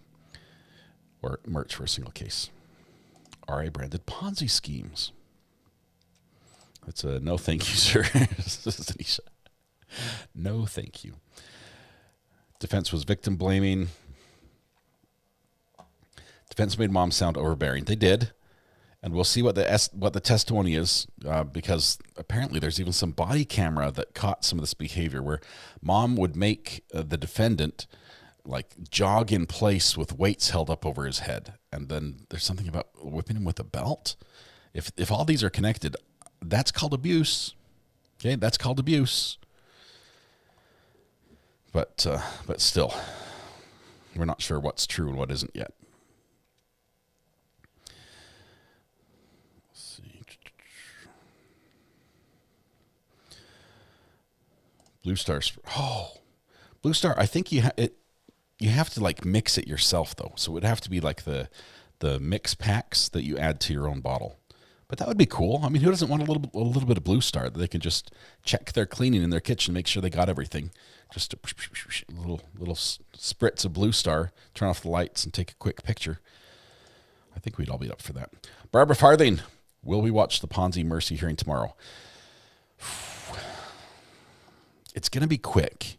or merch for a single case. RA branded Ponzi schemes. That's a no thank you, sir. No thank you. Defense was victim blaming. Defense made mom sound overbearing. They did, and we'll see what the testimony is, because apparently there's even some body camera that caught some of this behavior where mom would make the defendant like jog in place with weights held up over his head, and then there's something about whipping him with a belt. If all these are connected, that's called abuse. Okay, that's called abuse. But still, we're not sure what's true and what isn't yet. Blue Stars. Oh, Blue Star. I think you have to like mix it yourself though. So it would have to be like the mix packs that you add to your own bottle. But that would be cool. I mean, who doesn't want a little bit of Blue Star that they can just check their cleaning in their kitchen, make sure they got everything. Just a little spritz of Blue Star, turn off the lights and take a quick picture. I think we'd all be up for that. Barbara Farthing, will we watch the Ponzi Mercy hearing tomorrow? It's going to be quick.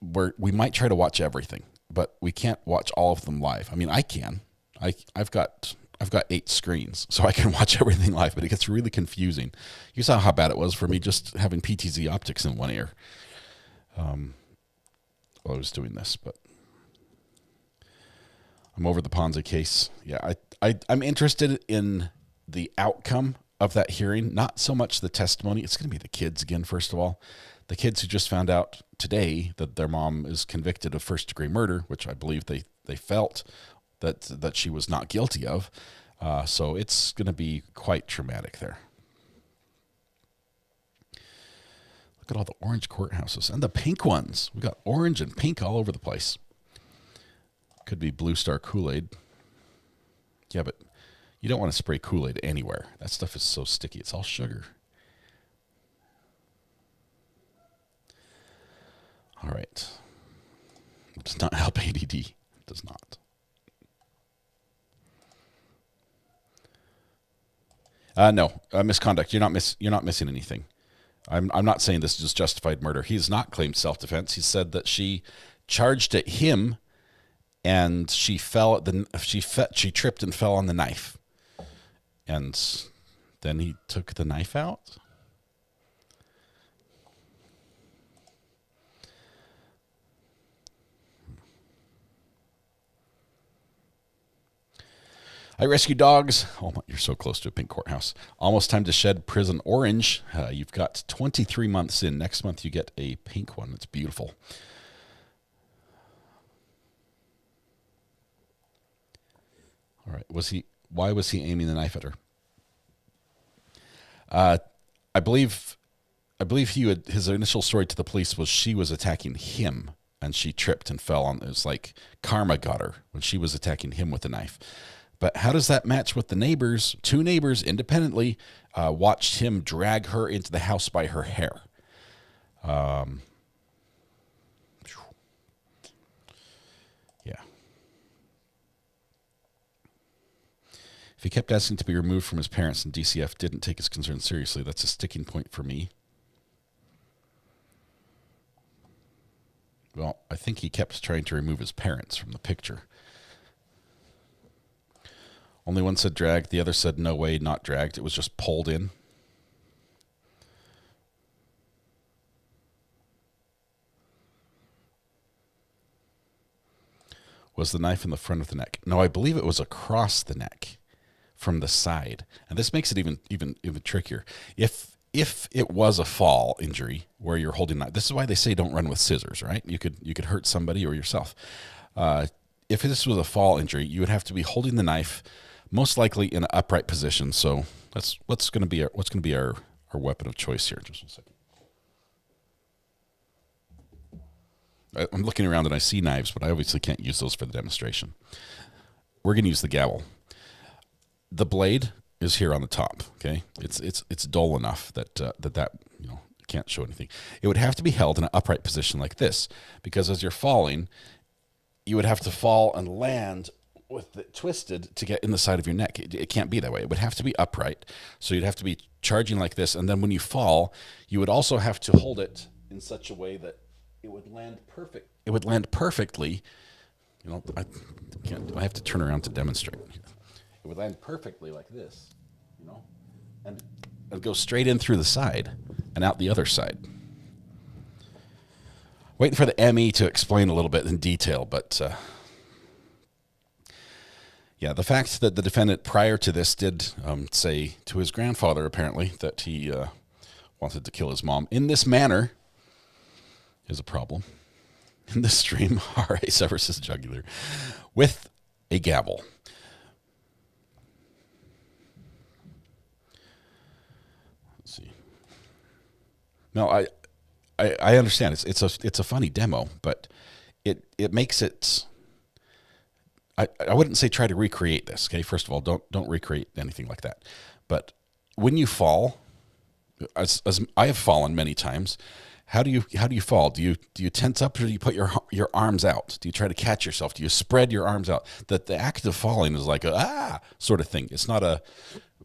We might try to watch everything, but we can't watch all of them live. I mean, I can. I've got 8 screens, so I can watch everything live, but it gets really confusing. You saw how bad it was for me just having PTZ optics in one ear while I was doing this, but I'm over the Ponzi case. Yeah, I'm interested in the outcome of that hearing, not so much the testimony. It's going to be the kids again, first of all. The kids who just found out today that their mom is convicted of first-degree murder, which I believe they felt that she was not guilty of. So it's going to be quite traumatic there. Look at all the orange courthouses and the pink ones. We got orange and pink all over the place. Could be Blue Star Kool-Aid. Yeah, but you don't want to spray Kool-Aid anywhere. That stuff is so sticky. It's all sugar. All right. It does not help ADD. It does not. No, misconduct. You're not missing anything. I'm not saying this is justified murder. He's not claimed self-defense. He said that she charged at him, and she tripped and fell on the knife, and then he took the knife out. I rescue dogs. Oh, you're so close to a pink courthouse. Almost time to shed prison orange. You've got 23 months in. Next month you get a pink one. It's beautiful. All right. Why was he aiming the knife at her? I believe his initial story to the police was she was attacking him and she tripped and fell on. It was like karma got her when she was attacking him with a knife. But how does that match with the neighbors? 2 neighbors independently watched him drag her into the house by her hair. Yeah. If he kept asking to be removed from his parents and DCF didn't take his concerns seriously, that's a sticking point for me. Well, I think he kept trying to remove his parents from the picture. Only one said dragged. The other said no way, not dragged. It was just pulled in. Was the knife in the front of the neck? No, I believe it was across the neck from the side. And this makes it even trickier. If it was a fall injury where you're holding knife, this is why they say don't run with scissors, right? You could hurt somebody or yourself. If this was a fall injury, you would have to be holding the knife most likely in an upright position. So that's what's going to be our weapon of choice here. Just 1 second. I'm looking around and I see knives, but I obviously can't use those for the demonstration. we're going to use the gavel. The blade is here on the top. Okay, it's dull enough that that can't show anything. It would have to be held in an upright position like this, because as you're falling, you would have to fall and land with it twisted to get in the side of your neck. It can't be that way. It would have to be upright. So you'd have to be charging like this, and then when you fall, you would also have to hold it in such a way that it would land perfect. It would land perfectly. I have to turn around to demonstrate. It would land perfectly like this, and it would go straight in through the side and out the other side. Waiting for the ME to explain a little bit in detail, but yeah, the fact that the defendant prior to this did say to his grandfather, apparently, that he wanted to kill his mom in this manner is a problem. In this stream, R.A. severs his jugular with a gavel. Let's see. No, I understand. It's a funny demo, but it makes it. I wouldn't say try to recreate this. Okay, first of all, don't recreate anything like that. But when you fall, as I have fallen many times, how do you fall? Do you tense up, or do you put your arms out? Do you try to catch yourself? Do you spread your arms out? That the act of falling is like a sort of thing. It's not a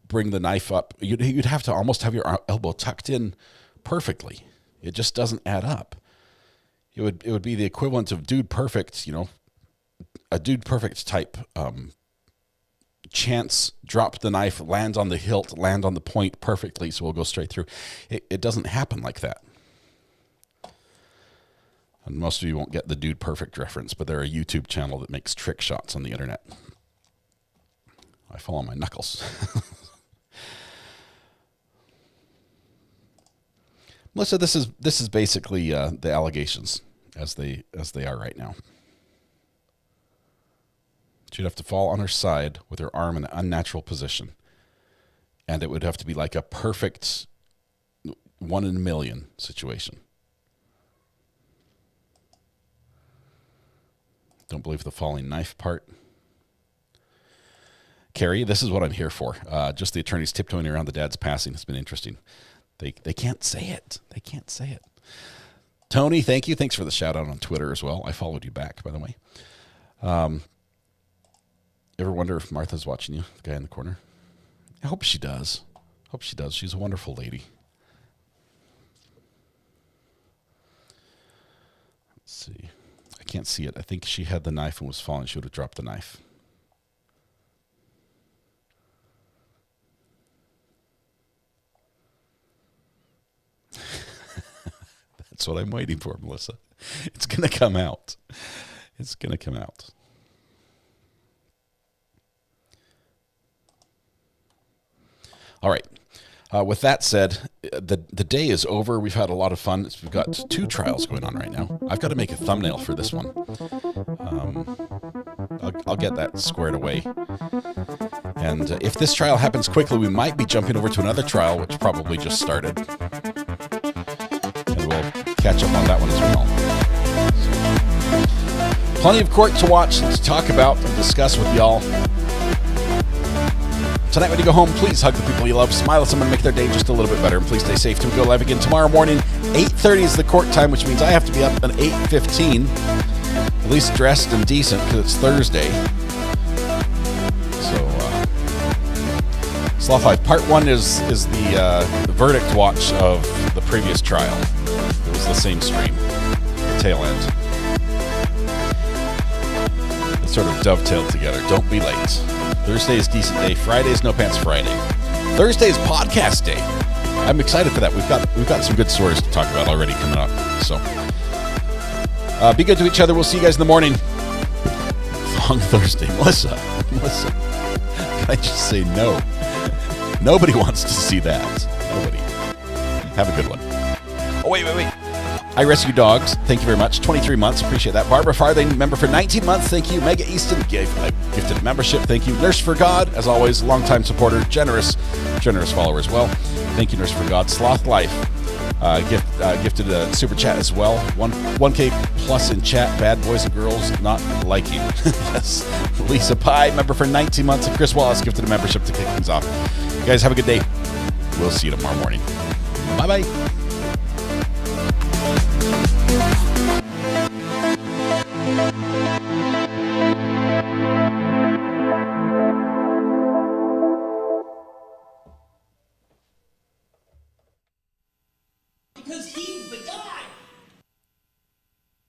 bring the knife up. You'd have to almost have your elbow tucked in perfectly. It just doesn't add up. It would be the equivalent of Dude Perfect, a Dude Perfect type chance, drop the knife, lands on the hilt, land on the point perfectly, so we'll go straight through. It doesn't happen like that. And most of you won't get the Dude Perfect reference, but they're a YouTube channel that makes trick shots on the internet. I fall on my knuckles. Melissa, this is basically the allegations as they are right now. She'd have to fall on her side with her arm in an unnatural position, and it would have to be like a perfect 1 in a million situation. Don't believe the falling knife part. Carrie, this is what I'm here for. Just the attorneys tiptoeing around the dad's passing has been interesting. They can't say it. They can't say it. Tony, thank you. Thanks for the shout out on Twitter as well. I followed you back, by the way. Ever wonder if Martha's watching you, the guy in the corner? I hope she does. Hope she does. She's a wonderful lady. Let's see. I can't see it. I think she had the knife and was falling. She would have dropped the knife. That's what I'm waiting for, Melissa. It's going to come out. It's going to come out. All right. With that said, the day is over. We've had a lot of fun. We've got 2 trials going on right now. I've got to make a thumbnail for this one. I'll get that squared away. And if this trial happens quickly, we might be jumping over to another trial, which probably just started. And we'll catch up on that one as well. Plenty of court to watch and to talk about and discuss with y'all. Tonight when you go home, please hug the people you love, smile at someone, make their day just a little bit better, and please stay safe till we go live again tomorrow morning. 8:30 is the court time, which means I have to be up at 8:15, at least dressed and decent, because it's Thursday. So, Sloth Life, part 1 is the verdict watch of the previous trial. It was the same stream, the tail end. It sort of dovetailed together. Don't be late. Thursday is decent day. Friday is no pants Friday. Thursday is podcast day. I'm excited for that. We've got some good stories to talk about already coming up. So be good to each other. We'll see you guys in the morning. Long Thursday, Melissa. Can I just say no? Nobody wants to see that. Nobody. Have a good one. Oh wait. I Rescue Dogs, thank you very much. 23 months, appreciate that. Barbara Farthing, member for 19 months, thank you. Mega Easton, gifted membership, thank you. Nurse for God, as always, longtime supporter, generous follower as well. Thank you, Nurse for God. Sloth Life, Gifted a super chat as well. 1K plus in chat. Bad boys and girls not liking. Yes. Lisa Pye, member for 19 months. And Chris Wallace gifted a membership to kick things off. You guys have a good day. We'll see you tomorrow morning. Bye-bye. Because he's the guy.